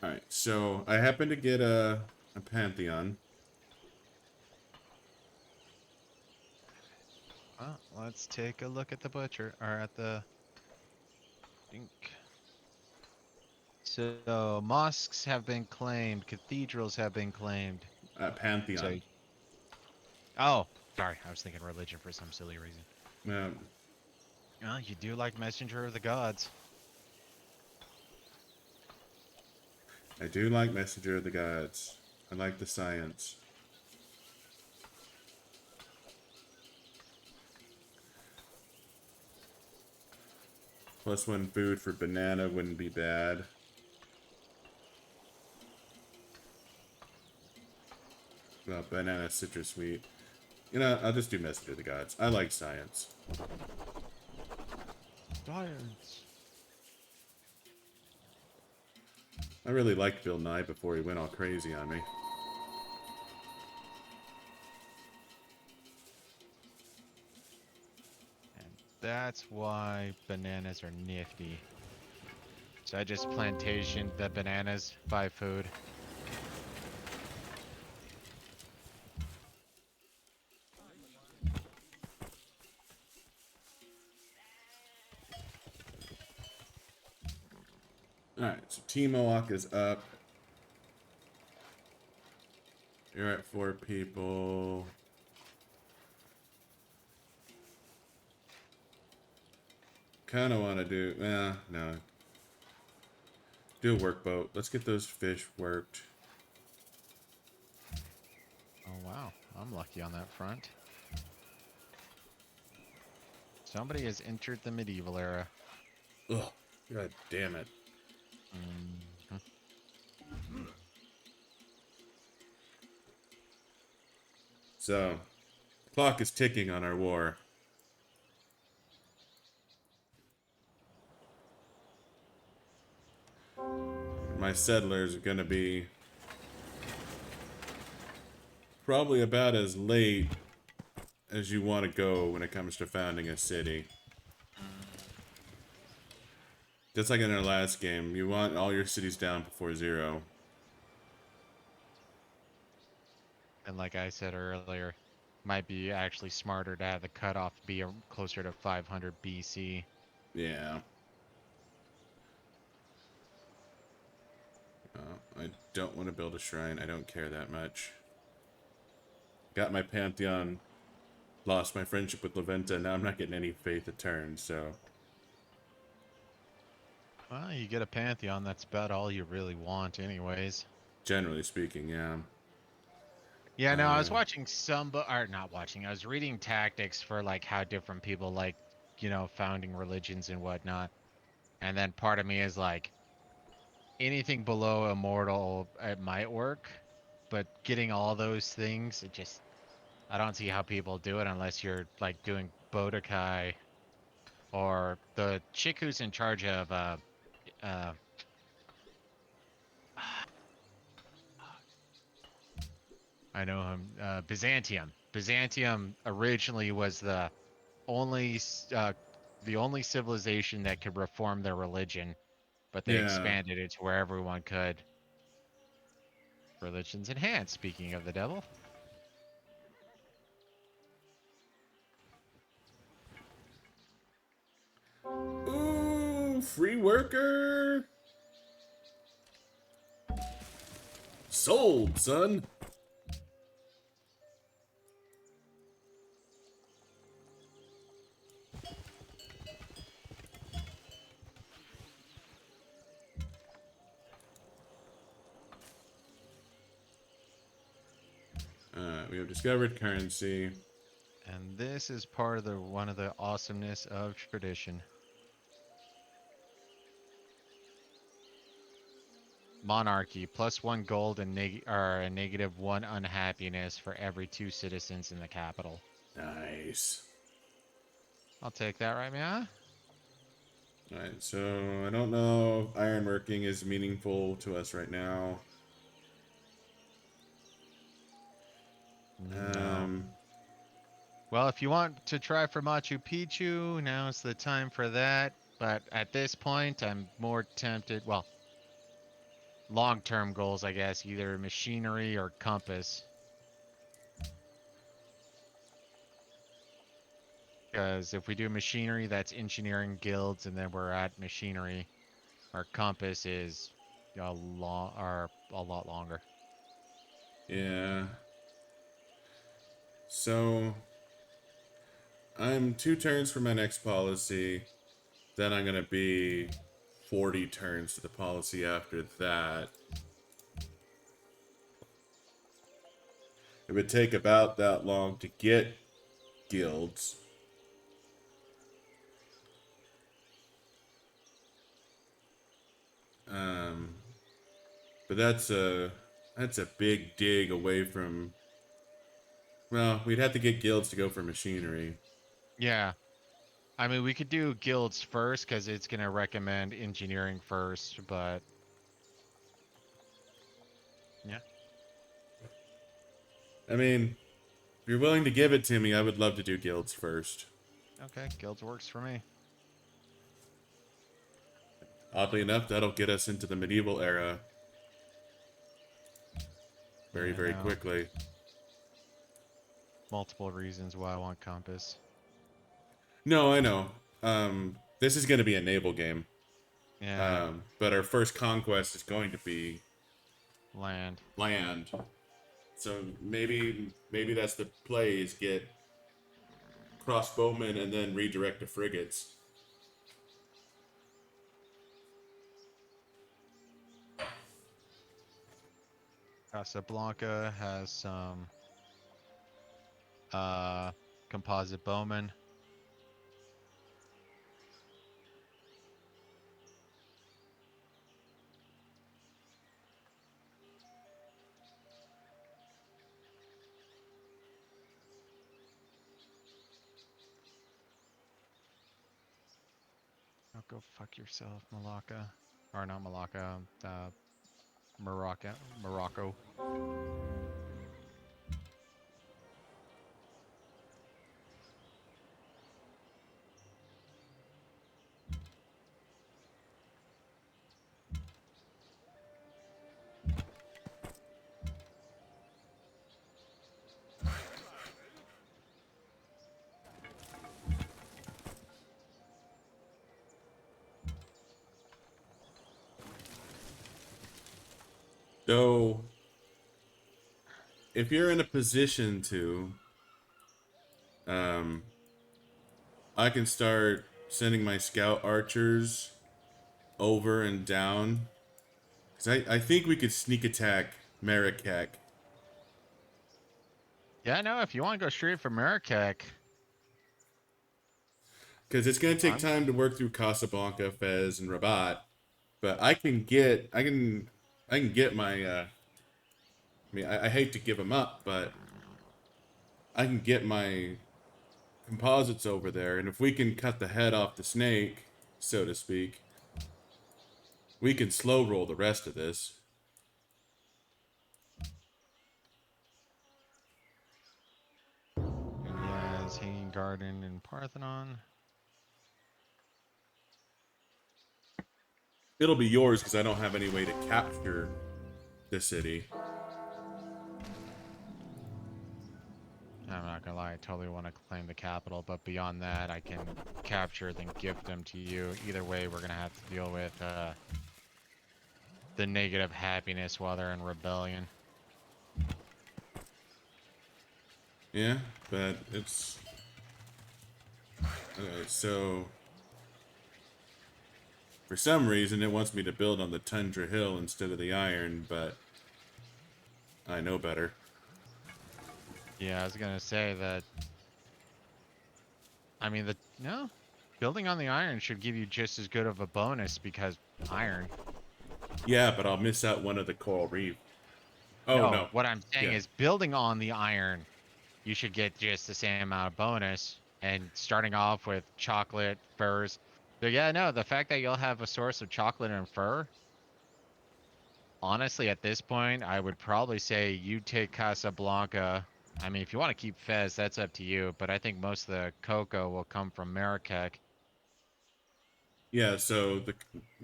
Alright, so I happen to get a Pantheon. Well, let's take a look at the butcher or at the dink. So mosques have been claimed, cathedrals have been claimed. So, Pantheon. oh, sorry, I was thinking religion for some silly reason. Um, Well, you do like messenger of the gods. I do like Messenger of the Gods. I like the science. +1 food for banana wouldn't be bad. Well, banana citrus sweet. You know, I'll just do Messenger of the Gods. I like science. Science. I really liked Bill Nye before he went all crazy on me. And that's why bananas are nifty. So I just plantationed the bananas by food. Alright, so T-Mohawk is up. You're at 4 people. Kind of want to do... no. Do a workboat. Let's get those fish worked. Oh wow, I'm lucky on that front. Somebody has entered the medieval era. Ugh. God damn it. Mhm. So, clock is ticking on our war. My settlers are gonna be probably about as late as you want to go when it comes to founding a city. Just like in our last game, you want all your cities down before 0. And like I said earlier, might be actually smarter to have the cutoff be closer to 500 BC. Yeah. I don't want to build a shrine. I don't care that much. Got my Pantheon. Lost my friendship with Leventa. Now I'm not getting any faith at turn, so... Well, you get a pantheon, that's about all you really want anyways. Generally speaking, yeah. Yeah, no, I was watching or not watching, I was reading tactics for like how different people like, founding religions and whatnot. And then part of me is like, anything below immortal, it might work. But getting all those things, I don't see how people do it unless you're like doing Bodokai or the chick who's in charge of uh I know him, Byzantium. Byzantium originally was only the only civilization that could reform their religion, but they Yeah. expanded it to where everyone could. Religions enhanced. Speaking of the devil. Ooh, free worker. Sold, son. We have discovered currency. And this is part of the one of the awesomeness of tradition. Monarchy +1 gold and or a -1 unhappiness for every 2 citizens in the capital. Nice. I'll take that right now. Alright, so I don't know if ironworking is meaningful to us right now. No. Well, if you want to try for Machu Picchu, now's the time for that. But at this point, I'm more tempted. Well, long-term goals, I guess, either machinery or compass. Because if we do machinery, that's engineering guilds, and then we're at machinery. Our compass is a lot longer. Yeah. So I'm 2 turns for my next policy. Then I'm gonna be 40 turns to the policy after that. It would take about that long to get guilds. Um, but that's a big dig away from. Well, we'd have to get guilds to go for machinery. Yeah. I mean, we could do guilds first because it's going to recommend engineering first, but yeah. I mean, if you're willing to give it to me, I would love to do guilds first. Okay, guilds works for me. Oddly enough, that'll get us into the medieval era very, Yeah, I very know. quickly. Multiple reasons why I want compass. No, I know. This is going to be a naval game. Yeah, But our first conquest is going to be land. land. So maybe that's the play is get crossbowmen and then redirect to frigates. Casablanca has some uh composite bowmen. Oh, go fuck yourself, Malacca. Or not Malacca, Morocco. So if you're in a position to, um, I can start sending my scout archers over and down. Because I think we could sneak attack Marrakech. Yeah, no, if you want to go straight for Marrakech, Because it's going to take I'm time to work through Casablanca, Fez, and Rabat. But I can get my, I mean, I hate to give them up, but I can get my composites over there. And if we can cut the head off the snake, so to speak, we can slow roll the rest of this. is Hanging Garden in Parthenon. It'll be yours because I don't have any way to capture the city. I'm not gonna lie, I totally want to claim the capital, but beyond that, I can capture then gift them to you. Either way, we're gonna have to deal with the negative happiness while they're in rebellion. Yeah, but it's... Okay, so... For some reason, it wants me to build on the Tundra Hill instead of the Iron, but... I know better. Yeah, I was gonna say that. I mean, no, building on the iron should give you just as good of a bonus because iron. Yeah, but I'll miss out one of the coral reef. Oh, No, no. what I'm saying Yeah. is building on the iron, you should get just the same amount of bonus. And starting off with chocolate, furs. So yeah, no, the fact that you'll have a source of chocolate and fur, honestly, at this point, I would probably say you take Casablanca. I mean, if you want to keep Fez, that's up to you. But I think most of the cocoa will come from Marrakech. Yeah, so the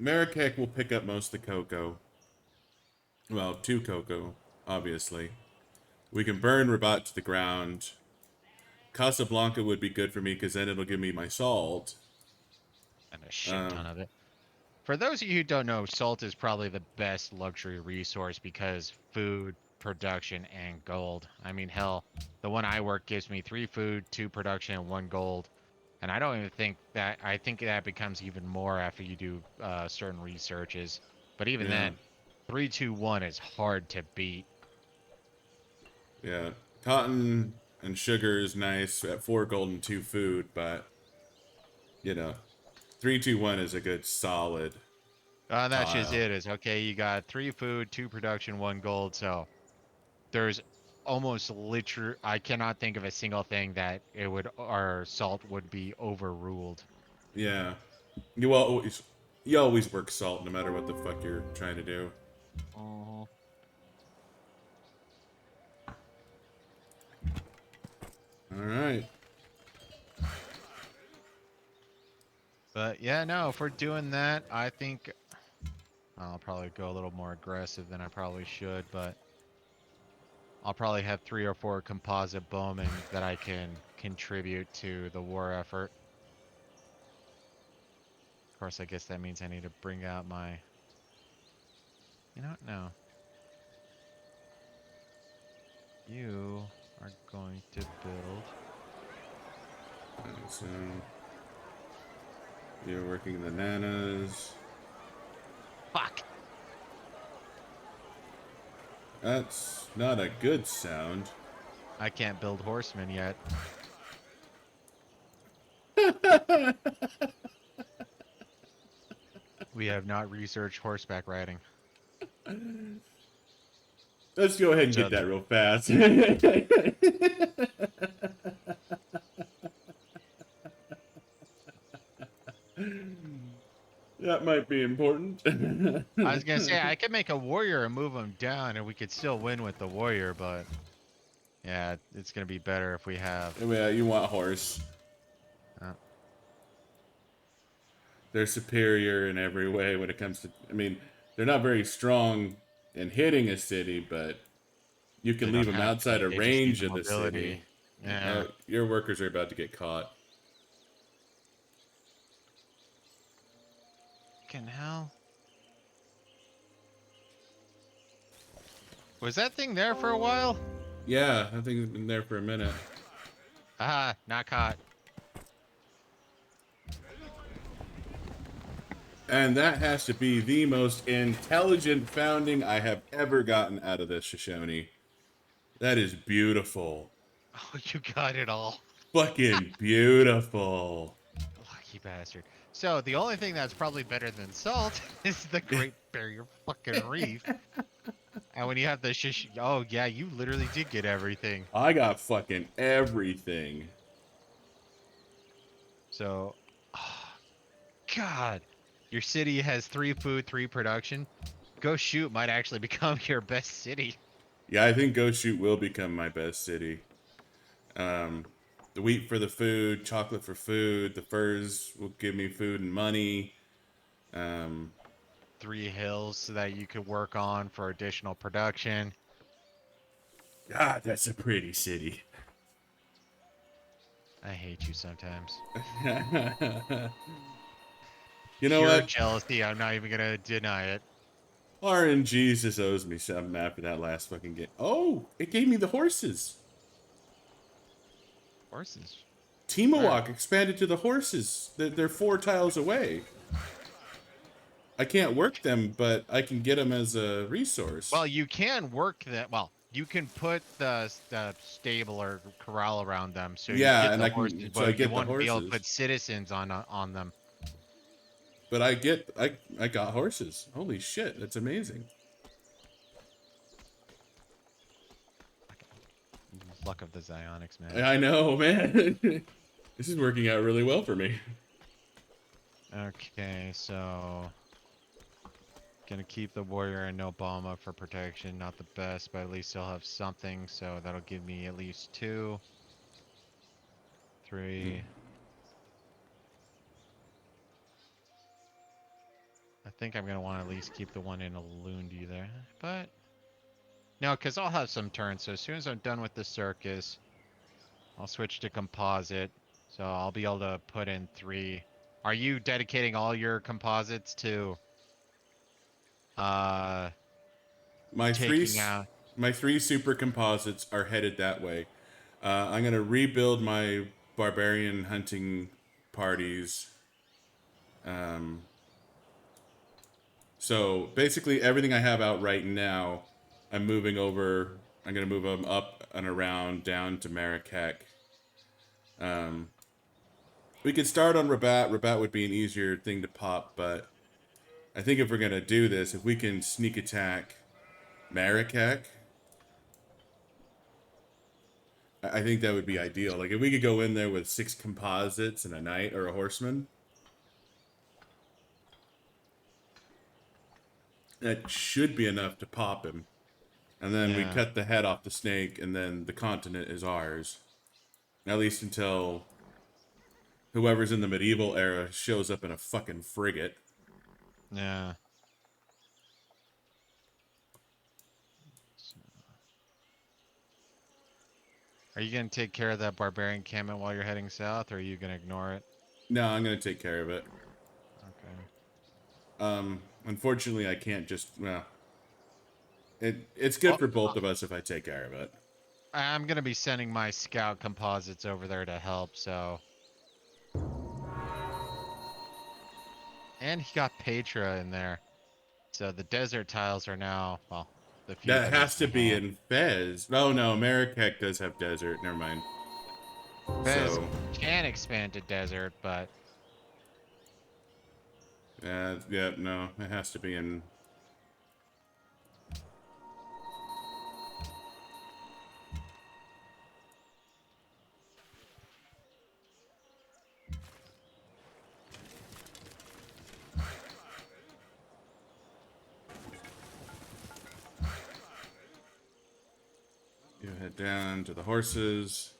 Marrakech will pick up most of the cocoa. Well, 2 cocoa, obviously. We can burn Rabat to the ground. Casablanca would be good for me because then it'll give me my salt. And a shit Um, ton of it. For those of you who don't know, salt is probably the best luxury resource because food, production, and gold. I mean, hell, the one I work gives me 3 food, 2 production, and 1 gold. And I don't even think that, I think that becomes even more after you do certain researches. But even yeah, then, 3, 2, 1 is hard to beat. yeah. Cotton and sugar is nice at 4 gold and 2 food, but, you know, 3-2-1 is a good solid That's just tile. it. Is okay. You got 3 food, 2 production, 1 gold. So there's almost literally, I cannot think of a single thing that it would, our salt would be overruled. Yeah. You always work salt no matter what the fuck you're trying to do. uh Alright. But yeah, no, if we're doing that, I think I'll probably go a little more aggressive than I probably should, but I'll probably have 3 or 4 composite bowmen that I can contribute to the war effort. Of course, I guess that means I need to bring out my, you know what? No. You are going to build. So, you're working the nanas. Fuck! That's not a good sound. I can't build horsemen yet. We have not researched horseback riding. Let's go ahead and So get that real fast. That might be important. I was gonna say I could make a warrior and move him down, and we could still win with the warrior, but yeah, it's gonna be better if we have. Yeah, you want horse. Uh, They're superior in every way when it comes to. I mean, they're not very strong in hitting a city, but you they can leave don't them have to outside be. of They just need range the of the mobility. city. Yeah. Your workers are about to get caught. Fucking hell. Was that thing there for a while? Yeah, I think it's been there for a minute. Ah, not caught. And that has to be the most intelligent founding I have ever gotten out of this Shoshone. That is beautiful. Oh, you got it all. Fucking beautiful. Lucky bastard. So the only thing that's probably better than salt is the Great Barrier fucking Reef. And when you have the shish, oh yeah, you literally did get everything. I got fucking everything. So, God, your city has 3 food, 3 production. Go Shoot might actually become your best city. Yeah, I think Ghost Shoot will become my best city. the wheat for the food, chocolate for food. The furs will give me food and money. Um, 3 hills so that you could work on for additional production. God, that's a pretty city. I hate you sometimes. You know Pure what? jealousy. I'm not even gonna deny it. RNG just owes me something after that last fucking game. Oh, it gave me the horses. Horses. Where? Teamawalk expanded to the horses. They're 4 tiles away. I can't work them, but I can get them as a resource. Well, you can work that. Well, you can put the stable or corral around them, so you Yeah, get and the I horses, can, so I but you get the wouldn't be able to horses. put citizens on them. But I got horses. Holy shit, that's amazing. Luck of the Zionics, man. I know, man. This is working out really well for me. Okay, so gonna keep the warrior and no bomba for protection. Not the best, but at least I'll have something. So that'll give me at least 2, 3. I think I'm gonna want to at least keep the one in a Lundi there, but no, because I'll have some turns. So as soon as I'm done with the circus, I'll switch to composite. So I'll be able to put in 3. Are you dedicating all your composites to uh My three, taking out? my 3 super composites are headed that way. I'm gonna rebuild my barbarian hunting parties. Um, so basically, everything I have out right now, I'm moving over. I'm gonna move them up and around down to Marrakech. Um, we could start on Rabat. Rabat would be an easier thing to pop, but I think if we're gonna do this, if we can sneak attack Marrakech, I think that would be ideal. Like if we could go in there with 6 composites and a knight or a horseman, that should be enough to pop him. And then we Yeah, cut the head off the snake, and then the continent is ours. At least until whoever's in the medieval era shows up in a fucking frigate. yeah. So, are you gonna take care of that barbarian encampment while you're heading south, or are you gonna ignore it? No, I'm gonna take care of it. Okay. Unfortunately, I can't just. Well, it's good Well, for both of us if I take care of it. I'm gonna be sending my scout composites over there to help. So, and he got Petra in there. So the desert tiles are now, well, the few That that I has to can be have. in Fez. Oh no, Marrakech does have desert. Never mind. Fez So, can expand to desert, but yeah, no, it has to be in. You head down to the horses.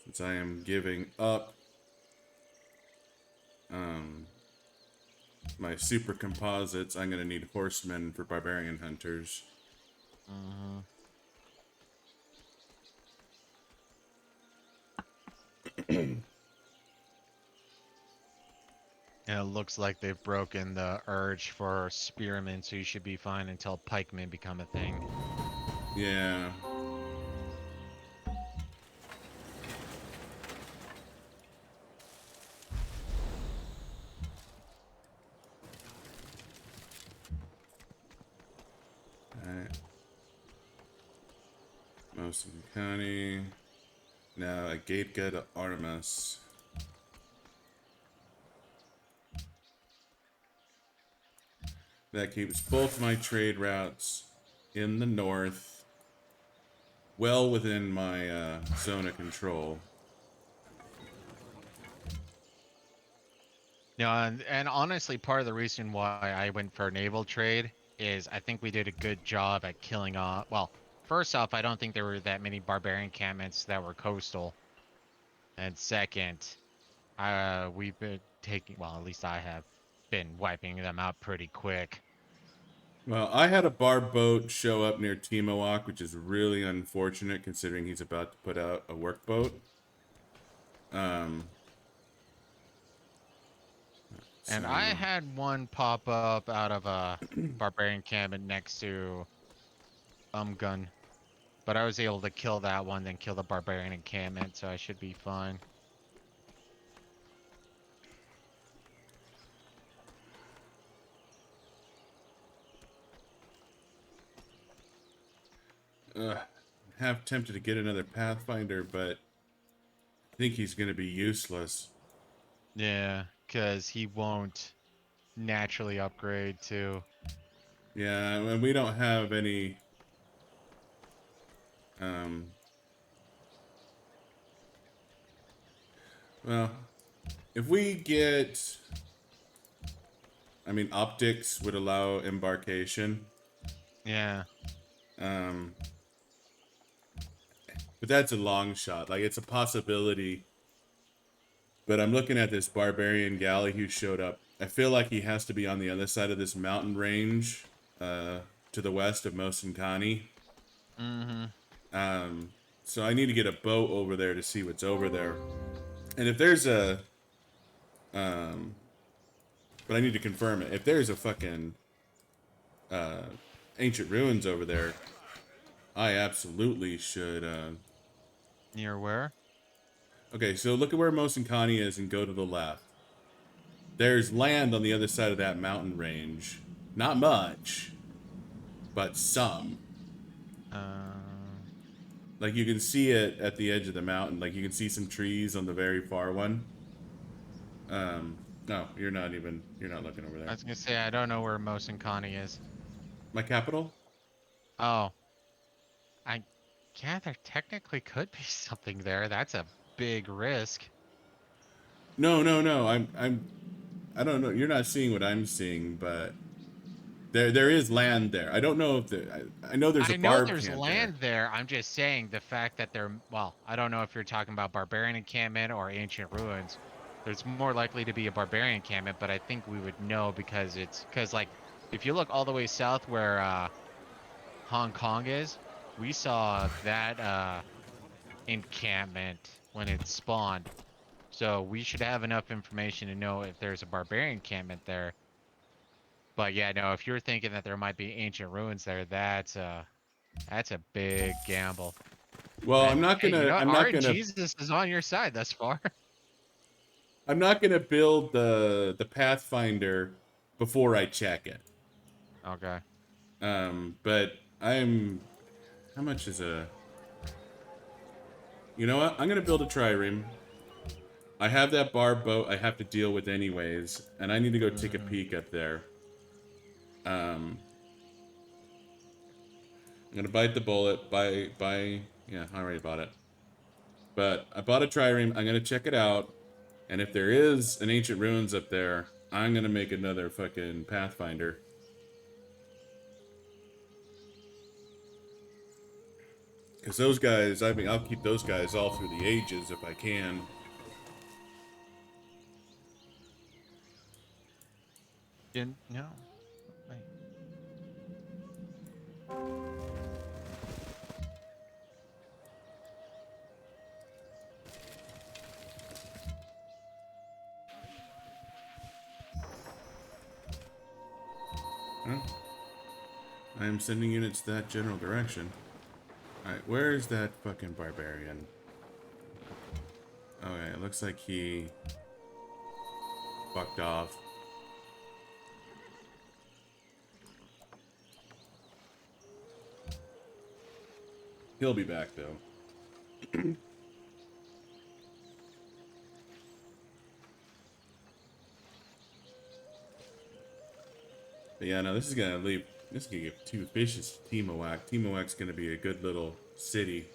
Since I am giving up um, my super composites, I'm going to need horsemen for barbarian hunters. mhm. And it looks like they've broken the urge for spearmen, so you should be fine until pikemen become a thing. Yeah. Alright. Most of the county. Now a gate guy to Artemis. That keeps both my trade routes in the north, well within my zone of control. No, and honestly, part of the reason why I went for naval trade is I think we did a good job at killing off. Well, first off, I don't think there were that many barbarian encampments that were coastal. And second, we've been taking, well, at least I have been wiping them out pretty quick. Well, I had a bar boat show up near Timawak, which is really unfortunate considering he's about to put out a work boat. Um, And so I had one pop up out of a barbarian encampment next to Gun, but I was able to kill that one, then kill the barbarian encampment, so I should be fine. half tempted to get another Pathfinder, but I think he's going to be useless. Yeah, because he won't naturally upgrade to. Yeah, and we don't have any. Um, well, if we get, I mean, optics would allow embarkation. Yeah. Um, but that's a long shot. Like it's a possibility. But I'm looking at this barbarian galley who showed up. I feel like he has to be on the other side of this mountain range, to the west of Mosenkani. Mm-hmm. Um, so I need to get a boat over there to see what's over there. And if there's a, um, but I need to confirm it. If there's a fucking ancient ruins over there, I absolutely should. Near where? Okay, so look at where Mosenkani is and go to the left. There's land on the other side of that mountain range. Not much, but some. Uh, Like you can see it at the edge of the mountain. Like you can see some trees on the very far one. No, you're not even. You're not looking over I there. was gonna say I don't know where Mosenkani is. My capital? Oh, I. Yeah, there technically could be something there. That's a big risk. No, no, no. I don't know. You're not seeing what I'm seeing, but there is land there. I don't know if I know there's a I know barb there's camp there. land there. I'm just saying the fact that they're, well, I don't know if you're talking about barbarian encampment or ancient ruins. There's more likely to be a barbarian encampment, but I think we would know because like if you look all the way south where Hong Kong is, we saw that encampment when it spawned. So we should have enough information to know if there's a barbarian encampment there. But yeah, no, if you're thinking that there might be ancient ruins there, that's a big gamble. Well, And hey, you know what? I'm not gonna Jesus is on your side thus far. I'm not gonna build the Pathfinder before I check it. Okay. But I'm how much is a you know what? I'm gonna build a trireme. I have that bar boat I have to deal with anyways, and I need to go take a Mm-hmm. peek up there. Um, I'm gonna bite the bullet. Buy. Yeah, I already bought it. But I bought a trireme. I'm gonna check it out, and if there is an ancient ruins up there, I'm gonna make another fucking Pathfinder. Cause those guys, I mean, I'll keep those guys all through the ages if I can. Didn't no. Wait. Huh? I am sending units that general direction. Alright, where's that fucking barbarian? Okay, it looks like he fucked off. He'll be back though. But yeah, no, this is gonna leave. This is gonna get too vicious. Timawak. Timawak's gonna be a good little city.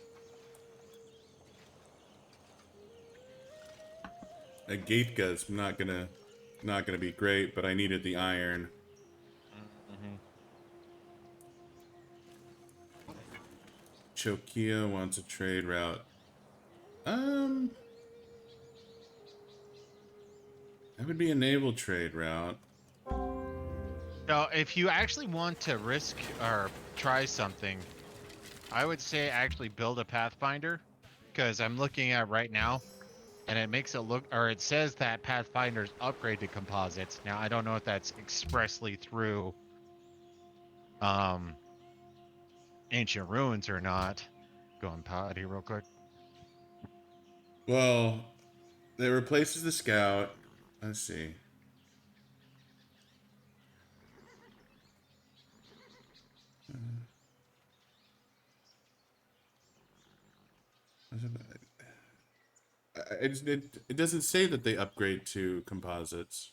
Agatega's not gonna be great, but I needed the iron. Mm-hmm. Chokia wants a trade route. Um, That would be a naval trade route. Now, if you actually want to risk or try something, I would say actually build a Pathfinder, because I'm looking at right now, and it makes it look, or it says that Pathfinders upgrade to composites. Now, I don't know if that's expressly through um ancient ruins or not. Going potty real quick. Well, it replaces the scout. Let's see. It doesn't say that they upgrade to composites.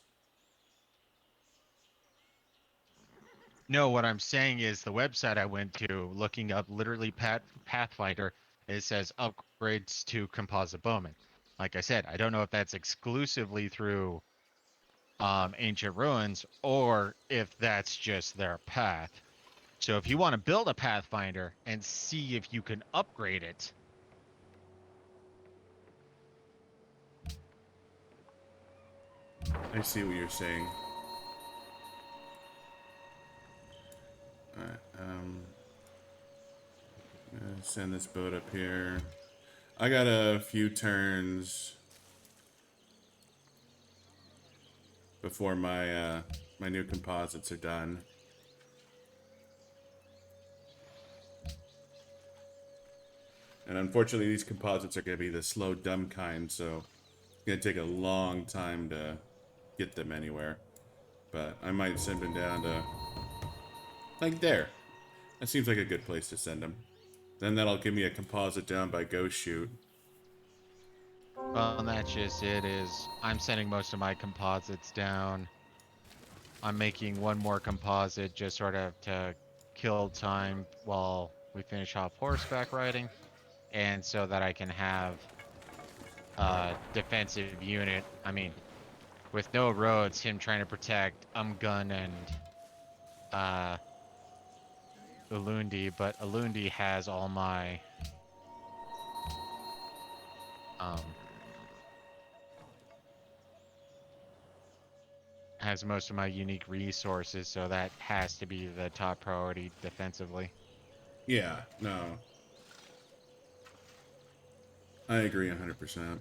No, what I'm saying is the website I went to, looking up literally Pathfinder, it says upgrades to composite bowman. Like I said, I don't know if that's exclusively through ancient ruins or if that's just their path. So if you want to build a Pathfinder and see if you can upgrade it, I see what you're saying. Alright, send this boat up here. I got a few turns before my new composites are done. And unfortunately, these composites are going to be the slow, dumb kind, so it's going to take a long time to get them anywhere. But I might send them down to, like, there. That seems like a good place to send them. Then that'll give me a composite down by Ghost Shoot. well, that's just it. Is I'm sending most of my composites down. I'm making one more composite just sort of to kill time while we finish off horseback riding, and so that I can have a defensive unit. I mean, with no roads, him trying to protect Umgun and uh, Ulundi, but Ulundi has all my um, has most of my unique resources, so that has to be the top priority defensively. Yeah, no. I agree 100%.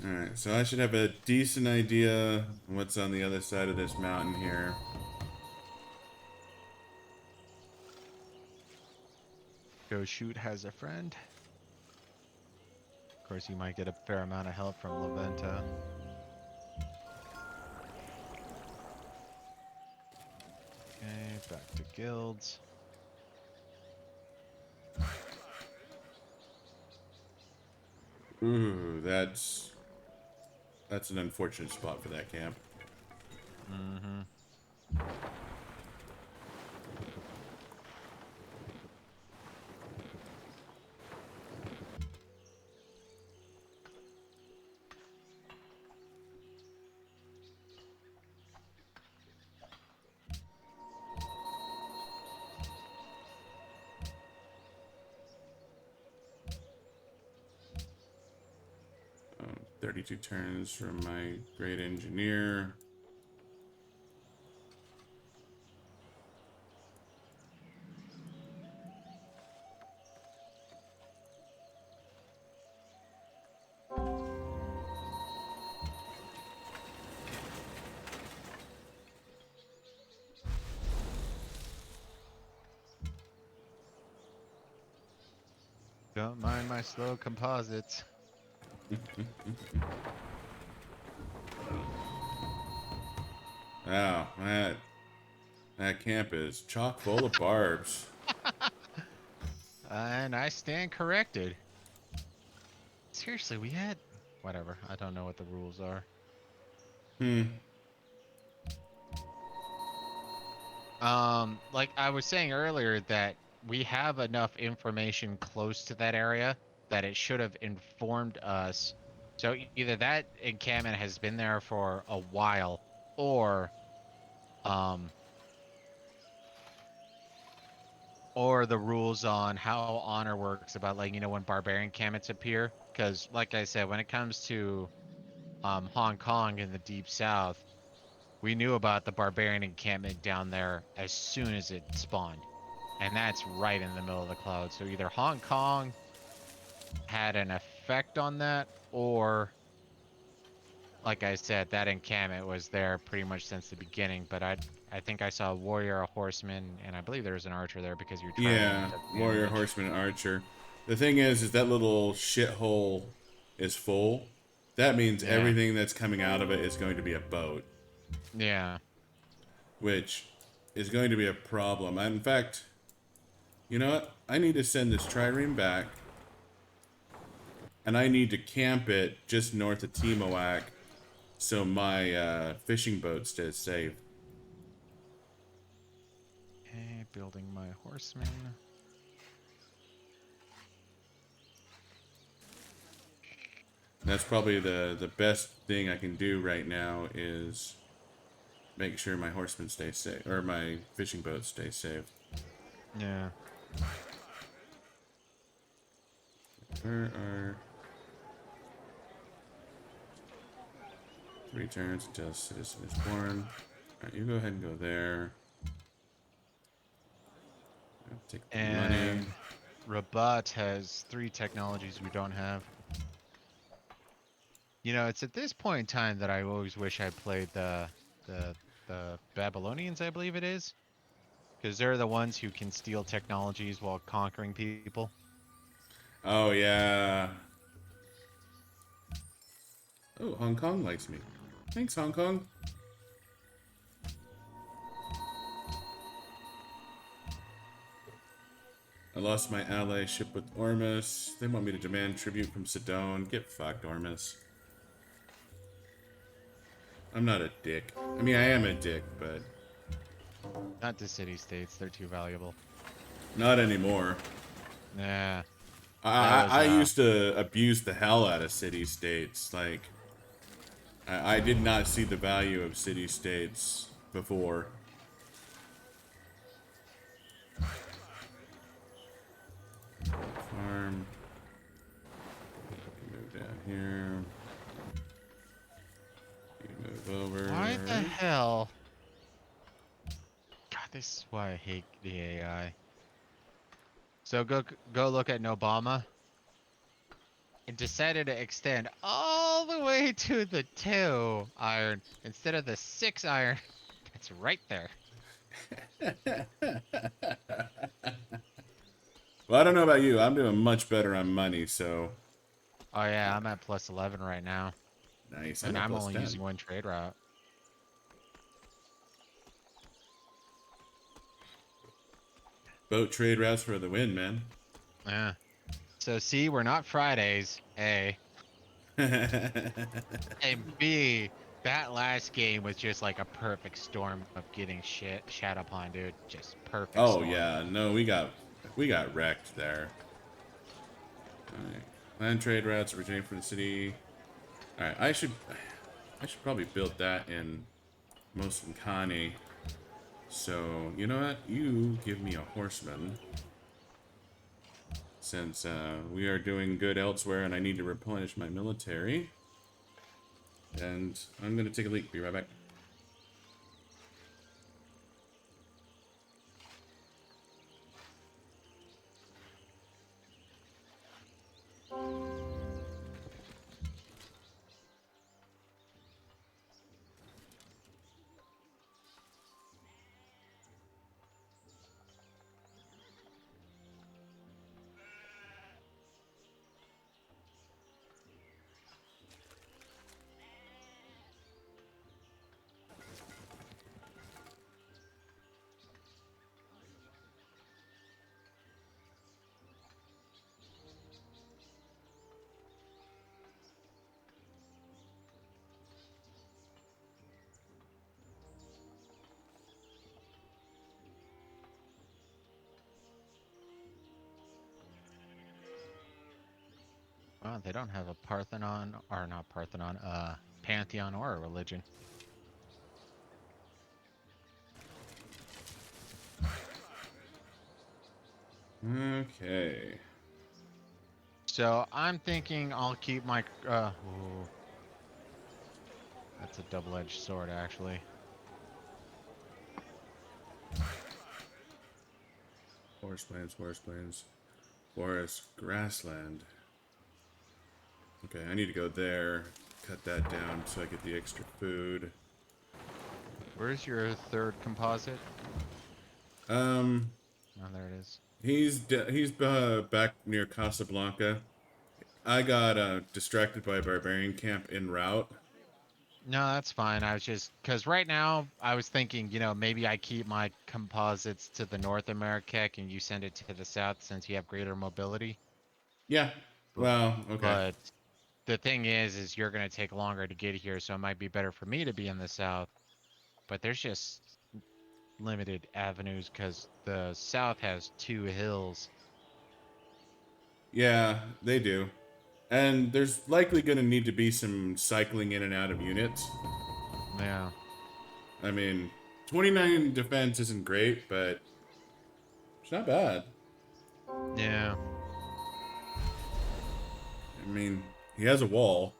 Alright, so I should have a decent idea what's on the other side of this mountain here. Go shoot has a friend. Of course, you might get a fair amount of help from Leventa. Okay, back to guilds. Ooh, that's an unfortunate spot for that camp. Mm-hmm. 32 turns from my great engineer. Don't mind my slow composites. Wow, that camp is chock full of barbs. And I stand corrected. Seriously, we had... Whatever, I don't know what the rules are. Like I was saying earlier that we have enough information close to that area that it should have informed us. So either that encampment has been there for a while, or um or the rules on how honor works about like when barbarian encampments appear. Because like I said, when it comes to Hong Kong in the deep south, we knew about the barbarian encampment down there as soon as it spawned, and that's right in the middle of the cloud. So either Hong Kong had an effect on that, or like I said, that encampment was there pretty much since the beginning. But I think I saw a warrior, a horseman, and I believe there was an archer there because your trireme Yeah, does warrior, damage. horseman, archer. The thing is that little shithole is full. That means Yeah, everything that's coming out of it is going to be a boat, yeah. which is going to be a problem. In fact, you know what? I need to send this trireme back, and I need to camp it just north of Timuac so my fishing boat stays safe. Okay, building my horseman. That's probably the best thing I can do right now is make sure my horseman stays safe, or my fishing boat stays safe. Yeah. Where are 3 turns until citizen is born? Alright, you go ahead and go there. Take the money. And Rabat has 3 technologies we don't have. It's at this point in time that I always wish I played the the Babylonians, I believe it is, because they're the ones who can steal technologies while conquering people. Oh yeah. Oh, Hong Kong likes me. Thanks, Hong Kong. I lost my allyship with Ormus. They want me to demand tribute from Sidon. Get fucked, Ormus. I'm not a dick. I mean, I am a dick, but Not to city-states, they're too valuable. not anymore. Nah, that I, was I used to abuse the hell out of city-states. Like, I did not see the value of city-states before. Farm. Move down here. You move over. why the hell? God, this is why I hate the AI. So go look at Nobama. It decided to extend all the way to the 2 iron instead of the 6 iron. That's right there. Well, I don't know about you. I'm doing much better on money, so Oh yeah, I'm at plus 11 right now, nice. I'm and at I'm plus only 10. using 1 trade route. Boat trade routes for the win, man. Yeah. So C, we're not Fridays, A. And B, that last game was just like a perfect storm of getting shit shat upon, dude. Just perfect Oh storm. yeah, no, we got wrecked there. Alright. Land trade routes originating from the city. Alright, I should probably build that in Mosankane. So, you know what? You give me a horseman. Since we are doing good elsewhere and I need to replenish my military. And I'm gonna take a leak. Be right back. Well, they don't have a Parthenon, or not Parthenon, Pantheon or a religion. Okay. So I'm thinking I'll keep my. Ooh, that's a double-edged sword, actually. Forest plains, forest plains, forest, grassland. Okay, I need to go there, cut that down so I get the extra food. Where's your third composite? Um, Oh, there it is. he's back near Casablanca. I got distracted by a barbarian camp en route. No, that's fine. I was just because right now I was thinking, maybe I keep my composites to the North America and you send it to the South since you have greater mobility. Yeah. But, Well, okay. but the thing is you're gonna take longer to get here, so it might be better for me to be in the South. But there's just limited avenues because the South has two hills. Yeah, they do. And there's likely going to need to be some cycling in and out of units. Yeah, I mean, 29 defense isn't great, but it's not bad. yeah. I mean, he has a wall.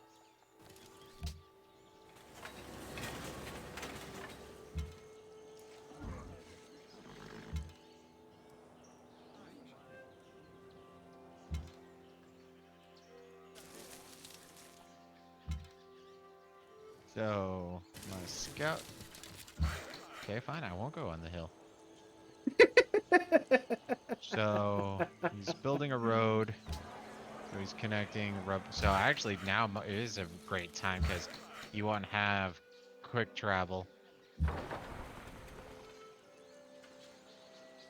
So my scout. Okay, fine. I won't go on the hill. So he's building a road. So he's connecting. So actually now it is a great time because you won't have quick travel.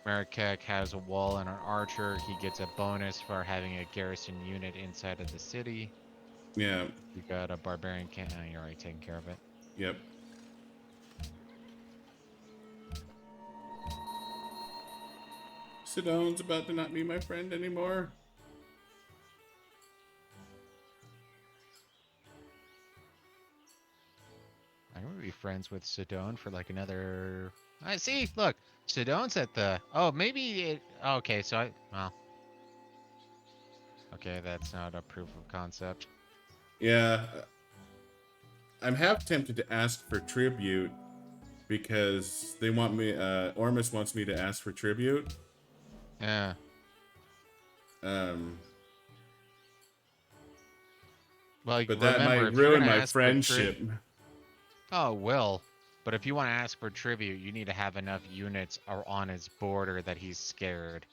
Marrakech has a wall and an archer. He gets a bonus for having a garrison unit inside of the city. Yeah, You got a barbarian camp. Oh, you're already taking care of it. yep. Sidone's about to not be my friend anymore. I'm gonna be friends with Sidone for like another. I see. Look, Sidone's at the. Oh, maybe it. Okay, so well. Okay, that's not a proof of concept. Yeah, I'm half tempted to ask for tribute because they want me, Ormus wants me to ask for tribute. Yeah. Um, Well, but that remember, might if you're ruin gonna my ask for friendship. oh, it will. But if you want to ask for tribute, you need to have enough units on his border that he's scared.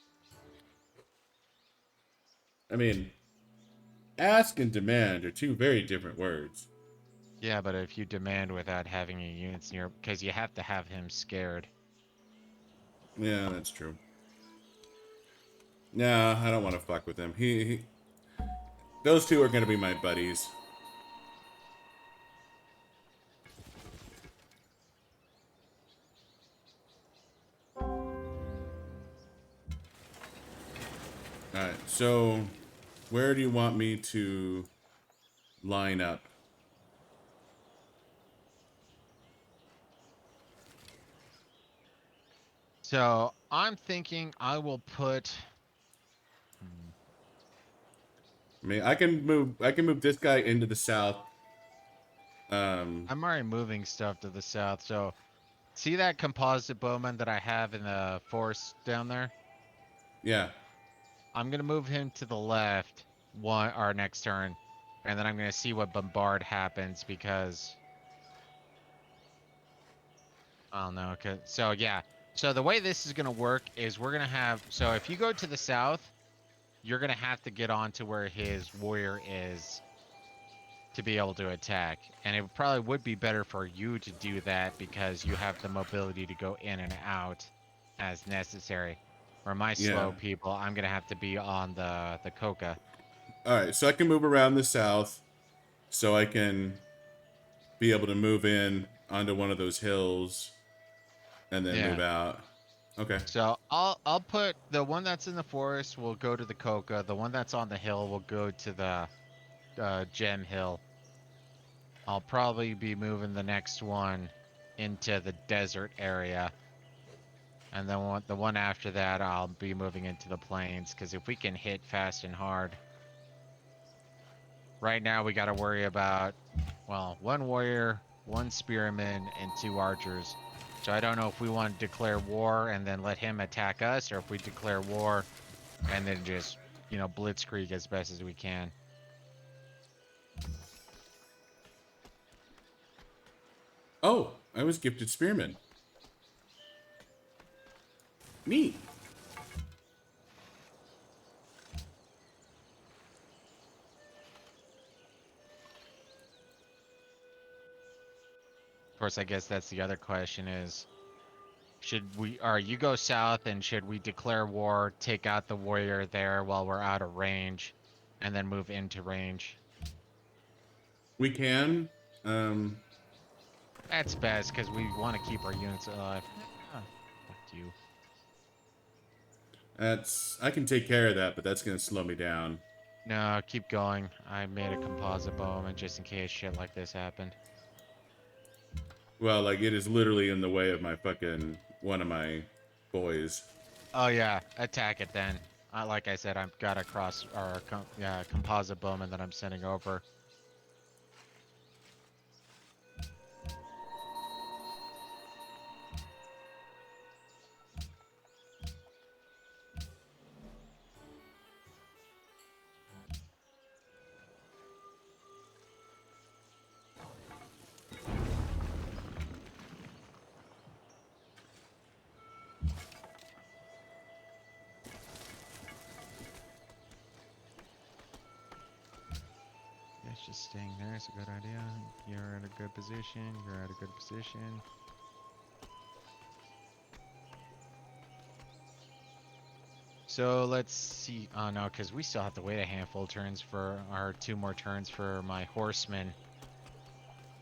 I mean, ask and demand are two very different words. Yeah, but if you demand without having your units near, because you have to have him scared. Yeah, that's true. No, I don't want to fuck with him. Those two are gonna be my buddies. Alright, so where do you want me to line up? So I'm thinking I will put. I mean, I can move this guy into the south. Um, I'm already moving stuff to the south. So see that composite bowman that I have in the forest down there? yeah, I'm gonna move him to the left our next turn, and then I'm gonna see what bombard happens because I don't know. So yeah. So the way this is gonna work is we're gonna have. So if you go to the south, you're gonna have to get on to where his warrior is to be able to attack, and it probably would be better for you to do that because you have the mobility to go in and out as necessary. For my yeah. slow people, I'm gonna have to be on the Coca. Alright, so I can move around the south so I can be able to move in onto one of those hills and then move Yeah. out. Okay. So I'll put the one that's in the forest will go to the Coca. The one that's on the hill will go to the Gem Hill. I'll probably be moving the next one into the desert area. And then the one after that, I'll be moving into the plains, because if we can hit fast and hard. Right now, we got to worry about, well, one warrior, one spearman, and two archers. So I don't know if we want to declare war and then let him attack us, or if we declare war and then just, blitzkrieg as best as we can. Oh, I was gifted spearman. Neat. Of course, I guess that's the other question is, or you go south, and should we declare war, take out the warrior there while we're out of range, and then move into range? We can. That's best, because we want to keep our units alive. Fuck you. I can take care of that, but that's gonna slow me down. No, keep going. I made a composite bowman just in case shit like this happened. Well, like it is literally in the way of my fucking one of my boys. Oh yeah, attack it then. Like I said, I've got a composite bowman that I'm sending over. Yes, just staying there is a good idea. You're in a good position. You're at a good position. So let's see. Oh no, because we still have to wait a handful of turns for our 2 more turns for my horsemen.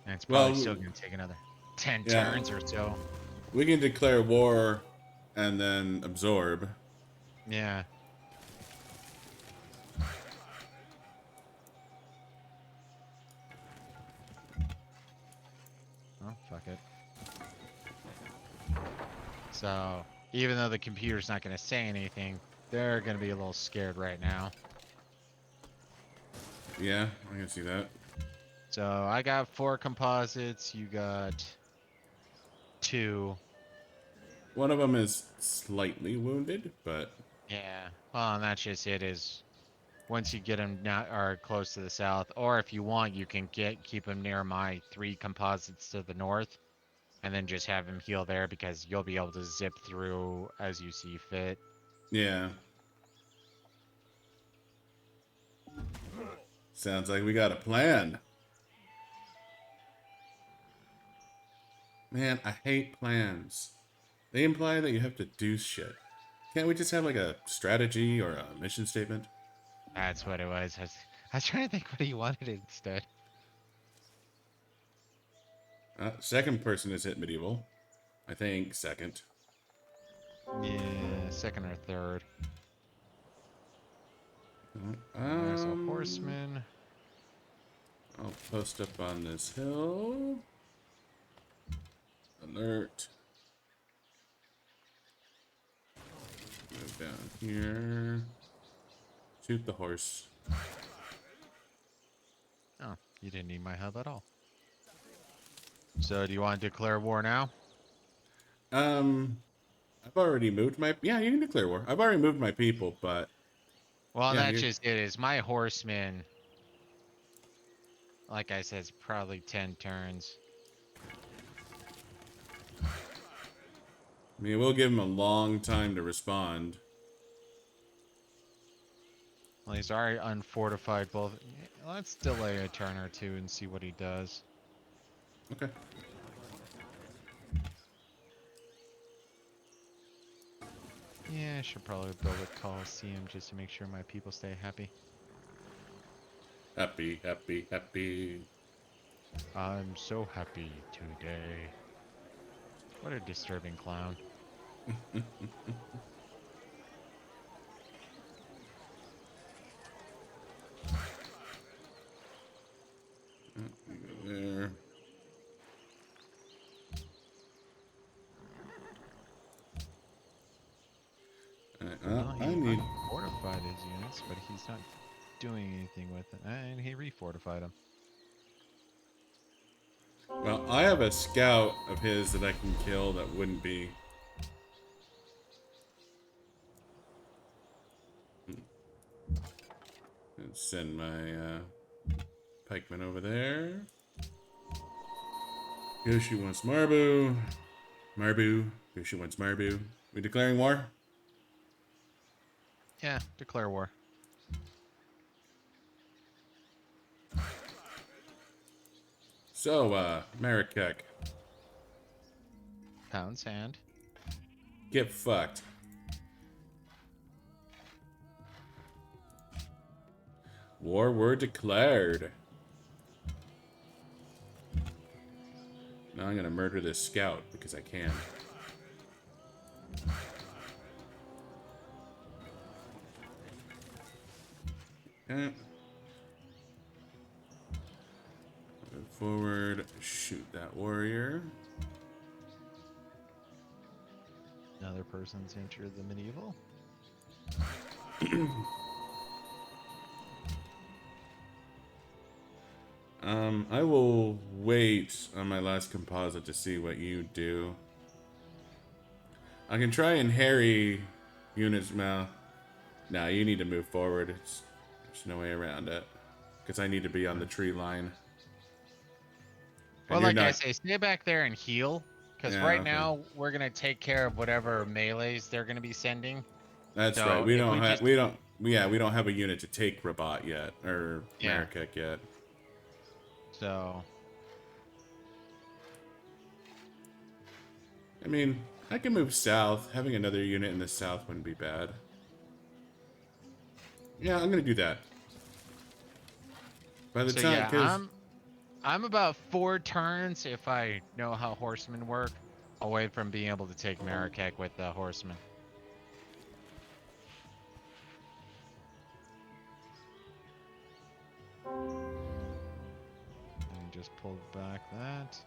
And it's probably Well, still going to take another 10 yeah, turns or so. we can declare war and then absorb. Yeah. Oh, fuck it. So, even though the computer's not going to say anything, they're going to be a little scared right now. Yeah, I can see that. So, I got 4 composites. You got 2. One of them is slightly wounded, but Yeah. Well, and that's just it is once you get them not or close to the south, or if you want, you can keep them near my 3 composites to the north, and then just have him heal there because you'll be able to zip through as you see fit. yeah. Sounds like we got a plan. Man, I hate plans. They imply that you have to do shit. Can't we just have like a strategy or a mission statement? That's what it was. I was trying to think what he wanted instead. Second person has hit medieval. I think second. Yeah, second or third. There's a Um, horseman. I'll post up on this hill. Alert. Move down here. Shoot the horse. Oh, you didn't need my help at all. So, do you want to declare war now? Um, I've already moved my. Yeah, you can declare war. I've already moved my people, but Well, yeah, that's you. just it. Is my horseman, like I said, it's probably 10 turns. I mean, we'll give him a long time to respond. Well, he's already unfortified both. Let's delay a turn or two and see what he does. Okay. Yeah, I should probably build a coliseum just to make sure my people stay happy. Happy, happy, happy. I'm so happy today. What a disturbing clown. There. fortified his units, but he's not doing anything with it. And he refortified them. Well, I have a scout of his that I can kill that wouldn't be. Let's send my pikeman over there. Yoshi wants Marbu. Marbu. Yoshi wants Marbu. We declaring war? Yeah, declare war. So, Marikek. Pound sand. Get fucked. War were declared. Now I'm gonna murder this scout because I can. Okay. Move forward. Shoot that warrior. Another person's entered the medieval. I will wait on my last composite to see what you do. I can try and harry units now. Nah, you need to move forward. There's no way around it. Because I need to be on the tree line. Well, you're like I not... say, stay back there and heal. Because Yeah, right okay. now, we're going to take care of whatever melees they're going to be sending. That's So right. We if don't we have just- we don't have a unit to take Rabat yet or Yeah. Marikek yet. So I mean, I can move south. Having another unit in the south wouldn't be bad. Yeah, I'm gonna do that. By the time, yeah, because I'm about 4 turns if I know how horsemen work, away from being able to take Marikek with the horsemen. And just pulled back that.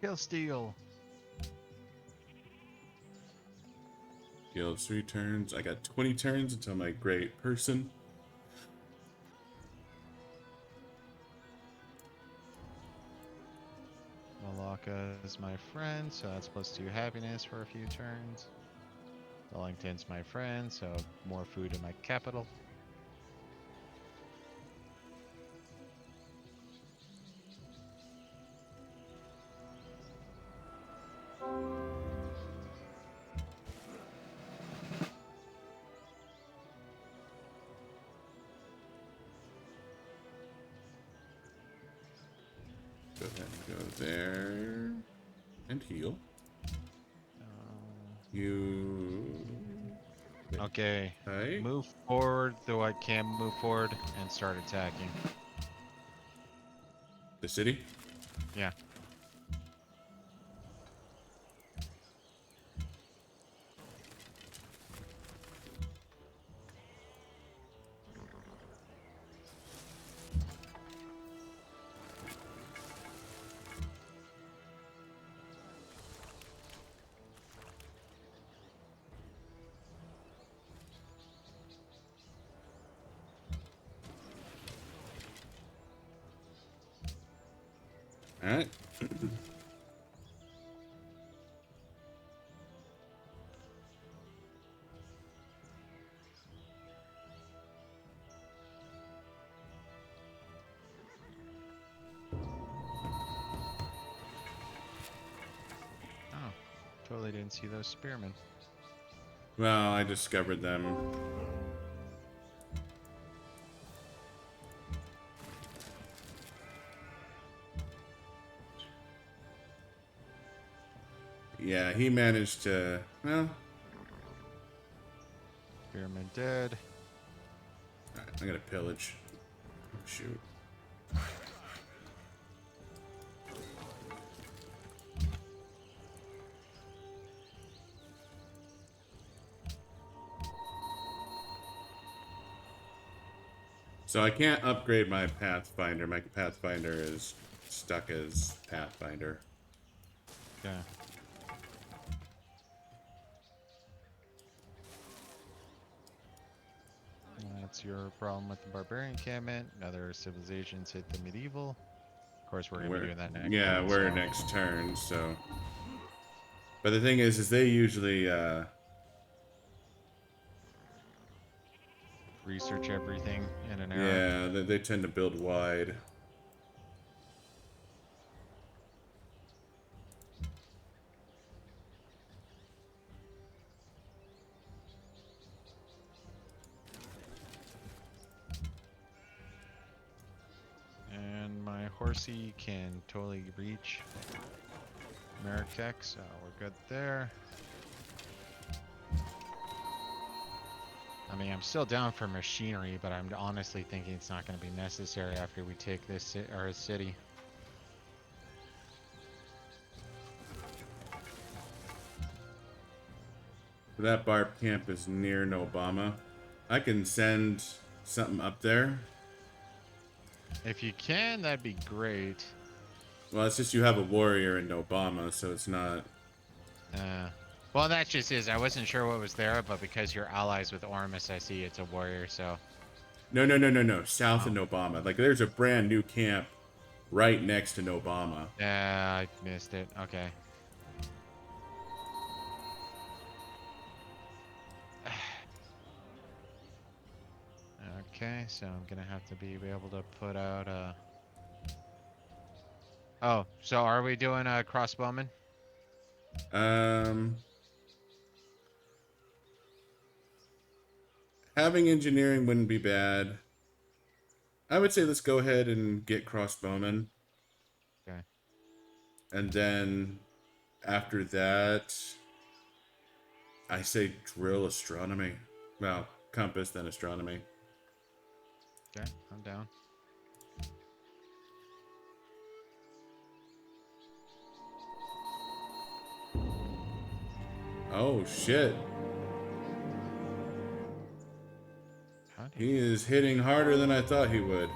Kill steal. Guild 3 turns. I got 20 turns until my great person. Malaka is my friend, so that's +2 happiness for a few turns. Wellington's my friend, so more food in my capital. Go ahead and go there. And heal. You... Okay. Hey? Move forward, though I can move forward, and start attacking. The city? Yeah. Alright. Oh, totally didn't see those spearmen. Well, I discovered them. Yeah, he managed to... Well... Spearmen dead. Alright, I'm gonna pillage. Shoot. So I can't upgrade my Pathfinder. My Pathfinder is stuck as Pathfinder. Okay. That's your problem with the barbarian encampment. Other civilizations hit the medieval. Of course, we're gonna be doing that next Yeah, turn. we're So. next turn, so. But the thing is they usually, Research everything in an era. yeah, they tend to build wide. And my horsey can totally reach Merrick, so we're good there. I mean, I'm still down for machinery, but I'm honestly thinking it's not going to be necessary after we take this our city. That barb camp is near Nobama. I can send something up there. If you can, that'd be great. Well, it's just you have a warrior in Nobama, so it's not. Well, that just is. I wasn't sure what was there, but because you're allies with Ormus, I see it's a warrior, so. No. South of Nobama. Like, there's a brand new camp right next to Nobama. Yeah, I missed it. Okay. Okay, so I'm gonna have to be able to put out a. Oh, so are we doing a crossbowman? Um, Having engineering wouldn't be bad. I would say let's go ahead and get crossbowmen. Okay. And then after that, I say drill astronomy. Well, compass, then astronomy. Okay, I'm down. Oh, shit. How did He is hitting harder than I thought he would.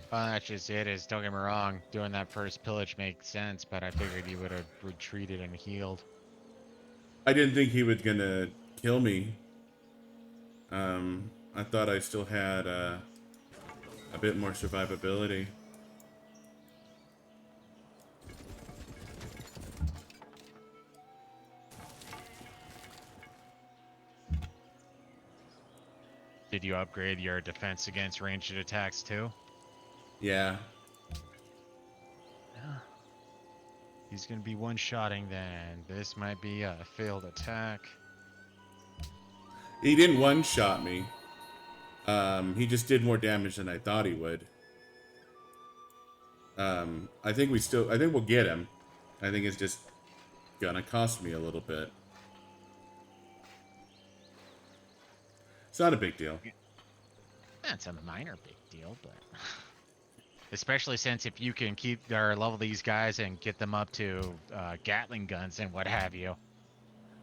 That's just it. Is don't get me wrong, doing that first pillage makes sense, but I figured he would have retreated and healed. I didn't think he was gonna kill me. I thought I still had a bit more survivability. Did you upgrade your defense against ranged attacks too? Yeah. Yeah. He's gonna be one-shotting then. This might be a failed attack. He didn't one-shot me. He just did more damage than I thought he would. I think we'll get him. I think it's just gonna cost me a little bit. It's not a big deal. That's a minor big deal, but especially since if you can keep or level these guys and get them up to Gatling guns and what have you.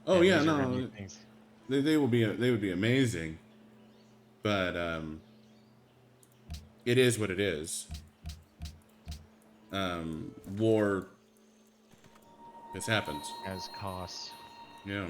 Oh And yeah, these are gonna be no, things. they would be amazing, but it is what it is. War. This happens. As costs. Yeah.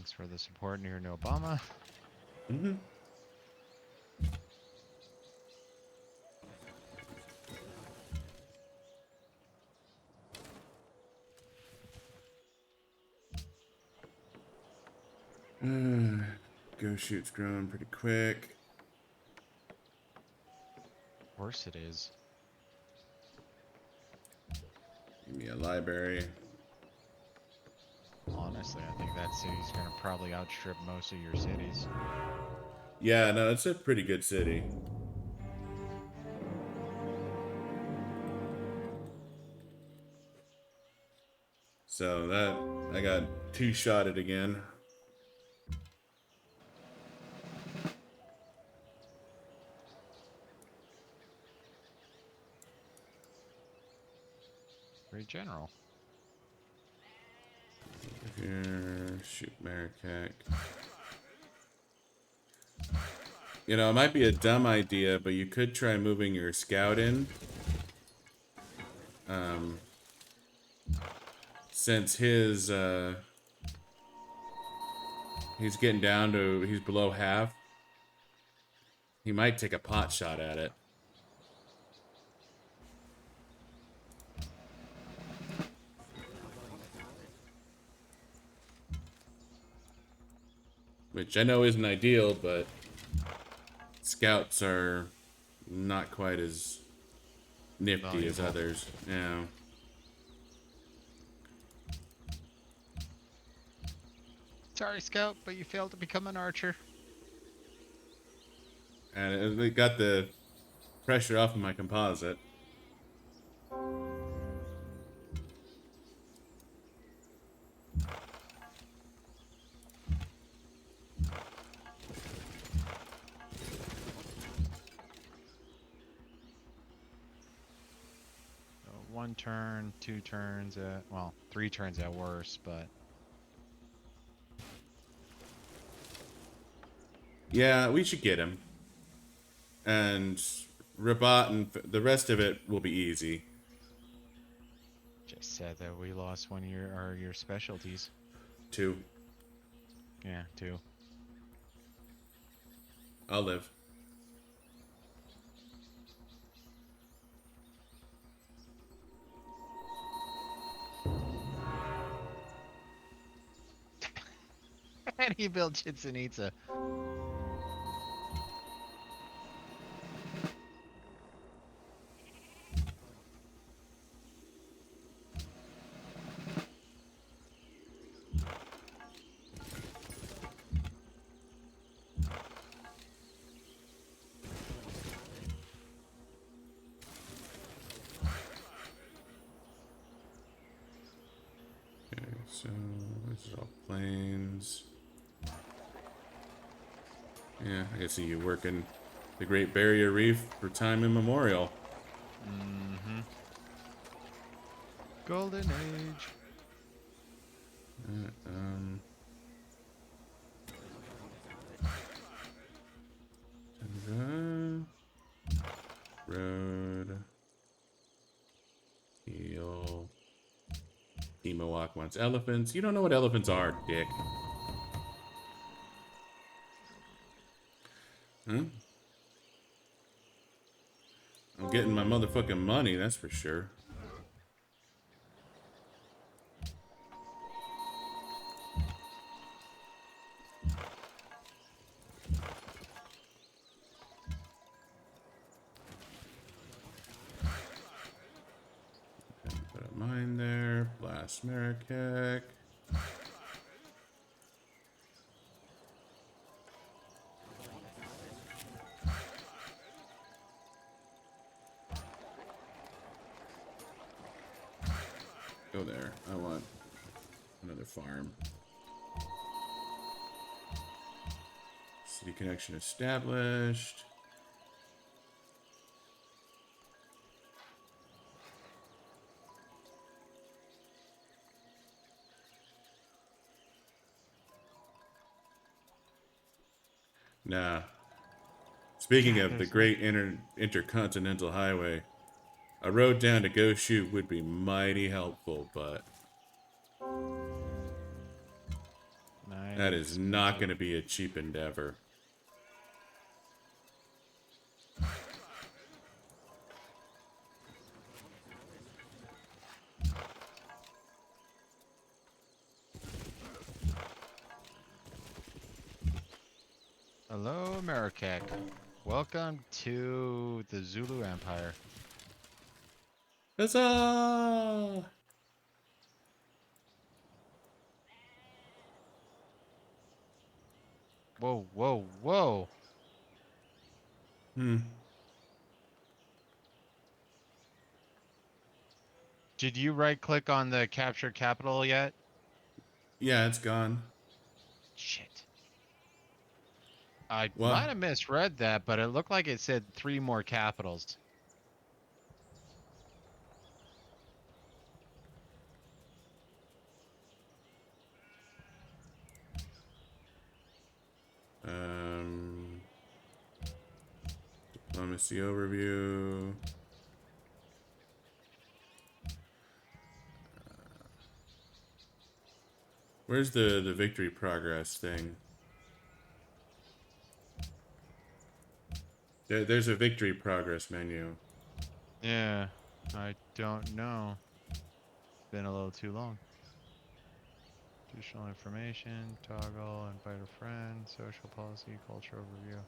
Thanks for the support near to Obama. Mm-hmm. Go shoot's growing pretty quick. Of course it is. Give me a library. Honestly, I think that city's gonna probably outstrip most of your cities. Yeah, no, it's a pretty good city. So that I got two-shotted again. Great general. Here, shoot Marikak. You know, it might be a dumb idea, but you could try moving your scout in. Since his, he's getting down to, he's below half. He might take a pot shot at it. Which I know isn't ideal, but scouts are not quite as nifty as others. Yeah. Sorry, Scout, but you failed to become an archer. And it got the pressure off of my composite. One turn, 2 turns at, well, 3 turns at worst, but Yeah, we should get him. And Rabat and the rest of it will be easy. just said that we lost one of your specialties. 2. Yeah, 2. I'll live. And he built Chichen Itza. Okay, so this is all plains. Yeah, I can see you working the Great Barrier Reef for time immemorial. Mm-hmm. Golden Age. Road. Heal. Emowak wants elephants. You don't know what elephants are, dick. Huh? I'm getting my motherfucking money, that's for sure. Okay, put a mine there. Blast Marikak. Go there. I want another farm. City connection established. Nah. Speaking of the great intercontinental highway, a road down to Go Shoot would be mighty helpful, but That Mighty is not going expensive. to be a cheap endeavor. Hello, Marrakech. Welcome to the Zulu Empire. Huzzah! Whoa, whoa, whoa. Hmm. Did you right click on the capture capital yet? Yeah, it's gone. Shit. I What? might have misread that, but it looked like it said 3 more capitals. Um, Diplomacy overview. Where's the victory progress thing? There's a victory progress menu. Yeah, I don't know. Been a little too long. Additional information, toggle, invite a friend, social policy, culture overview.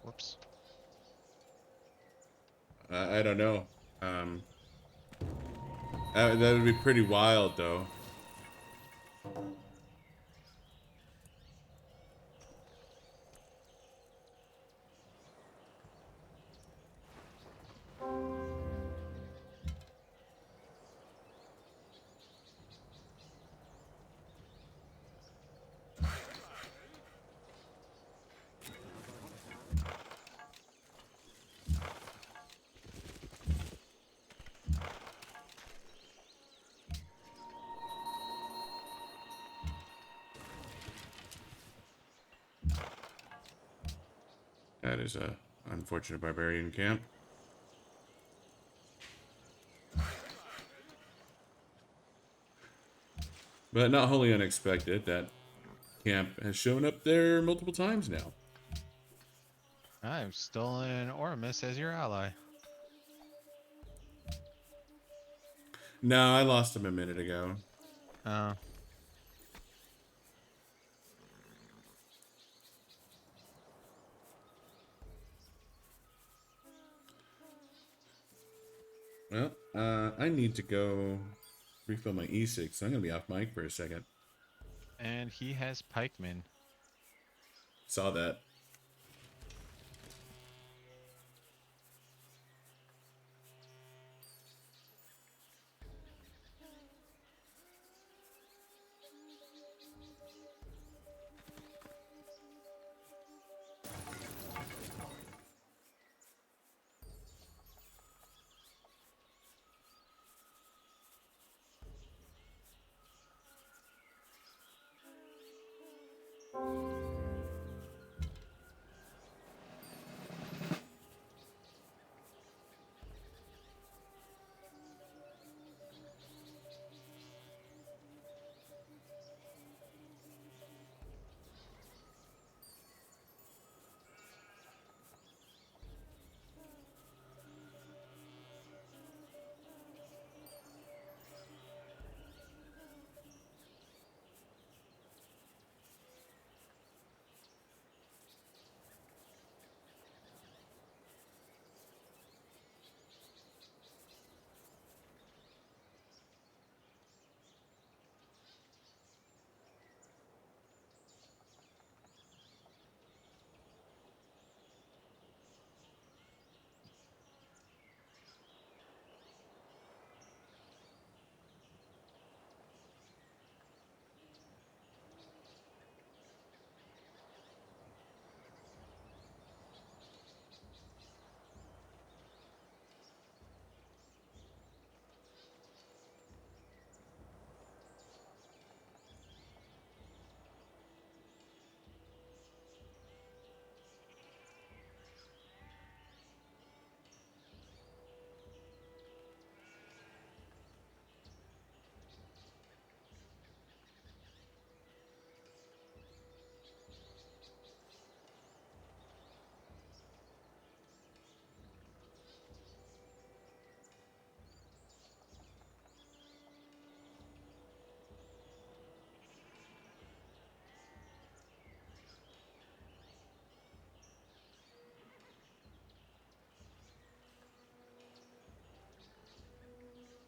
Whoops. I don't know. That would be pretty wild, though. That is a unfortunate barbarian camp. But not wholly unexpected. That camp has shown up there multiple times now. I've stolen Ormus as your ally. No, I lost him a minute ago. Oh. Well, I need to go refill my E6, so I'm going to be off mic for a second. And he has pikemen. Saw that.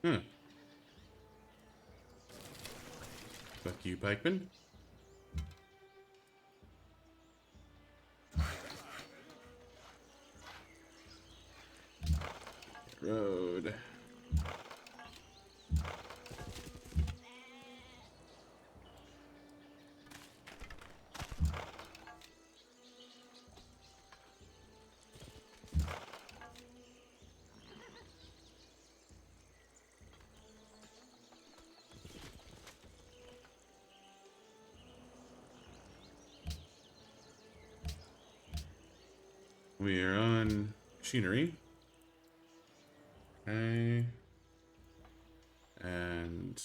Huh. Fuck you, pikeman. Road. We are on machinery. Okay. And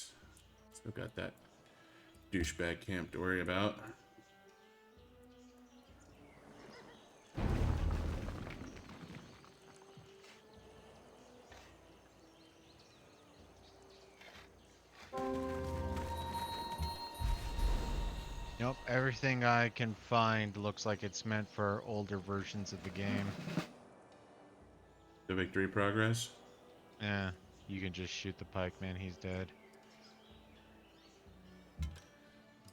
still got that douchebag camp to worry about. Nope, everything I can find looks like it's meant for older versions of the game. The victory progress. Yeah, you can just shoot the pikeman, he's dead.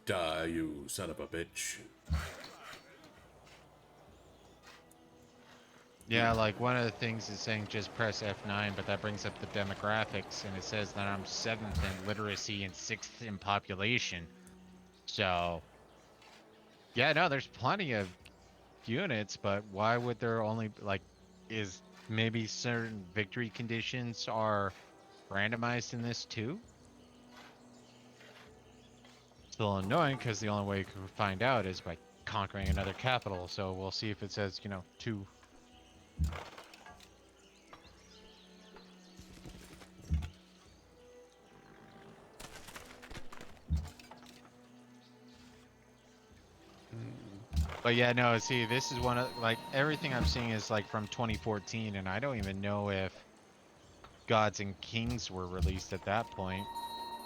Die, you son of a bitch. Yeah, like one of the things is saying just press F9, but that brings up the demographics, and it says that I'm 7th in literacy and 6th in population. So, yeah, no, there's plenty of units, but why would there only, like, is maybe certain victory conditions are randomized in this too? Still annoying, because the only way you can find out is by conquering another capital, so we'll see if it says, 2. But yeah, no, see, this is one of, like, everything I'm seeing is, like, from 2014, and I don't even know if Gods and Kings were released at that point.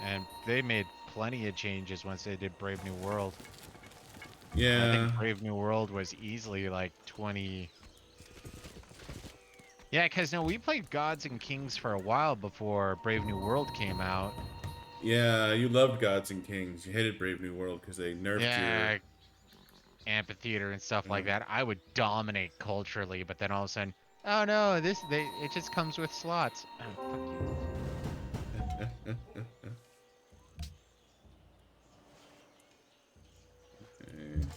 And they made plenty of changes once they did Brave New World. And I think Yeah. Brave New World was easily, like, 20... Yeah, because, no, we played Gods and Kings for a while before Brave New World came out. Yeah, you loved Gods and Kings. You hated Brave New World because they nerfed your... Yeah, amphitheater and stuff like Yeah. that. I would dominate culturally, but then all of a sudden, oh no, it just comes with slots. Oh, fuck you. Okay.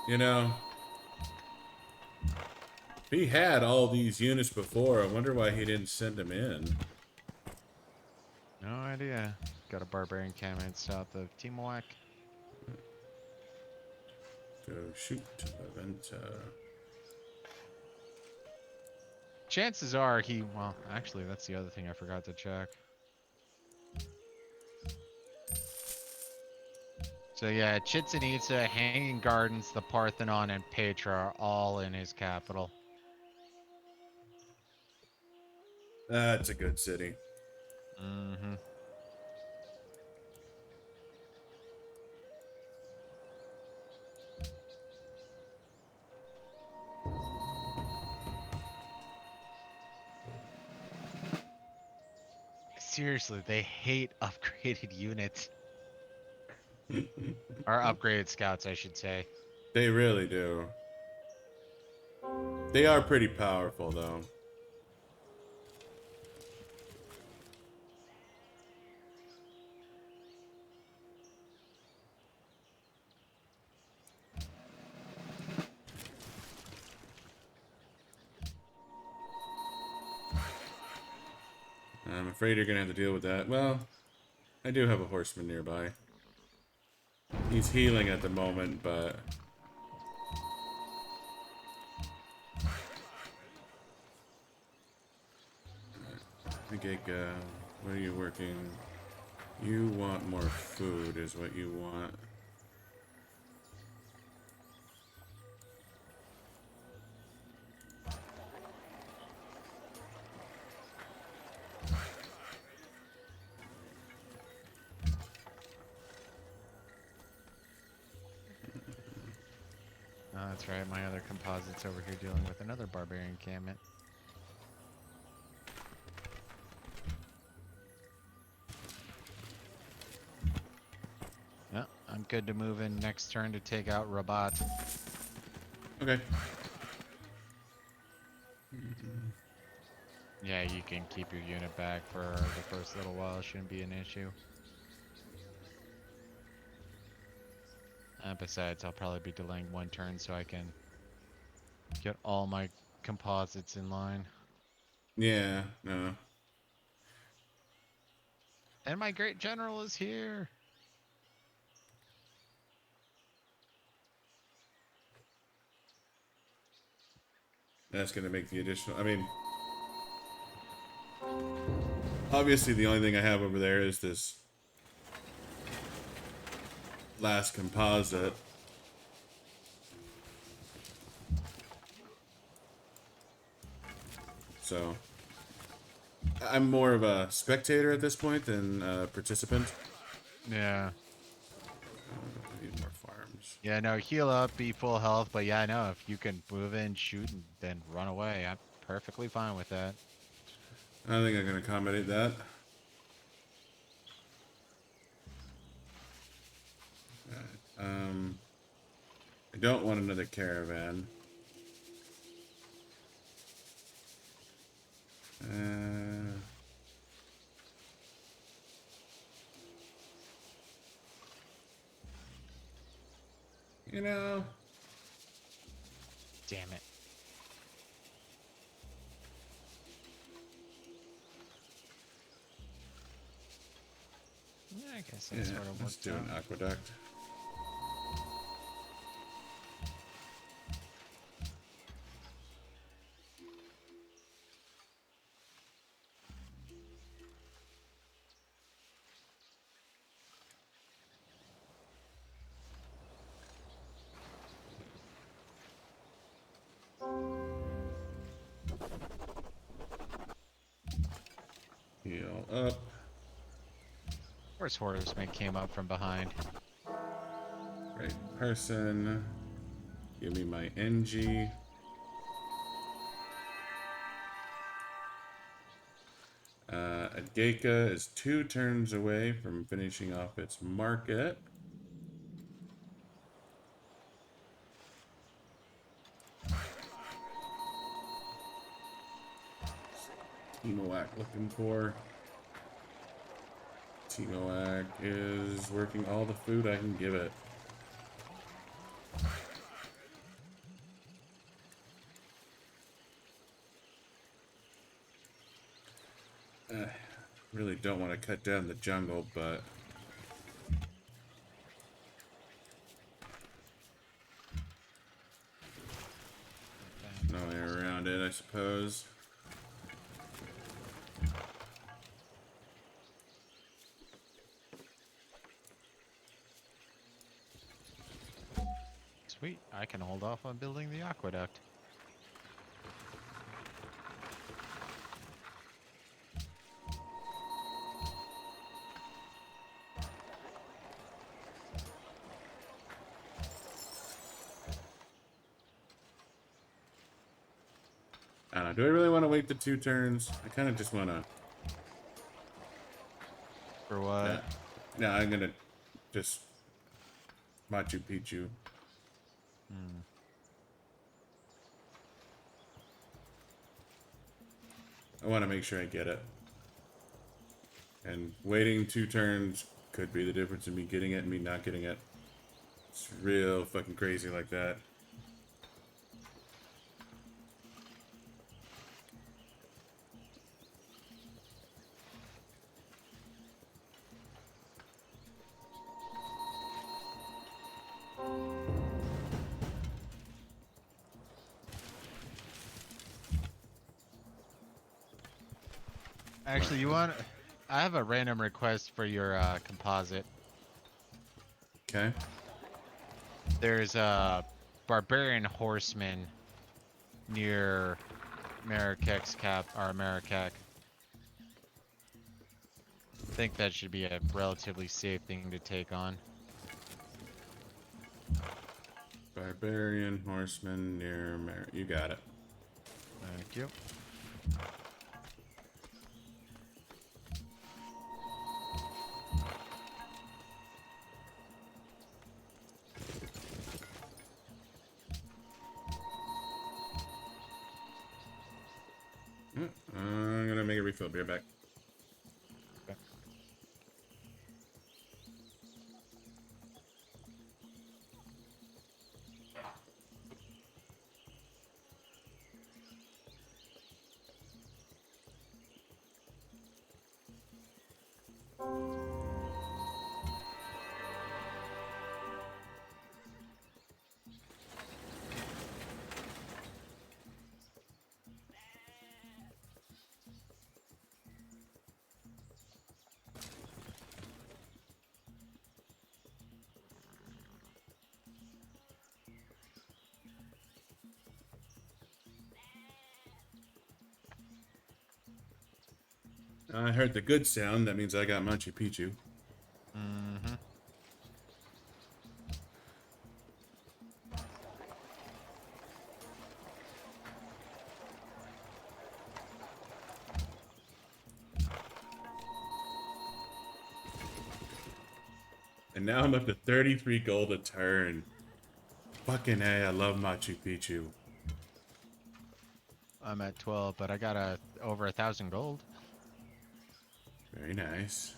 You know, he had all these units before. I wonder why he didn't send them in. No idea. Got a barbarian campment south of Timowak. Go shoot Leventa. Chances are well, actually, that's the other thing I forgot to check. So yeah, Chichen Itza, Hanging Gardens, the Parthenon, and Petra are all in his capital. That's a good city. Mm-hmm. Seriously, they hate upgraded units. Or upgraded scouts, I should say. They really do. They are pretty powerful, though. I'm afraid you're gonna have to deal with that. Well, I do have a horseman nearby. He's healing at the moment, but... Okay, what are you working? You want more food is what you want. Oh, that's right. My other composite's over here dealing with another barbarian encampment. Yeah, I'm good to move in next turn to take out Rabat. Okay. Yeah, you can keep your unit back for the first little while. Shouldn't be an issue. Besides, I'll probably be delaying one turn so I can get all my composites in line. Yeah, no. And my great general is here. That's going to make the additional... I mean... Obviously, the only thing I have over there is this last composite. So... I'm more of a spectator at this point than a participant. Yeah. I need more farms. Yeah, no, heal up, be full health, but yeah, no, if you can move in, shoot, and then run away, I'm perfectly fine with that. I think I can accommodate that. I don't want another caravan. You know... Damn it. Yeah, I guess that Yeah, sort of let's worked do an out. aqueduct. Heal up. Of course, horseman came up from behind. Right person. Give me my NG. Adgeka is 2 turns away from finishing off its market. Timoak looking for. Timoak is working all the food I can give it. Really don't want to cut down the jungle, but no way around it, I suppose. Sweet, I can hold off on building the aqueduct. I don't know, do I really want to wait the 2 turns? I kind of just want to... For what? No, I'm gonna just Machu Picchu. I want to make sure I get it. And waiting 2 turns could be the difference in me getting it and me not getting it. It's real fucking crazy like that. Actually, you want... I have a random request for your composite. Okay. There's a barbarian horseman near Marrakech's cap, or Marrakech. I think that should be a relatively safe thing to take on. Barbarian, horseman, near Mar. You got it. Thank you. I'm gonna make a refill. Be right back. Okay. I heard the good sound. That means I got Machu Picchu. Mm-hmm. And now I'm up to 33 gold a turn. Fucking A, I love Machu Picchu. I'm at 12, but I got over 1,000 gold. Very nice.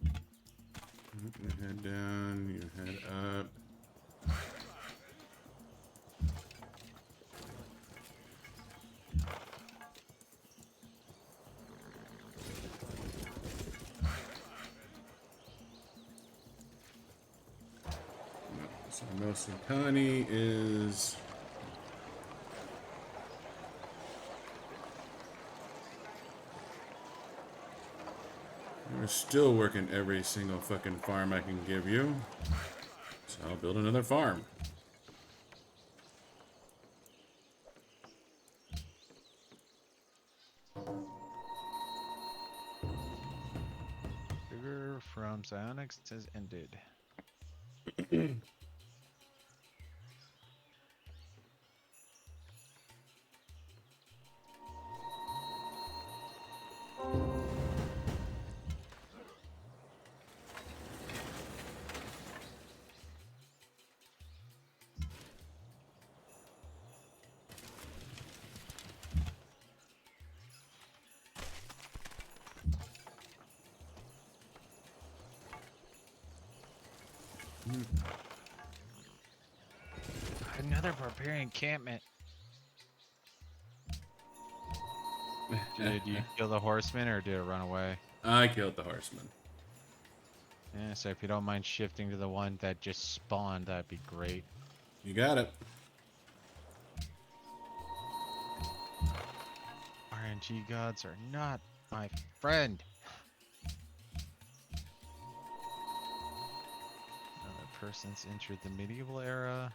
You head down, you head up. So Mositani is... We're still working every single fucking farm I can give you. So I'll build another farm. Sugar from psionics has ended. Another barbarian encampment. Did you kill the horseman or did it run away? I killed the horseman. Yeah, so if you don't mind shifting to the one that just spawned, that'd be great. You got it. RNG gods are not my friend. Another person's entered the medieval era.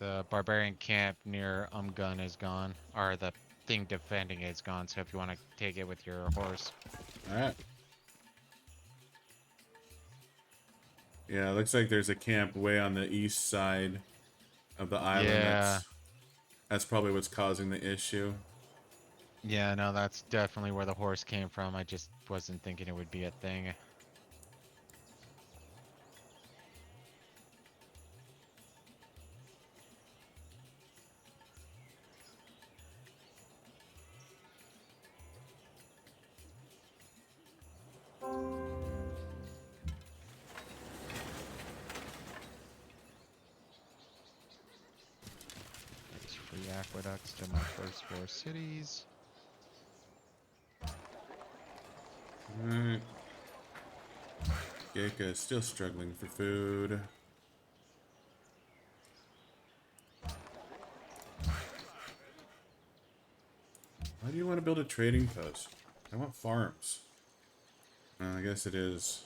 The barbarian camp near Umgun is gone, or the thing defending it is gone. So if you want to take it with your horse, All right. Yeah, it looks like there's a camp way on the east side of the island. Yeah. That's probably what's causing the issue. Yeah, no, that's definitely where the horse came from. I just wasn't thinking it would be a thing. There's free aqueducts to my first 4 cities. Alright. Geika is still struggling for food. Why do you want to build a trading post? I want farms. I guess it is.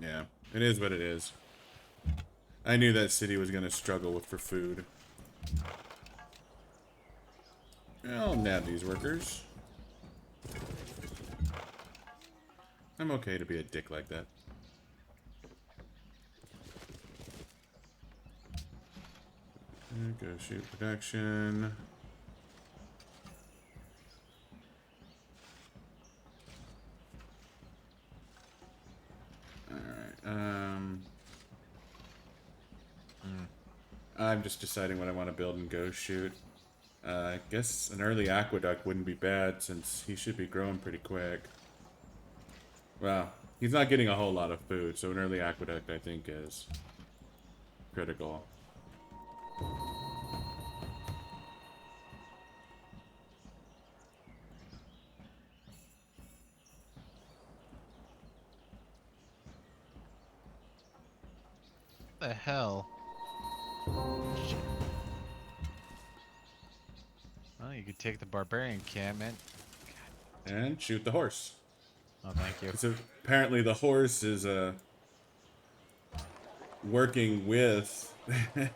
Yeah, it is what it is. I knew that city was going to struggle for food. I'll nab these workers. I'm okay to be a dick like that. Go shoot production. Alright, Mm. I'm just deciding what I want to build and go shoot. I guess an early aqueduct wouldn't be bad since he should be growing pretty quick. Well, he's not getting a whole lot of food, so an early aqueduct I think is critical. The hell? Shit. Well, you could take the barbarian encampment. And shoot the horse. Oh, thank you. So apparently the horse is working with he's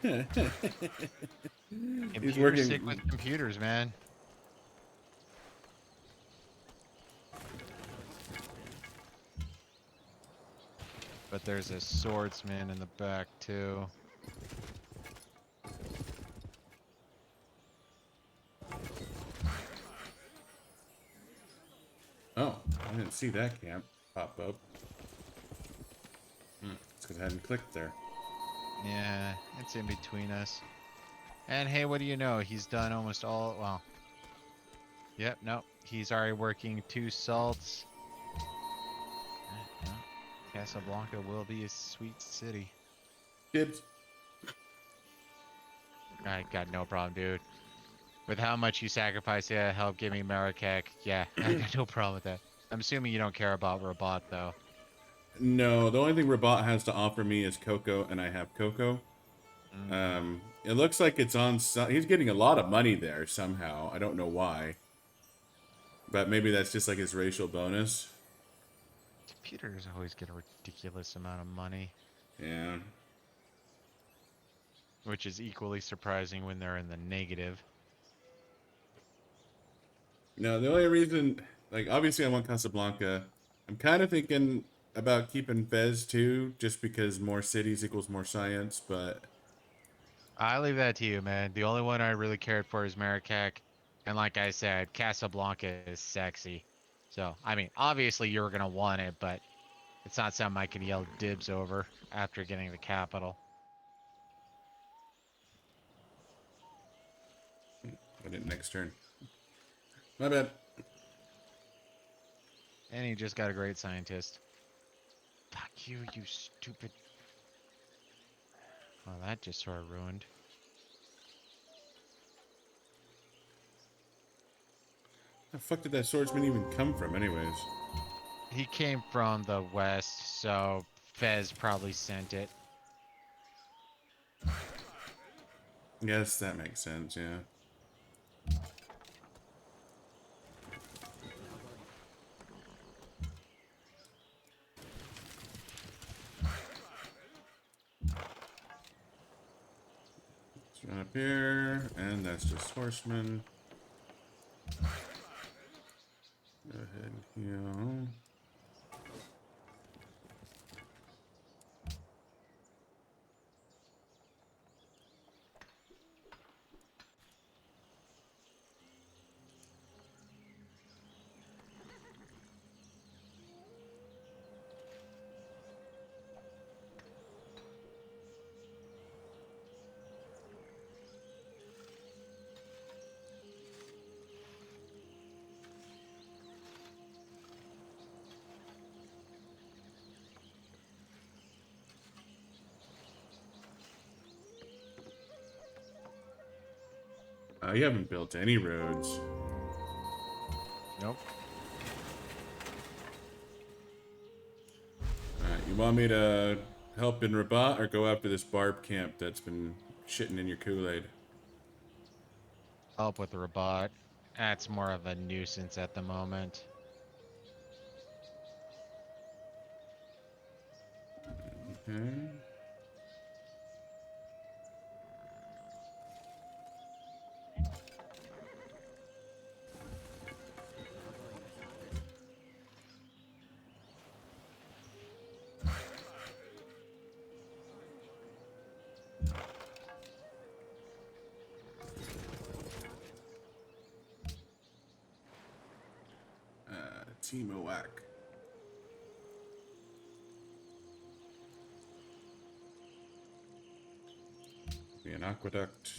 Computers sick with working computers, man. But there's a swordsman in the back too. Oh, I didn't see that camp pop up. It's because I hadn't clicked there. Yeah, it's in between us. And hey, what do you know? He's done almost all. Well, yep, nope. He's already working 2 salts. Yeah, Casablanca will be a sweet city. Kids. I got no problem, dude. With how much you sacrifice to help give me Marrakech, yeah, I got no problem with that. I'm assuming you don't care about Rabat, though. No, the only thing Rabat has to offer me is cocoa, and I have cocoa. Mm. It looks like it's on. He's getting a lot of money there somehow. I don't know why, but maybe that's just like his racial bonus. Computers always get a ridiculous amount of money, Yeah. which is equally surprising when they're in the negative. No, the only reason, like, obviously I want Casablanca. I'm kind of thinking about keeping Fez too, just because more cities equals more science, but I leave that to you, man. The only one I really cared for is Marrakech. And like I said, Casablanca is sexy. So, I mean, obviously you're going to want it, but it's not something I can yell dibs over after getting the capital. I didn't next turn. My bad. And he just got a great scientist. Fuck you, you stupid. Well, that just sort of ruined. How the fuck did that swordsman even come from, anyways? He came from the west, so Fez probably sent it. Yes, that makes sense, yeah. Let's run up here, and that's just horsemen. Go ahead and heal. You haven't built any roads. Nope. Alright, you want me to help in Rabat or go after this barb camp that's been shitting in your Kool-Aid? Help with the Rabat. That's more of a nuisance at the moment. Okay. Timoak. Be an aqueduct.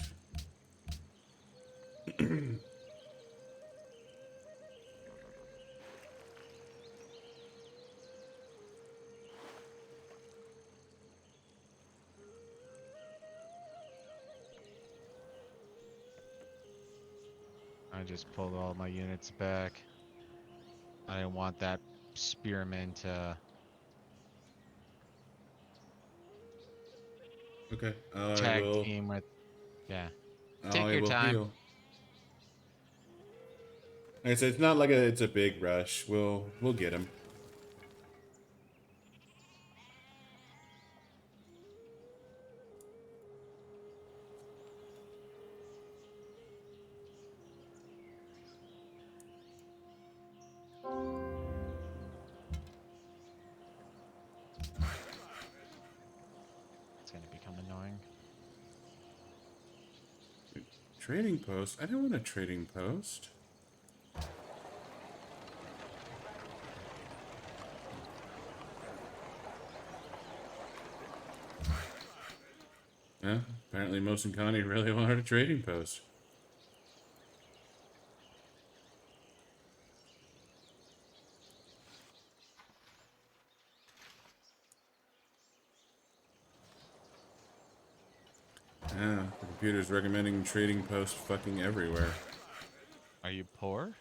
I just pulled all my units back. I didn't want that spearman to Okay, I tag will. team with. Yeah. Take I your will time. heal. Like I said, it's not like it's a big rush. We'll get him. It's gonna become annoying. Trading post? I don't want a trading post. Yeah, apparently Mos and Connie really wanted a trading post. Yeah, the computer's recommending trading post fucking everywhere. Are you poor?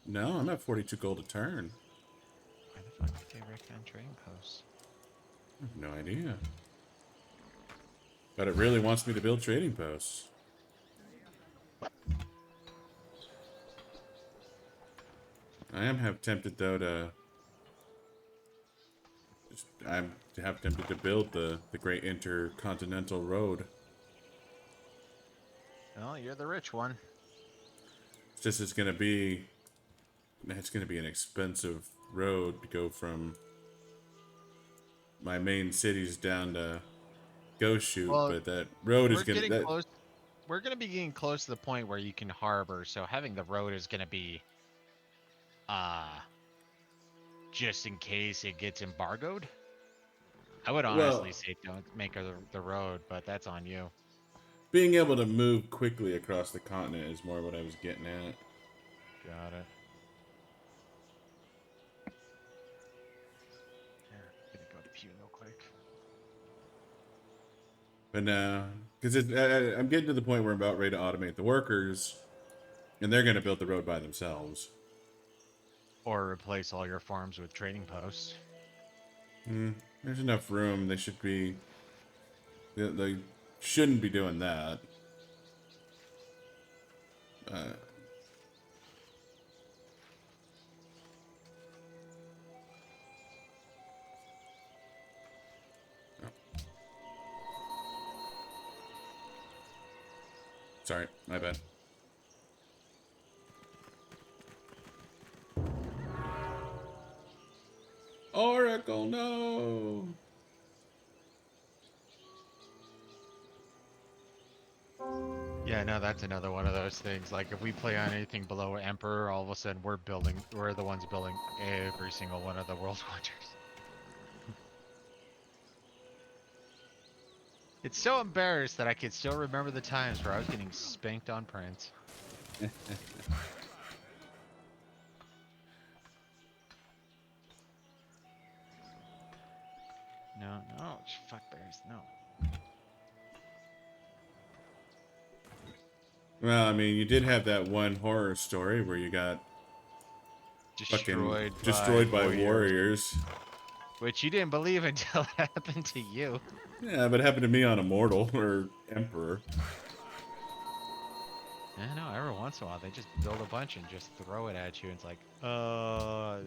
No, I'm at 42 gold a turn. Why the fuck did they recommend trading posts? I have no idea. But it really wants me to build trading posts. I am have tempted though to I'm have tempted to build the Great Intercontinental Road. Well, you're the rich one. It's just it's gonna be an expensive road to go from my main cities down to Go Shoot, Well, but that road is we're gonna getting that close. We're gonna be getting close to the point where you can harbor. So having the road is gonna be, uh, just in case it gets embargoed. I would well, honestly say don't make the road, but that's on you. being able to move quickly across the continent is more what I was getting at. Got it. Yeah, gonna go to Pew real quick. But no, because I'm getting to the point where I'm about ready to automate the workers, and they're gonna build the road by themselves. Or replace all your farms with trading posts. There's enough room. They shouldn't be doing that. Uh, Sorry, my bad. Oracle, no! Yeah, no, that's another one of those things. Like if we play on anything below Emperor, all of a sudden we're the ones building every single one of the world wonders. It's so embarrassed that I can still remember the times where I was getting spanked on print. No, no, fuck bears, no. Well, I mean, you did have that one horror story where you got fucking Destroyed by destroyed by warriors, warriors. which you didn't believe until it happened to you. Yeah, but it happened to me on Immortal or Emperor. I know, every once in a while they just build a bunch and just throw it at you. And it's like,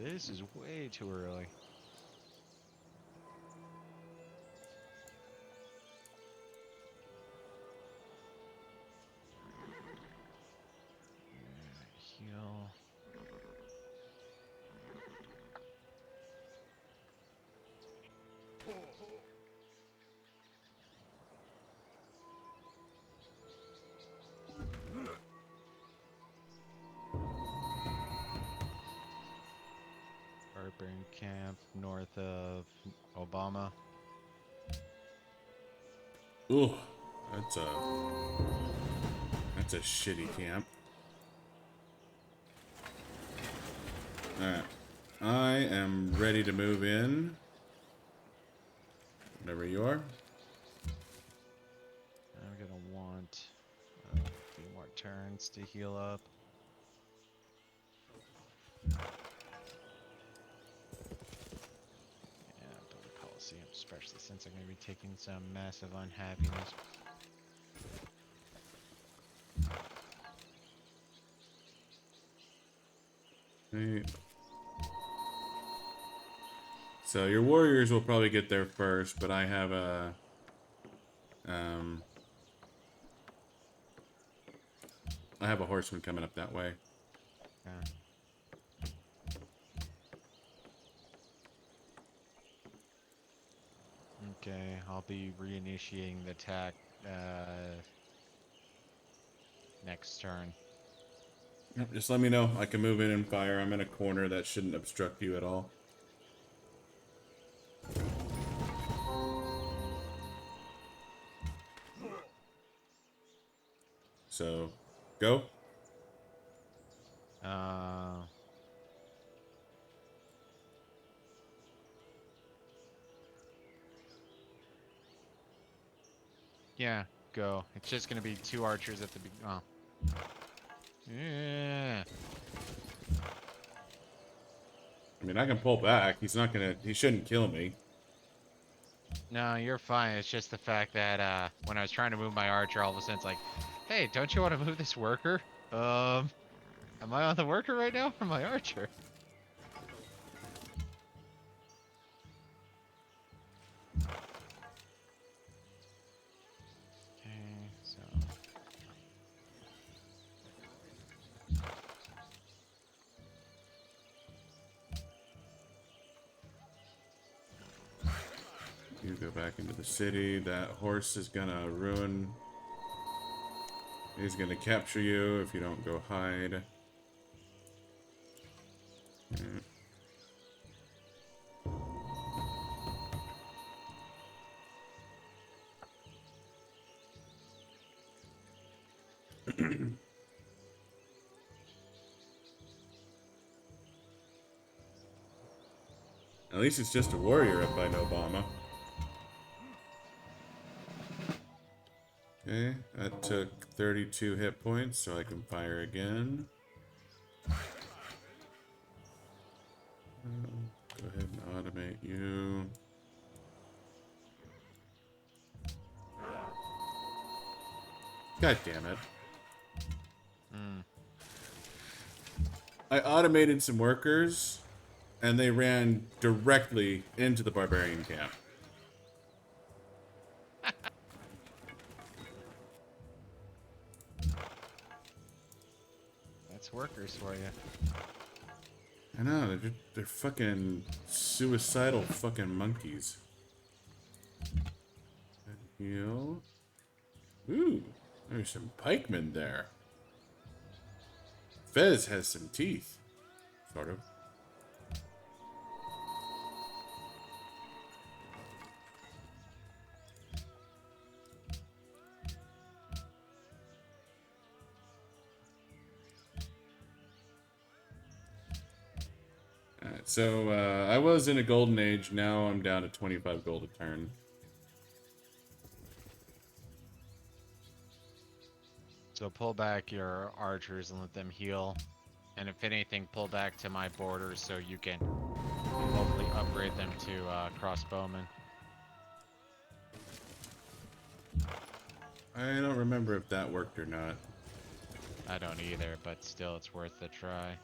this is way too early. Heal. Barbarian camp north of Obama. Ooh, that's a that's a shitty camp. Alright. I am ready to move in. Whenever you are. I'm gonna want a few more turns to heal up. Yeah, build a Coliseum, especially since I'm gonna be taking some massive unhappiness. Right. So your warriors will probably get there first, but I have a I have a horseman coming up that way. Yeah. Okay, I'll be reinitiating the attack next turn. Yep, just let me know. I can move in and fire. I'm in a corner that shouldn't obstruct you at all. So, go. Uh, yeah, go. It's just gonna be 2 archers at the beginning. Oh. Yeah. I mean, I can pull back. He's not gonna. He shouldn't kill me. No, you're fine. It's just the fact that when I was trying to move my archer, all of a sudden it's like, hey, don't you want to move this worker? Am I on the worker right now or my archer? Okay, so You go back into the city. That horse is gonna ruin. He's gonna capture you if you don't go hide. Mm. At least it's just a warrior up by Obama. Okay, that took 32 hit points, so I can fire again. Go ahead and automate you. God damn it. mm. I automated some workers, and they ran directly into the barbarian camp. That's workers for you. I know, they're fucking suicidal fucking monkeys. Heal. Ooh, there's some pikemen there. Fez has some teeth. Sort of. Alright, so I was in a golden age, now I'm down to 25 gold a turn. So pull back your archers and let them heal. And if anything, pull back to my borders so you can hopefully upgrade them to crossbowmen. I don't remember if that worked or not. I don't either, but still it's worth a try.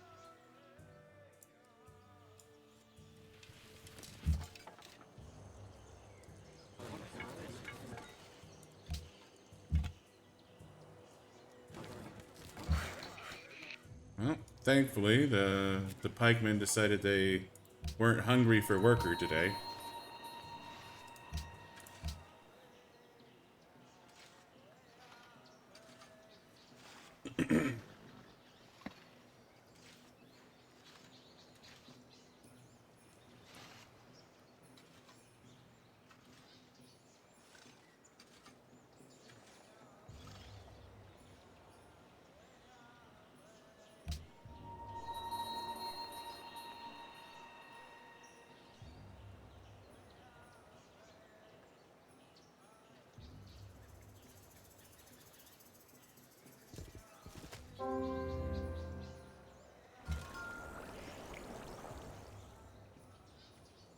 Well, thankfully, the pikemen decided they weren't hungry for worker today.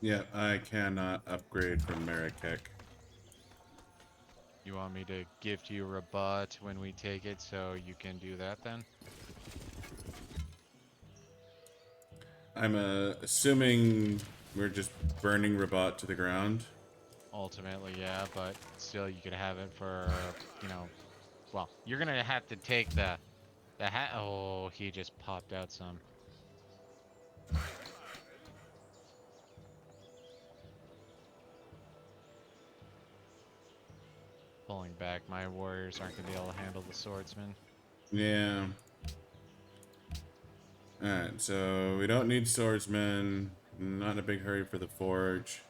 Yeah, I cannot upgrade from Marrakech. You want me to gift you Rabat when we take it so you can do that then? I'm assuming we're just burning Rabat to the ground. Ultimately, yeah, but still you could have it for, you know, well, you're gonna have to take the hat. Oh, he just popped out some. Pulling back, my warriors aren't gonna be able to handle the swordsman. Yeah. Alright, so we don't need swordsmen. Not in a big hurry for the forge.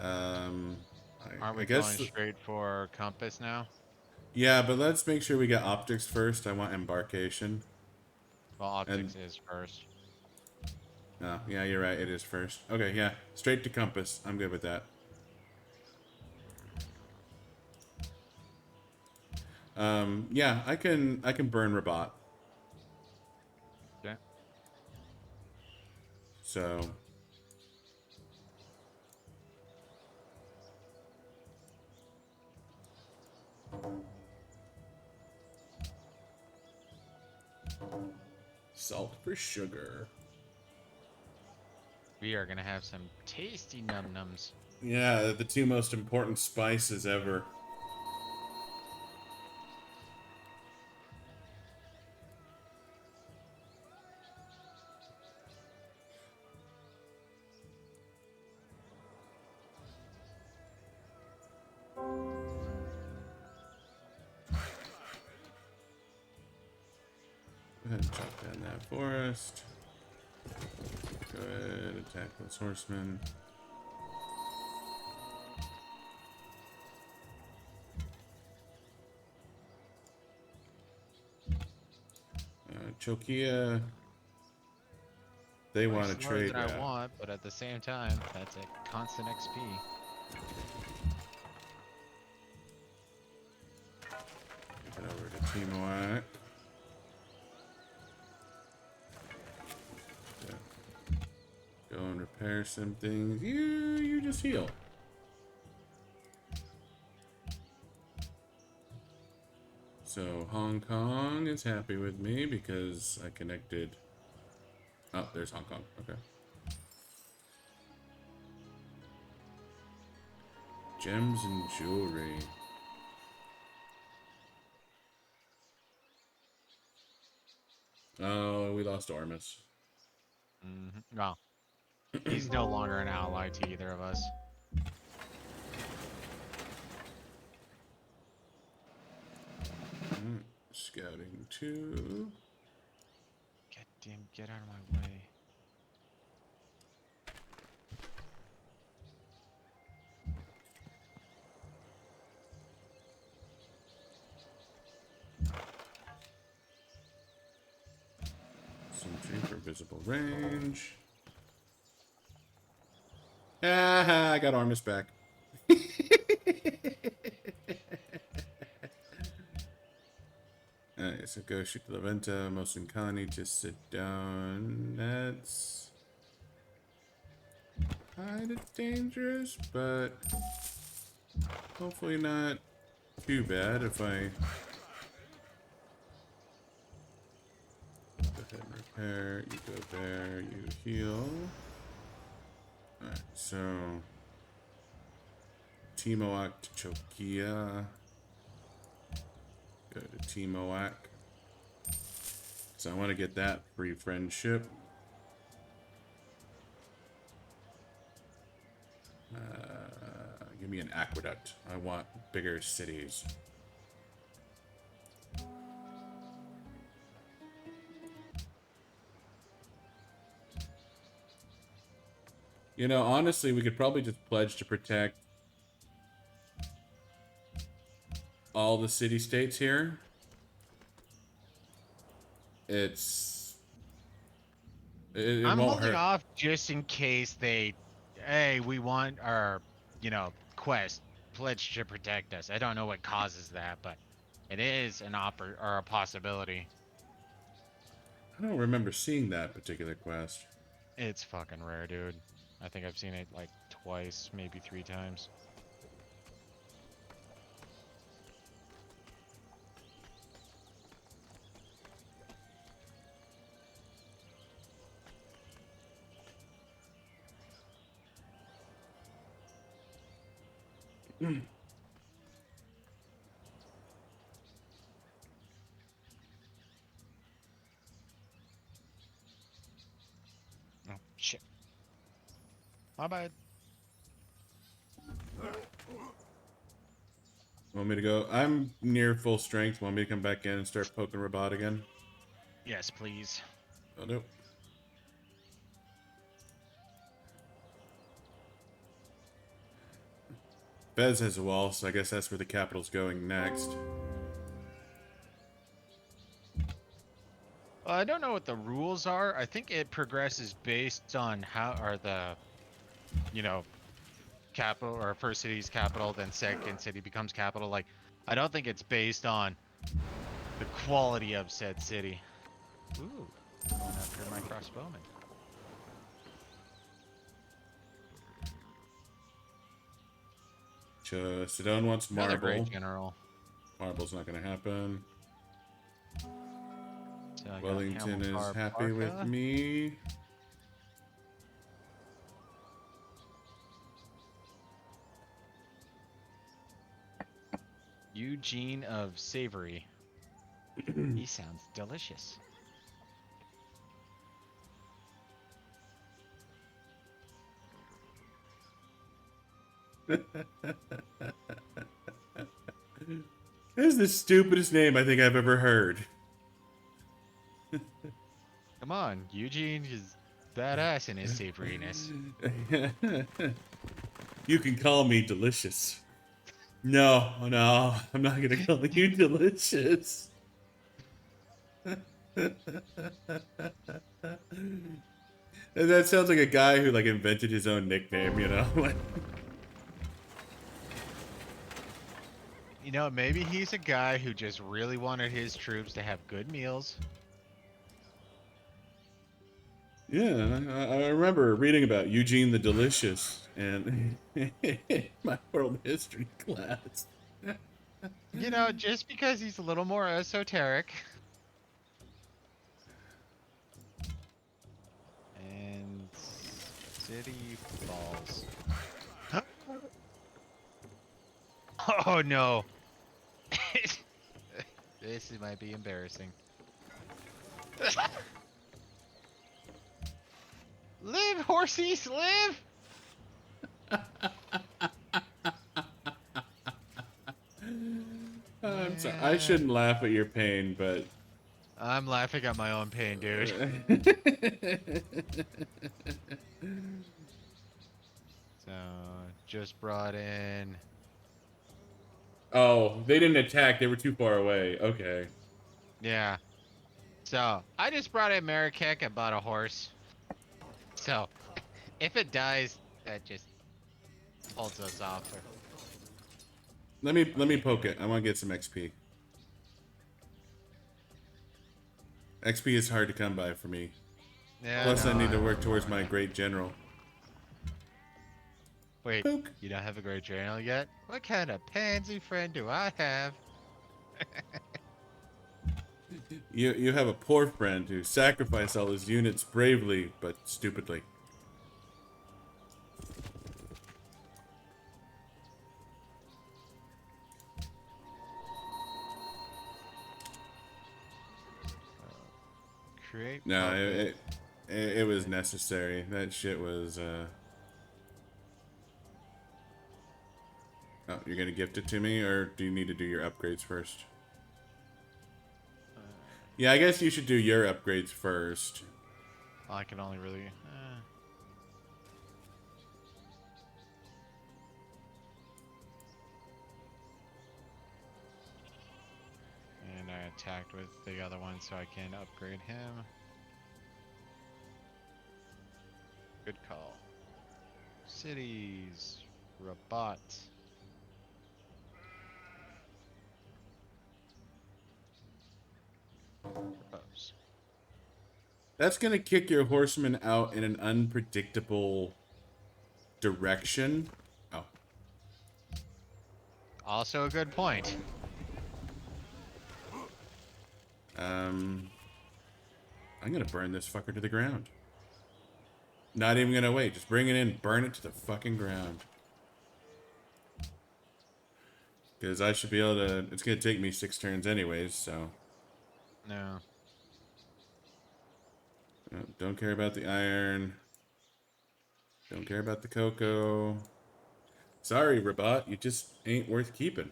Um, Aren't I we guess. going straight for compass now? Yeah, but let's make sure we get optics first. I want embarkation. Well, And optics is first. oh, yeah, you're right. It is first. Okay, yeah, straight to compass. I'm good with that. Yeah, I can burn Rabat. Yeah. So salt for sugar. We are gonna have some tasty num nums. Yeah, the two most important spices ever. Go ahead and chop down that forest. Go ahead, attack those horsemen. Chokia, they Way want to slower trade than I route. want, but at the same time, that's a constant XP. Head over to Timoak. Go and repair some things. You just heal. So Hong Kong is happy with me because I connected. Oh, there's Hong Kong. Okay. Gems and jewelry. Oh, we lost Ormus. Well, he's no longer an ally to either of us. Scouting 2. God damn, get out of my way. Sentry for visible range. Ah, I got Ormus back. Alright, so go shoot the Leventa, Mosincani, just sit down. That's kind of dangerous, but hopefully not too bad if I go ahead and repair. You go there, you heal. Alright, so Timoak to Chokia. Go to Timoak. So I want to get that free friendship. Give me an aqueduct. I want bigger cities. You know, honestly, we could probably just pledge to protect all the city-states here. It I'm won't holding hurt. off just in case they, hey, we want our, quest pledge to protect us. I don't know what causes that, but It is an or a possibility. I don't remember seeing that particular quest. It's fucking rare, dude. I think I've seen it like twice, maybe 3 times. Oh shit. My bad. Want me to go? I'm near full strength. Want me to come back in and start poking Rabat again? Yes, please. Oh, no. Fez has a wall, so I guess that's where the capital's going next. I don't know what the rules are. I think it progresses based on how are the, you know, capital or first city's capital, then second city becomes capital. Like, I don't think it's based on the quality of said city. Ooh, going after my crossbowman. Sedone wants Another great marble. general. Marble's not going to happen. So I got Wellington is Hamilcar happy with Parka. me. Eugene of Savory. He sounds delicious. That is the stupidest name I think I've ever heard. Come on, Eugene is badass in his savoriness. You can call me delicious. No, no, I'm not gonna call you delicious. And that sounds like a guy who like invented his own nickname, you know? You know, maybe he's a guy who just really wanted his troops to have good meals. Yeah, I remember reading about Eugene the Delicious and my world history class. You know, just because he's a little more esoteric. And City Falls. Oh no. This might be embarrassing. Live, horsies, live! I'm sorry, I shouldn't laugh at your pain, but I'm laughing at my own pain, dude. So, just brought in. oh, they didn't attack. They were too far away. Okay. Yeah. So, I just brought in Marrakech and bought a horse. So, if it dies, that just holds us off. Let me poke it. I want to get some XP. XP is hard to come by for me. Yeah, Plus, no, I need to I work towards my great general. Wait, Poke. you don't have a great journal yet? What kind of pansy friend do I have? You have a poor friend who sacrificed all his units bravely but stupidly. Create No, puppet. it was necessary. That shit was. Oh, you're gonna gift it to me, or do you need to do your upgrades first? Uh, Yeah, I guess you should do your upgrades first. I can only really. And I attacked with the other one so I can upgrade him. Good call. Cities. Rabat. That's gonna kick your horsemen out in an unpredictable direction. Oh, Also a good point. um, I'm gonna burn this fucker to the ground. Not even gonna wait. Just bring it in, burn it to the fucking ground. Because I should be able to. It's gonna take me 6 turns anyways, so. No. Don't care about the iron. Don't care about the cocoa. Sorry, Rabat, you just ain't worth keeping.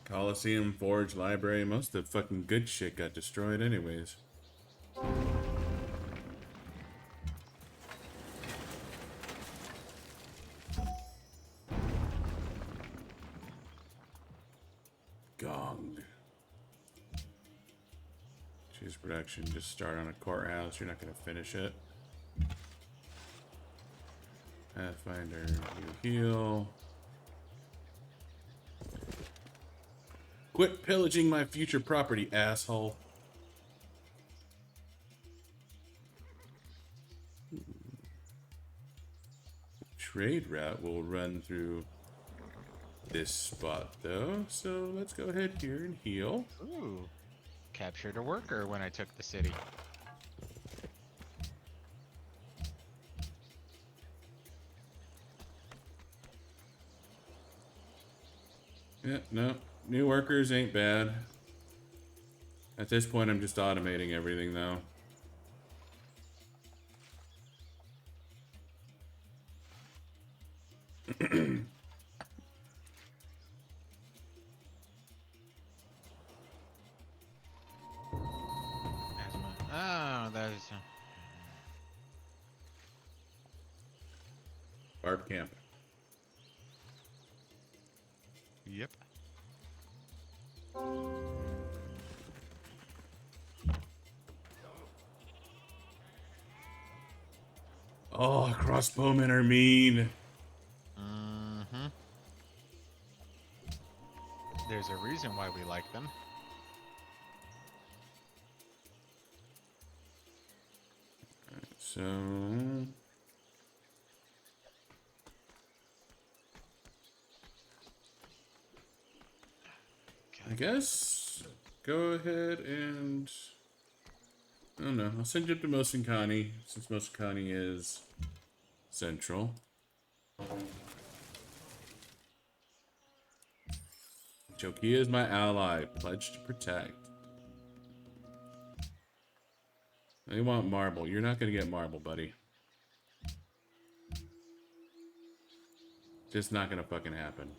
Coliseum, Forge, Library, most of the fucking good shit got destroyed anyways. Gong. Choose production, just start on a courthouse, you're not gonna finish it. Pathfinder, you heal. Quit pillaging my future property, asshole. Trade route will run through this spot, though. So let's go ahead here and heal. Ooh. Captured a worker when I took the city. Yeah, no. New workers ain't bad. At this point, I'm just automating everything, though. Oh, that's. Barb camp. Yep. Oh, crossbowmen are mean. Mm-hmm. There's a reason why we like them. So I guess go ahead and I don't know. I'll send you up to Mosankani since Mosankani is central. Jokia is my ally. Pledge to protect. They want marble. You're not gonna get marble, buddy. Just not gonna fucking happen.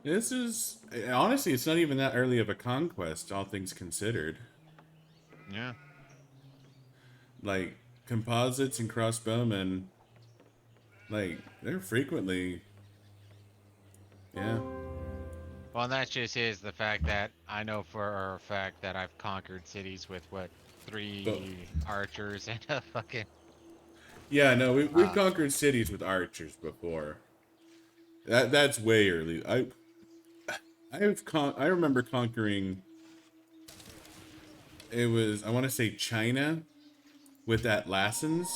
This is honestly, it's not even that early of a conquest, all things considered. Yeah. Like composites and crossbowmen, like they're frequently, yeah. Well, that just is the fact that I know for a fact that I've conquered cities with what, But 3 archers and a fucking. yeah, no, we've Uh, conquered cities with archers before. That's way early. I remember conquering. It was I want to say China with Atlassians,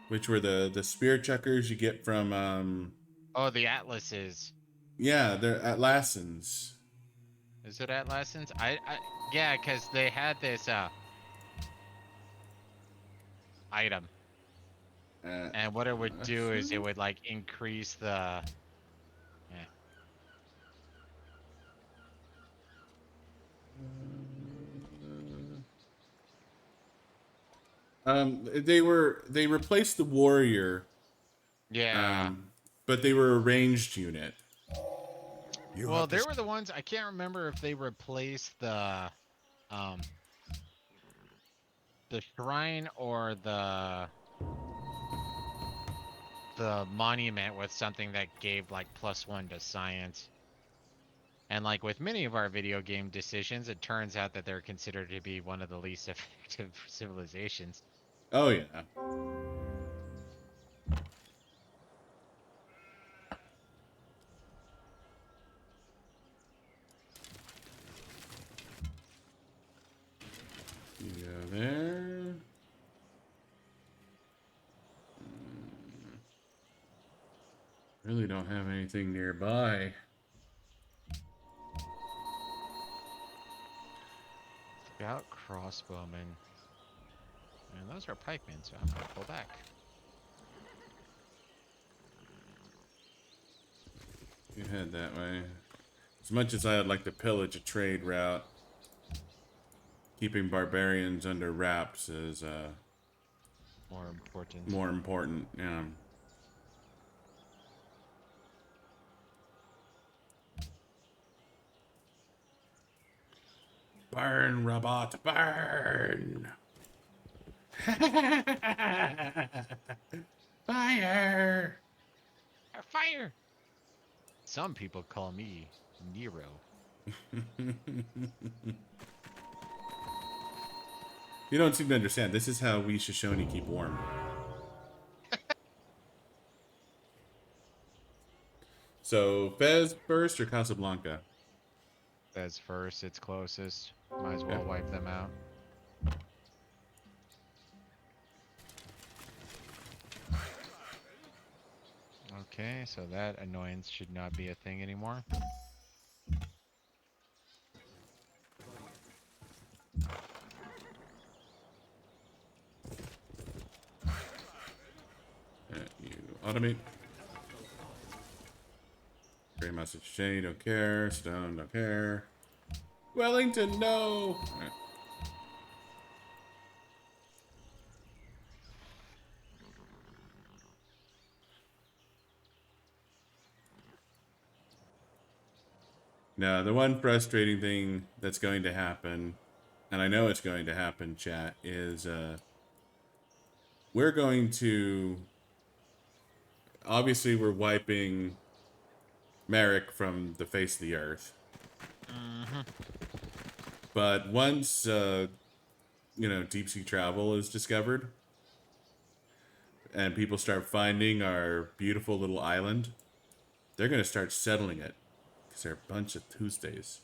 which were the spear chuckers you get from oh, the Atlases. yeah, they're Atlassians. Is it Atlasins? Yeah, because they had this item, Uh, and what it would do is it would like increase the. Yeah. They replaced the warrior, Yeah. um, but they were a ranged unit. You Well, have they to. were the ones I can't remember if they replaced um the shrine or the the monument with something that gave like +1 to science. And like with many of our video game decisions, it turns out that they're considered to be one of the least effective civilizations. Oh yeah. You go there. Really don't have anything nearby. Scout crossbowmen. And those are pikemen, so I'm gonna pull back. You head that way. As much as I'd like to pillage a trade route, keeping barbarians under wraps is More important. more important. Yeah. Burn, robot, burn! Fire! Fire! Some people call me Nero. You don't seem to understand. This is how we Shoshone keep warm. So, Fez first or Casablanca? That's first, it's closest. Might as well Okay. wipe them out. Okay, so that annoyance should not be a thing anymore. You automate. Gray message Jay, don't care. Stone, don't care. Wellington, no! Alright. Now, the one frustrating thing that's going to happen, and I know it's going to happen, chat, is we're going to... Obviously, we're wiping Merrick from the face of the earth. But once, deep sea travel is discovered, and people start finding our beautiful little island, they're going to start settling it. Because they're a bunch of Tuesdays.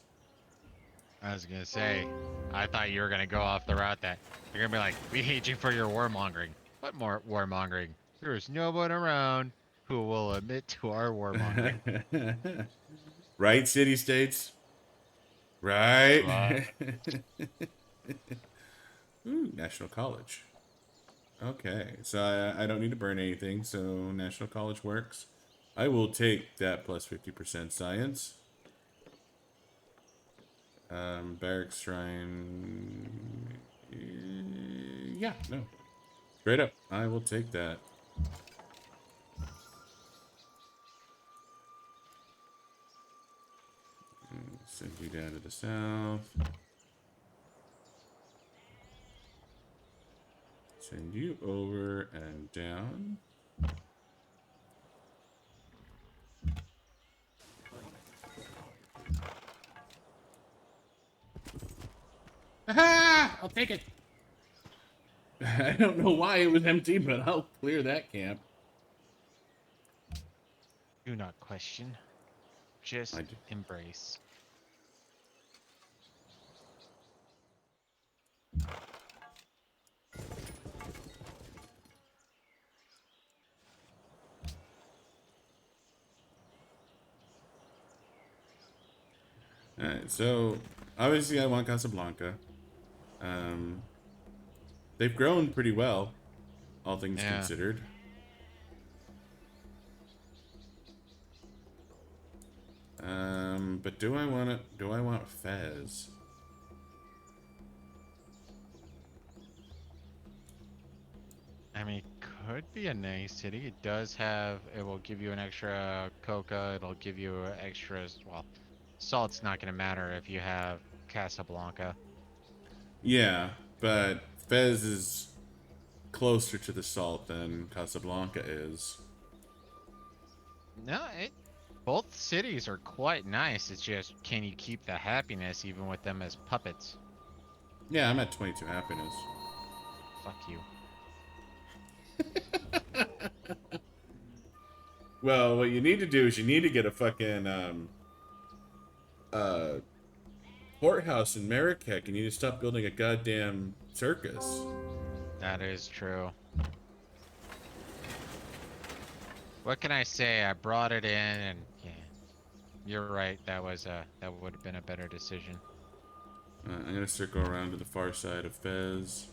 I was gonna say, I thought you were gonna go off the route that you're gonna be like, we hate you for your warmongering. What more warmongering? There's no one around who will admit to our warmongering. Right, city states? Right? Ooh, National College. Okay, so I don't need to burn anything, so National College works. I will take that plus 50% science. Barracks Shrine... Yeah, no. Straight up, I will take that. Send you down to the south. Send you over and down. Aha! I'll take it. I don't know why it was empty, but I'll clear that camp. Do not question. Just embrace. Alright, so obviously I want Casablanca. They've grown pretty well, all things considered. But do I want Fez? I mean, it could be a nice city. It does have, it will give you an extra coca, it'll give you extras, well, salt's not going to matter if you have Casablanca. Yeah, but Fez is closer to the salt than Casablanca is. No, both cities are quite nice. It's just, can you keep the happiness even with them as puppets? Yeah, I'm at 22 happiness. Fuck you. Well, what you need to do is you need to get a fucking uh courthouse in Marrakech. You need to stop building a goddamn circus. That is true. What can I say? I brought it in, and yeah, you're right. That would have been a better decision. I'm gonna circle around to the far side of Fez.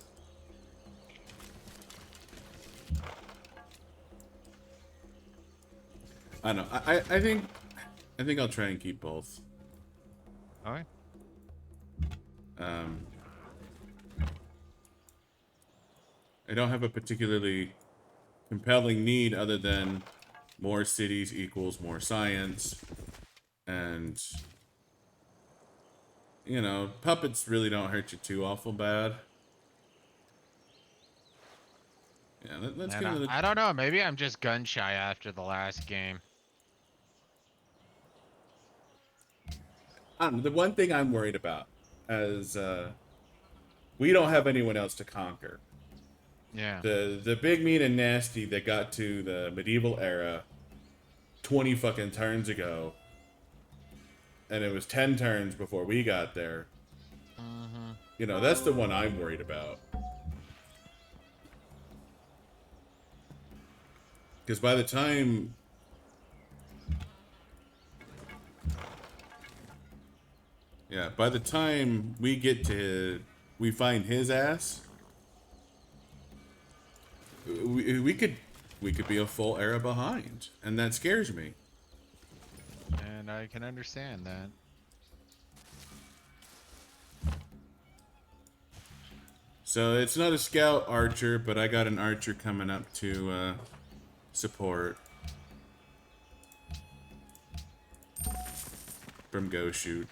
I don't know. I think I'll try and keep both. Okay. Um, I don't have a particularly compelling need other than more cities equals more science, and you know, puppets really don't hurt you too awful bad. Yeah, let's And get into the. I don't know. Maybe I'm just gun shy after the last game. The one thing I'm worried about is we don't have anyone else to conquer. Yeah. The big mean and nasty that got to the medieval era 20 fucking turns ago, and it was 10 turns before we got there. Mm-hmm. You know, that's the one I'm worried about. Because by the time. Yeah, by the time we get to. We find his ass. We could. We could be a full era behind. And that scares me. And I can understand that. So it's not a scout archer, but I got an archer coming up to support from Go Shoot.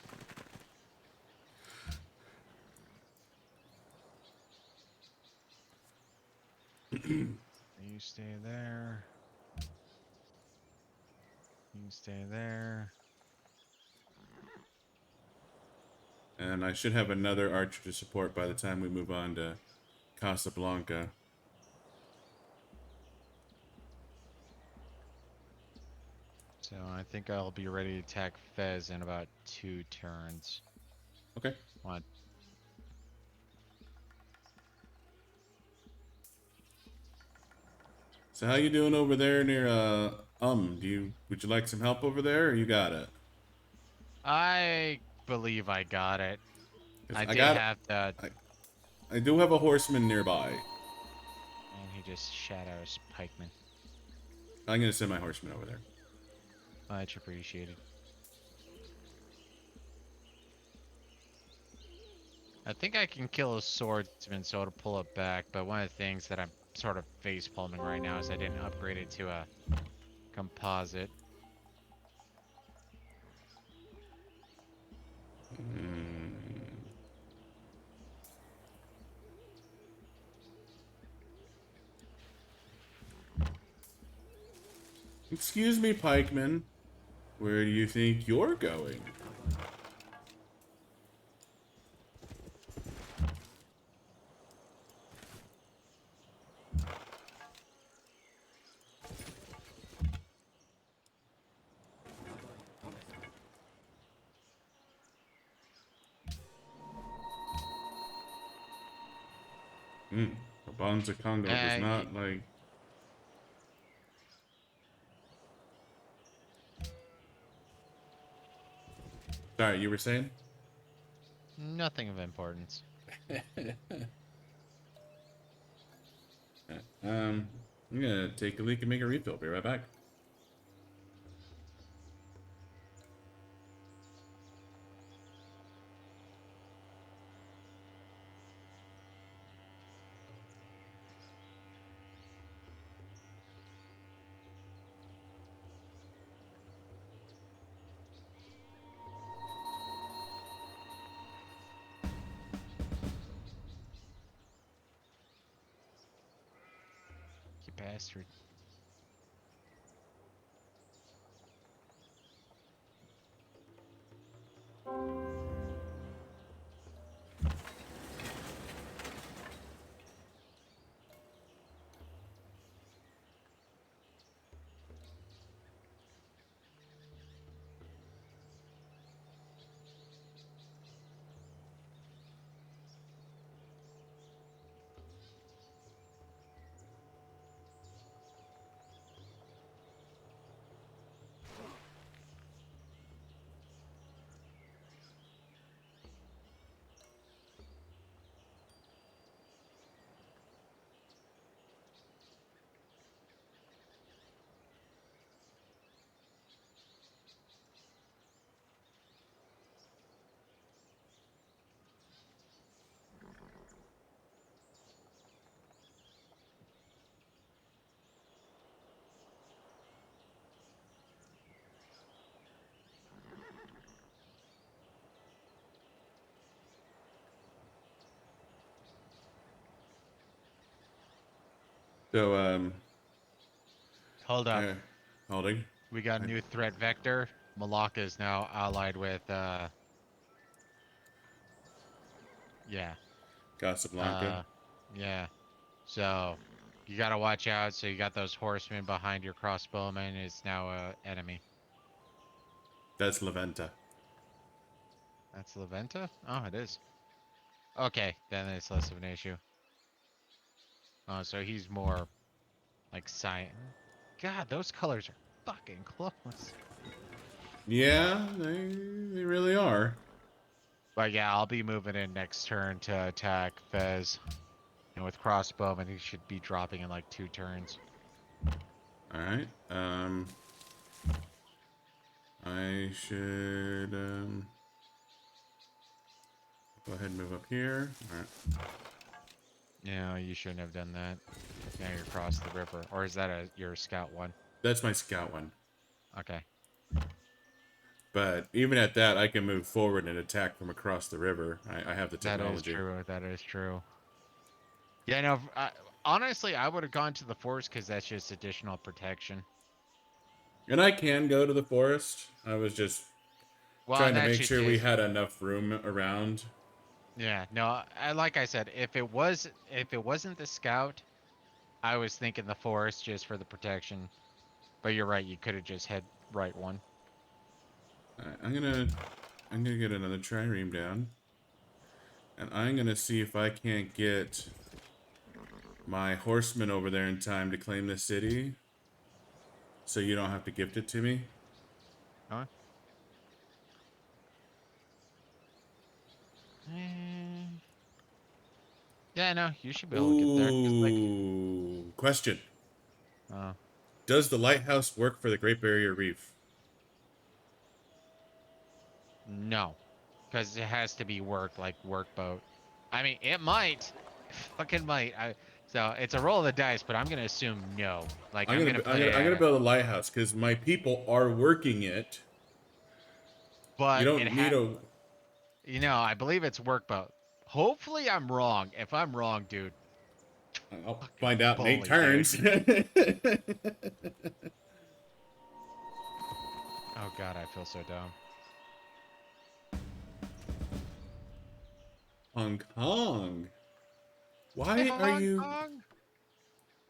You stay there. You stay there. And I should have another archer to support by the time we move on to Casablanca. So I think I'll be ready to attack Fez in about 2 turns. Okay. What? So how you doing over there near would you like some help over there, or you got it? I believe I got it. 'Cause I I did got have to. I do have a horseman nearby. And he just shadows pikeman. I'm gonna send my horseman over there. Much appreciated. I think I can kill a swordsman so to pull it back, but one of the things that I'm sort of face palming right now is I didn't upgrade it to a composite. Excuse me, pikeman. Where do you think you're going? Bonza Congo does not like. Sorry, you were saying? Nothing of importance. I'm gonna take a leak and make a refill. Be right back. You bastard. So, Hold up. holding. We got a new threat vector. Malacca is now allied with, yeah. Casablanca. Yeah. So, you gotta watch out. So you got those horsemen behind your crossbowman. It's now a enemy. That's Leventa. That's Leventa? Oh, it is. Okay, then it's less of an issue. Oh, so he's more like cyan. God, those colors are fucking close. Yeah, they really are. But yeah, I'll be moving in next turn to attack Fez. And with crossbowman, he should be dropping in like 2 turns. All right. I should go ahead and move up here. All right. Yeah, you shouldn't have done that. Now you're across the river. Or is that your scout one? That's my scout one. Okay. But even at that, I can move forward and attack from across the river. I have the That is technology. true. That is true. Yeah, no, honestly, I would have gone to the forest because that's just additional protection. And I can go to the forest. I was just Well, trying and to that make should sure we just, had enough room around. yeah, no, like I said, if it wasn't the scout, I was thinking the forest just for the protection. But you're right, you could have just had right one. All right, I'm gonna get another trireme down. And I'm gonna see if I can't get my horseman over there in time to claim the city. So you don't have to gift it to me. Huh? Eh, yeah, no, you should be able to get there. 'Cause, like, Ooh. Question. uh, Does the lighthouse work for the Great Barrier Reef? no, because it has to be like workboat. I mean, it might, fucking might. So it's a roll of the dice, but I'm gonna assume no. Like I'm gonna put it I'm gonna at, build a lighthouse because my people are working it. You but don't need a. I believe it's workboat. Hopefully I'm wrong. If I'm wrong, dude, I'll fucking find out in 8 bully, dude. turns. Oh god, I feel so dumb. Hong Kong. Hey, Why are Hong you? Kong?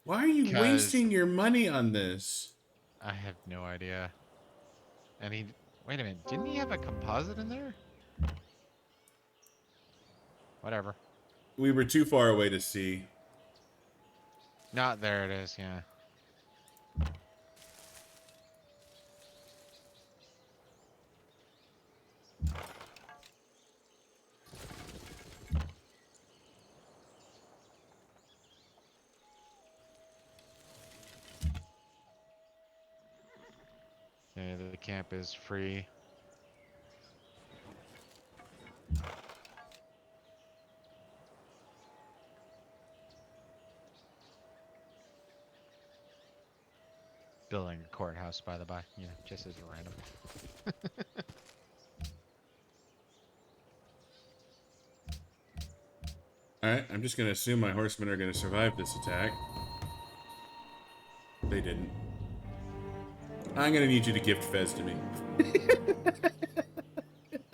Why are you Cause wasting your money on this? I have no idea. And wait a minute, didn't he have a composite in there? Whatever. We were too far away to see. Not there it is, yeah. Yeah, the camp is free. Building a courthouse, by the by. Yeah, just as a random. Alright, I'm just gonna assume my horsemen are gonna survive this attack. They didn't. I'm gonna need you to gift Fez to me.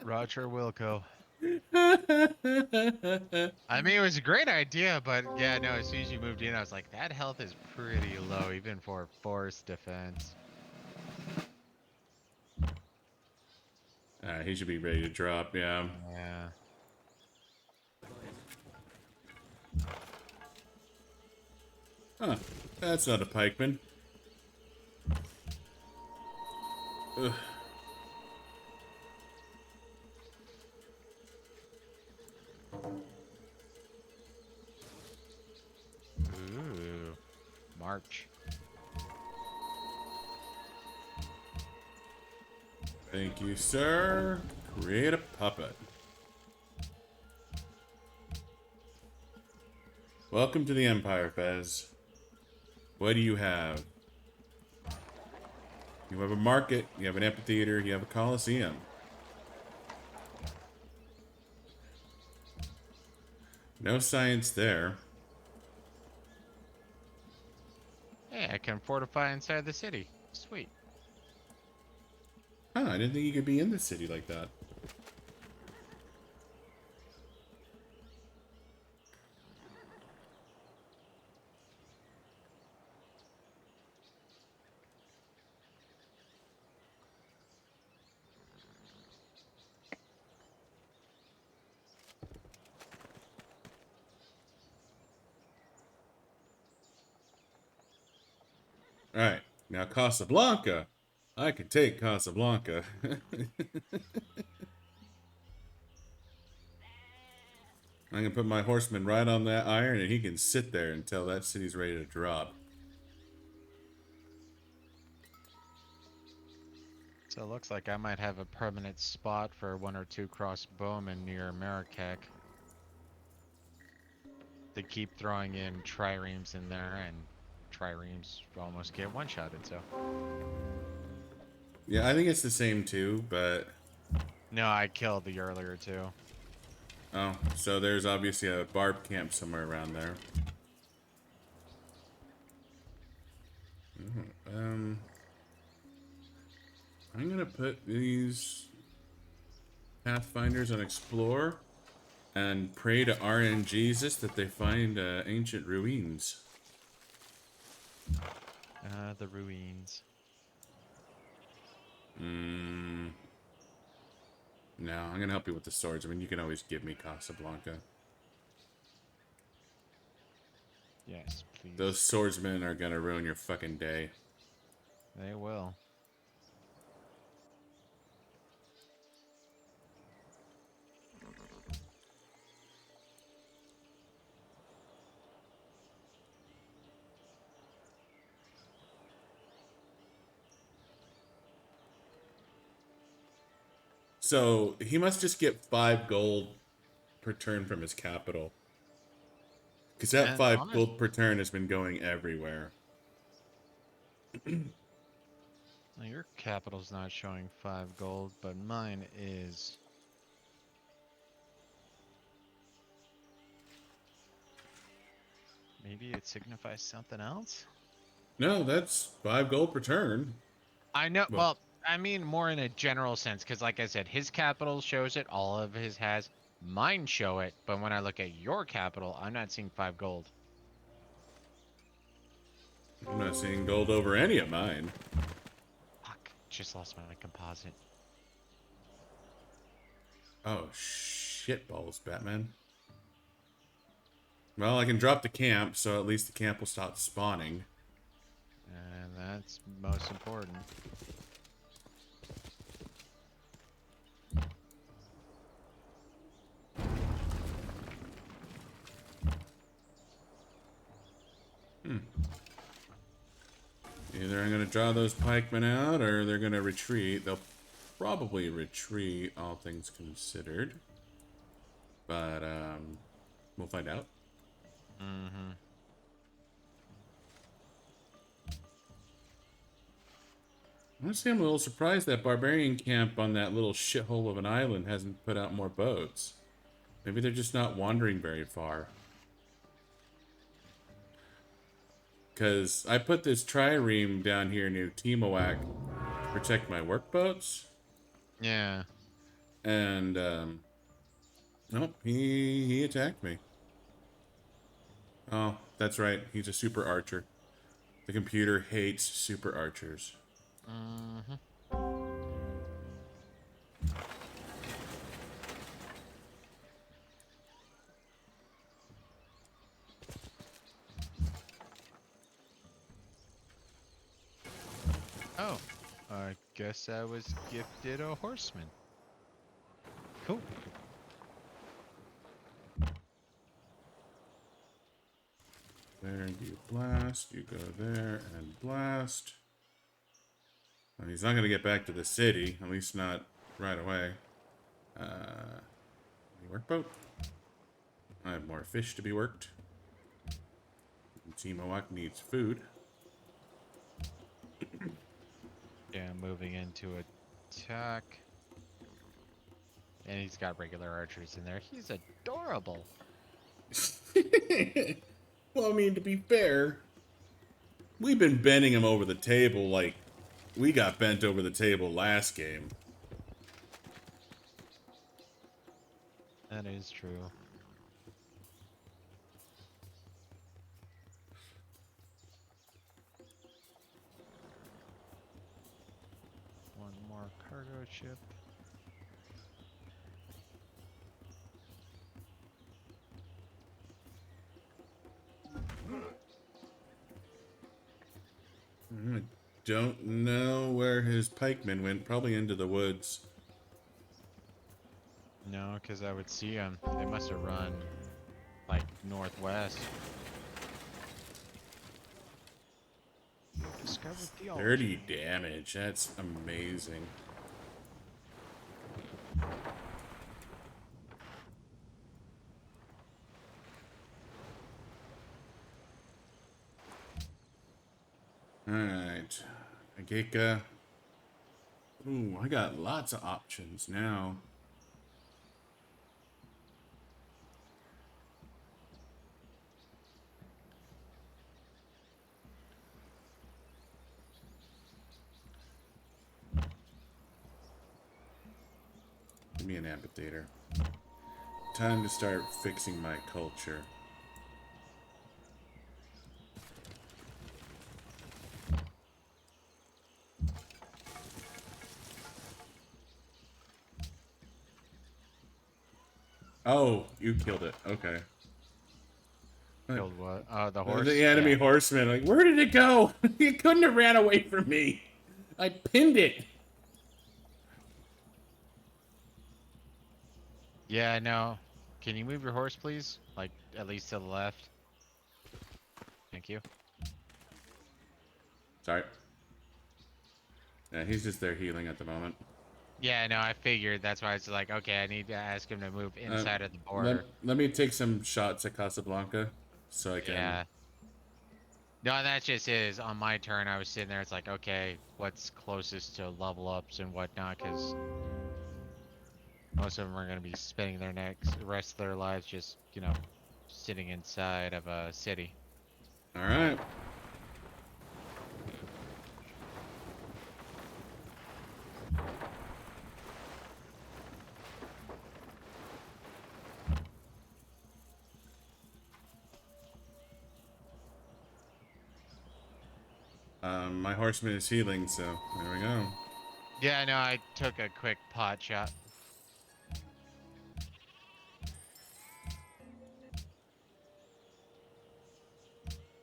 Roger Wilco. I mean, it was a great idea, but yeah, no, as soon as you moved in, I was like, that health is pretty low, even for force defense. He should be ready to drop, yeah. Yeah. Huh. That's not a pikeman. Ugh. Ooh. March. Thank you, sir. Create a puppet. Welcome to the Empire, Fez. What do you have? You have a market, you have an amphitheater, you have a coliseum. No science there. can fortify inside the city. Sweet. Huh, I didn't think you could be in the city like that. Alright, now Casablanca. I can take Casablanca. I can put my horseman right on that iron and he can sit there until that city's ready to drop. So it looks like I might have a permanent spot for 1 or 2 crossbowmen near Marrakech. They keep throwing in triremes in there, and triremes almost get one-shotted, so. Yeah, I think it's the same too, but... No, I killed the earlier two. Oh, so there's obviously a barb camp somewhere around there. I'm gonna put these Pathfinders on Explore and pray to RNGesus that they find ancient ruins. The ruins. No, I'm gonna help you with the swords. I mean, you can always give me Casablanca. Yes, please. Those swordsmen are gonna ruin your fucking day. They will. So he must just get 5 gold per turn from his capital. Because that And 5 honest, gold per turn has been going everywhere. your capital's not showing 5 gold, but mine is. Maybe it signifies something else? No, that's 5 gold per turn. I know. Well, Well, I mean more in a general sense, because like I said, his capital shows it. All of his has. Mine show it, but when I look at your capital, I'm not seeing 5 gold. I'm not seeing gold over any of mine. Fuck! Just lost my composite. Oh, shit balls, Batman. Well, I can drop the camp, so at least the camp will stop spawning. And that's most important. Either I'm going to draw those pikemen out, or they're going to retreat. They'll probably retreat, all things considered. But, we'll find out. Mm-hmm. Honestly, I'm a little surprised that barbarian camp on that little shithole of an island hasn't put out more boats. Maybe they're just not wandering very far. Because I put this trireme down here near Timawak to protect my workboats. Yeah. And, nope, he attacked me. Oh, that's right. He's a super archer. The computer hates super archers. Mm-hmm. Oh, I guess I was gifted a horseman. Cool. There you blast. You go there and blast. Well, he's not going to get back to the city. At least not right away. Workboat? I have more fish to be worked. Timawak needs food. Yeah, moving into attack. And he's got regular archers in there. He's adorable. Well, I mean, to be fair, We've been bending him over the table like we got bent over the table last game. That is true. One more cargo ship. I don't know where his pikemen went. Probably into the woods. No, because I would see them. They must have run like northwest. Discovered theology. 30 damage. That's amazing. Alright. Ageka. Ooh, I got lots of options now. Give me an amphitheater. Time to start fixing my culture. Oh, you killed it. Okay. Killed what? The horse? The enemy Yeah. horseman. Like, where did it go? It couldn't have ran away from me. I pinned it. Yeah, no. Can you move your horse, please? Like, at least to the left. Thank you. Sorry. Yeah, he's just there healing at the moment. Yeah, no, I figured. That's why it's like, okay, I need to ask him to move inside of the border. Let me take some shots at Casablanca so I can... Yeah. No, that's just his. On my turn, I was sitting there. It's like, okay, what's closest to level ups and whatnot? Because most of them are going to be spending their the rest of their lives just, sitting inside of a city. Alright. My horseman is healing, so there we go. Yeah, no, I took a quick pot shot.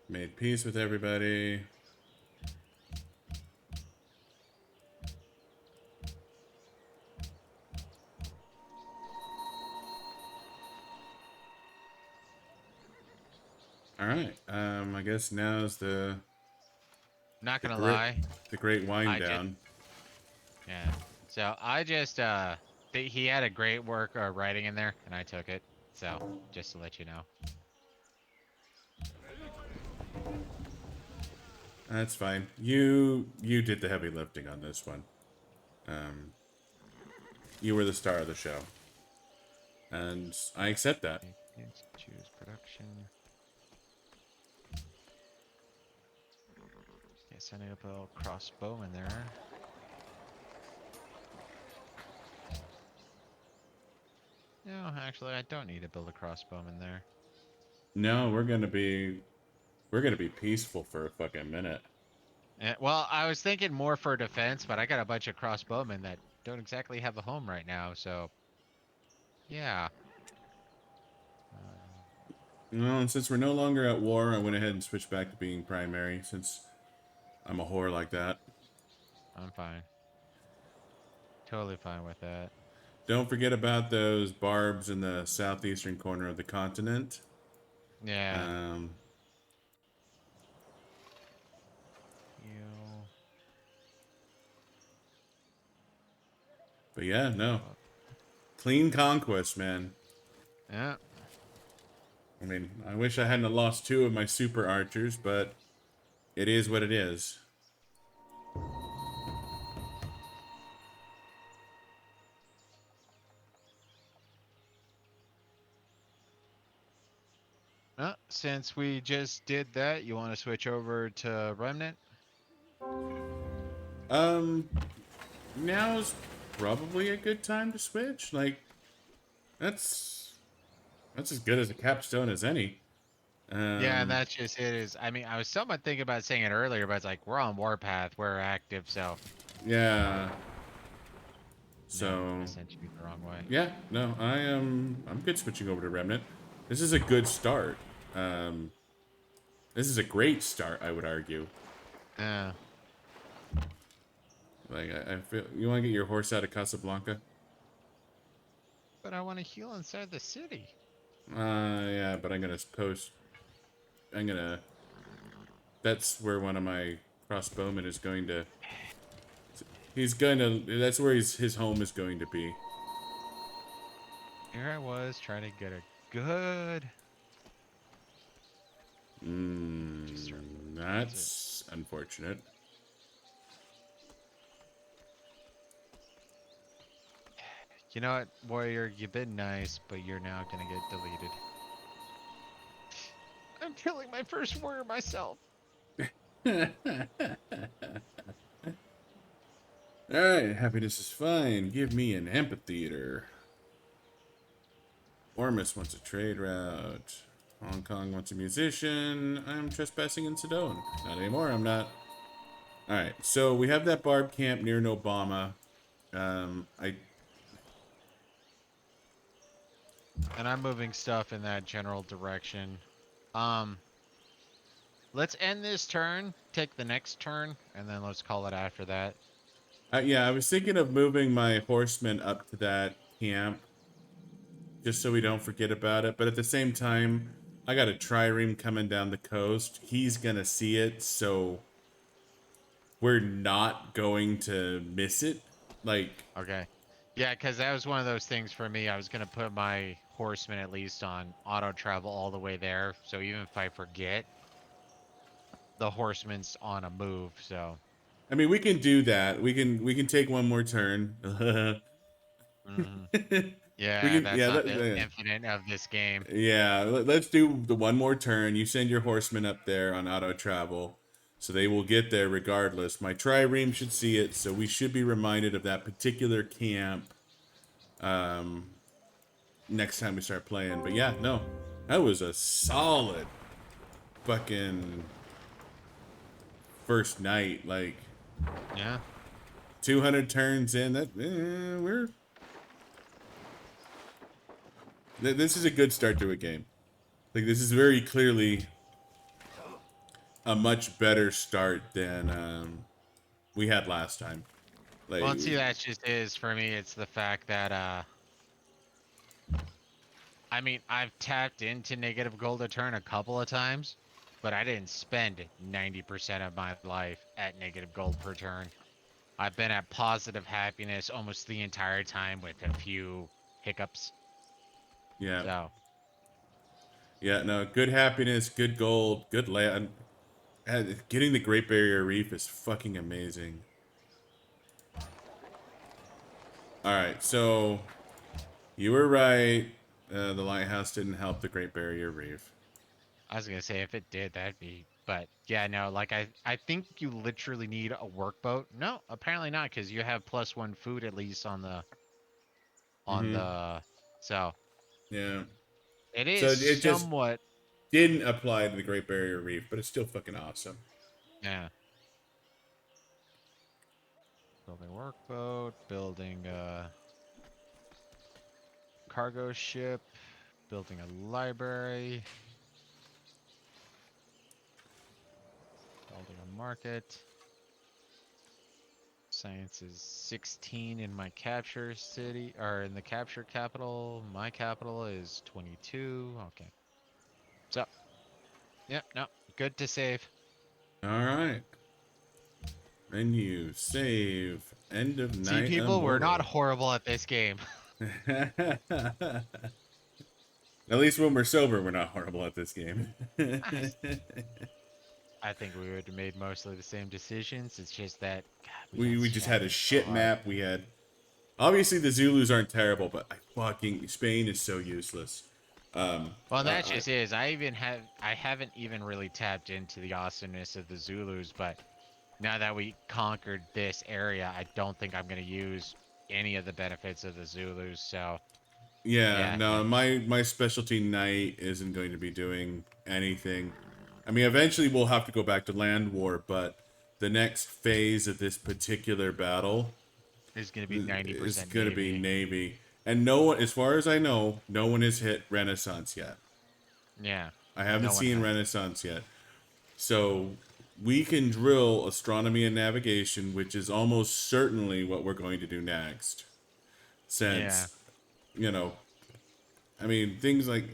Made peace with everybody. Alright, I guess now's the... Not gonna lie. The great wind down. Yeah. So I just he had a great work writing in there, and I took it. So just to let you know. That's fine. You did the heavy lifting on this one. You were the star of the show, and I accept that. Let's choose production. Yeah, setting up a little crossbow in there. No, actually, I don't need to build a crossbow in there. No, we're gonna be peaceful for a fucking minute. Well, I was thinking more for defense, but I got a bunch of crossbowmen that don't exactly have a home right now, so yeah. Well, and since we're no longer at war, I went ahead and switched back to being primary, since I'm a whore like that. I'm fine. Totally fine with that. Don't forget about those barbs in the southeastern corner of the continent. Yeah. Um, You. but yeah, no. Clean conquest, man. Yeah. I mean, I wish I hadn't lost 2 of my super archers, but it is what it is. Since we just did that, you want to switch over to Remnant? Um, now's probably a good time to switch. Like, that's as good as a capstone as any. Yeah, and Um, that's just it. Is I mean, I was somewhat thinking about saying it earlier, but it's like we're on Warpath, we're active, so yeah. no, I So, sent you the wrong way. yeah, no, I am. I'm good switching over to Remnant. This is a good start. Um, this is a great start, I would argue. Yeah, Like, I feel you want to get your horse out of Casablanca. but I want to heal inside the city. Yeah, but I'm gonna post. I'm gonna. That's where one of my crossbowmen is going to. He's going to. That's where his home is going to be. Here I was trying to get a good. Just start moving towards it. That's unfortunate. You know what, Warrior? You've been nice, but you're now gonna get deleted. I'm killing my first warrior myself. Alright, happiness is fine. Give me an amphitheater. Ormus wants a trade route. Hong Kong wants a musician. I'm trespassing in Sedone. Not anymore, I'm not. Alright, so we have that barb camp near Obama. I And I'm moving stuff in that general direction. Um, let's end this turn, take the next turn, and then let's call it after that. yeah, I was thinking of moving my horsemen up to that camp just so we don't forget about it. But at the same time, I got a trireme coming down the coast. He's gonna see it, so we're not going to miss it. Like, Okay. Yeah, because that was one of those things for me. I was gonna put my horseman at least on auto travel all the way there, so even if I forget, the horseman's on a move. So. I mean, we can do that. We can take one more turn. Mhm. We Yeah, can, that's yeah, not the infinite of this game. yeah. Let's do the one more turn. You send your horsemen up there on auto travel, so they will get there regardless. My trireme should see it, so we should be reminded of that particular camp next time we start playing. But yeah, no, that was a solid fucking first night. Like Yeah. 200 turns in. That this is a good start to a game. Like this is very clearly a much better start than we had last time. Like, Well, and see, that just is for me. It's the fact that I mean, I've tapped into negative gold a turn a couple of times, but I didn't spend 90% of my life at negative gold per turn. I've been at positive happiness almost the entire time with a few hiccups. yeah, So, yeah, no, good happiness, good gold, good land. Getting the Great Barrier Reef is fucking amazing. All right, so you were right. The lighthouse didn't help the Great Barrier Reef. I was gonna say if it did, that'd be. But yeah, no, like I think you literally need a workboat. No, apparently not, because you have +1 food at least on the on Mm-hmm. the. So Yeah. it So is it just somewhat. didn't apply to the Great Barrier Reef, but it's still fucking awesome. Yeah. Building a workboat, building a cargo ship, building a library, building a market. Science is 16 in my capture city, or in the capture capital. My capital is 22. Okay. So, yep, no, good to save. All right. Menu, save, end of See, night, people, we're not immortal. horrible at this game. At least when we're sober, we're not horrible at this game. I think we would have made mostly the same decisions. It's just that, God, we got we just had a shafted so shit hard. map. We had obviously the Zulus aren't terrible, but I fucking Spain is so useless. Well, that I, just is. I haven't even really tapped into the awesomeness of the Zulus, but now that we conquered this area, I don't think I'm gonna use any of the benefits of the Zulus. So yeah, yeah, no, my specialty knight isn't going to be doing anything. I mean, eventually we'll have to go back to land war, but the next phase of this particular battle it's gonna be is 90% going to be Navy. navy, and no one, as far as I know, no one has hit renaissance yet. Yeah, I haven't no one seen has. renaissance yet. So we can drill astronomy and navigation, which is almost certainly what we're going to do next. Yeah. Since, you know, I mean, things like,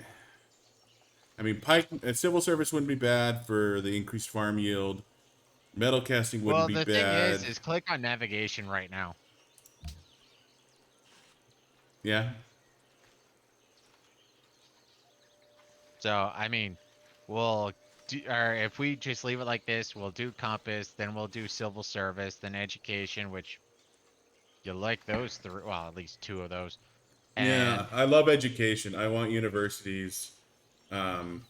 I mean, pike, civil service wouldn't be bad for the increased farm yield. Metal casting wouldn't Well, be the thing bad. is click on navigation right now. Yeah. So I mean, we'll do, or if we just leave it like this, we'll do compass, then we'll do civil service, then education, which you like those three, well, at least two of those, Yeah. and I love education. I want universities. Um,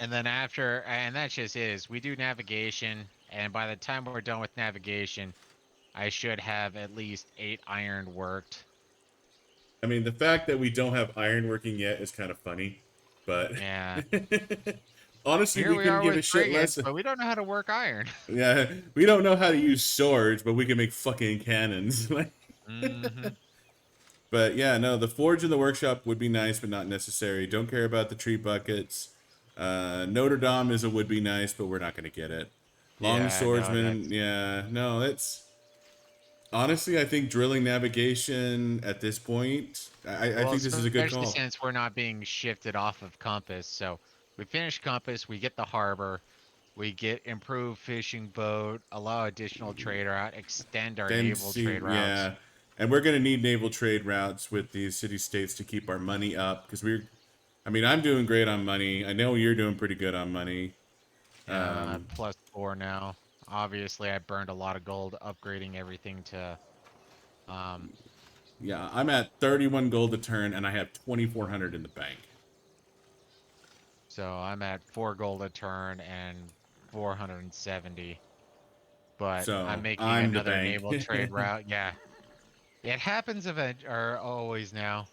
and then after, and that just is, we do navigation, and by the time we're done with navigation, I should have at least 8 iron worked. I mean, the fact that we don't have ironworking yet is kind of funny, but Yeah, honestly, here we we couldn't are give a with shit frigates, less. but we don't know how to work iron. Yeah, we don't know how to use swords, but we can make fucking cannons. Hmm. But yeah, no, the forge in the workshop would be nice, but not necessary. Don't care about the tree buckets. Notre Dame is a would be nice, but we're not going to get it. Long Yeah, no, swordsman, that's yeah, no, it's honestly, I think drilling navigation at this point, I well, think this is a good especially call. since we're not being shifted off of compass. So we finish compass, we get the harbor, we get improved fishing boat, allow additional trade route, extend our Then naval see, trade routes. yeah, and we're gonna need naval trade routes with these city states to keep our money up because we're. I mean, I'm doing great on money. I know you're doing pretty good on money. Yeah, I'm at Um, +4 now. Obviously, I burned a lot of gold upgrading everything to um yeah, I'm at 31 gold a turn, and I have 2,400 in the bank. so I'm at 4 gold a turn and 470. But I'm So making I'm the another bank. naval trade route. Yeah. It happens or always now.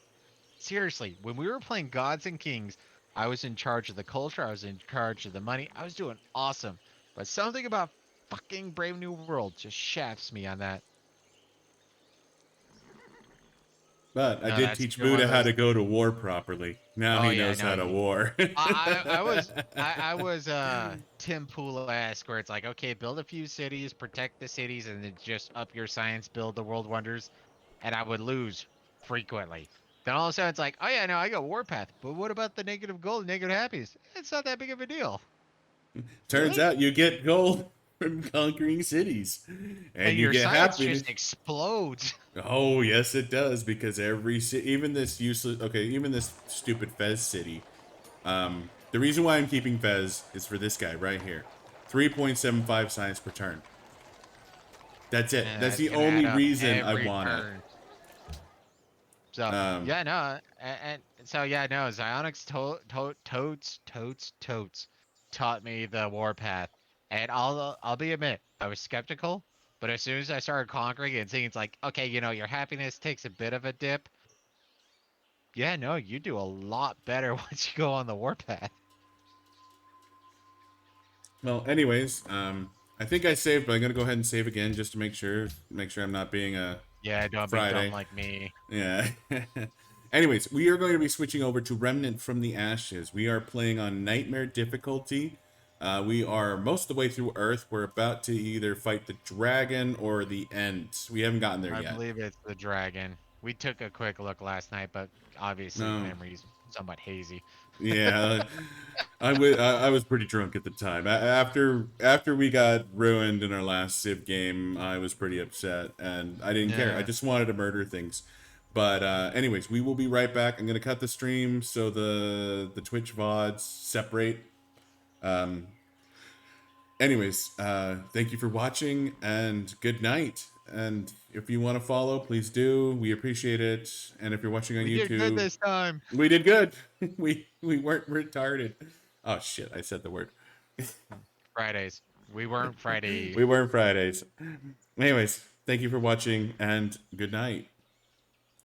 Seriously, when we were playing Gods and Kings, I was in charge of the culture, I was in charge of the money, I was doing awesome. But something about fucking Brave New World just shafts me on that. But I No, did that's teach one of Buddha how those. to go to war properly. Now Oh he yeah, knows no, how to war. I was Tim Pool-esque where it's like, okay, build a few cities, protect the cities, and then just up your science, build the world wonders, and I would lose frequently. Then all of a sudden it's like, oh yeah, no, I got Warpath, but what about the negative gold, negative happiness? It's not that big of a deal. Turns Really? out you get gold from conquering cities, and And you your get science happiness. just explodes. Oh yes, it does because every even this useless, okay, even this stupid Fez city. The reason why I'm keeping Fez is for this guy right here, 3.75 science per turn. That's it. And That's that's the gonna add only up reason I every want it. turn. So yeah, no, and so yeah, no, Zionix totes taught me the warpath, and I'll be admit I was skeptical, but as soon as I started conquering and seeing it's like, okay, your happiness takes a bit of a dip. Yeah, no, you do a lot better once you go on the warpath. Well, anyways, I think I saved, but I'm gonna go ahead and save again just to make sure I'm not being a Yeah, don't be dumb Friday. like me. Yeah. Anyways, we are going to be switching over to Remnant from the Ashes. We are playing on Nightmare difficulty. We are most of the way through Earth. We're about to either fight the dragon or the Ent. We haven't gotten there I yet. believe it's the dragon. We took a quick look last night, but obviously No. memory's somewhat hazy. Yeah, I was pretty drunk at the time. After we got ruined in our last Civ game, I was pretty upset, and I didn't care. I Yeah. just wanted to murder things. But anyways, we will be right back. I'm gonna cut the stream so the Twitch VODs separate. Anyways, thank you for watching, and good night. And if you want to follow, please do. We appreciate it. And if you're watching on We did good YouTube, this time. we did good. We weren't retarded. Oh shit! I said the word. Fridays. We weren't Friday. We weren't Fridays. Anyways, thank you for watching and good night.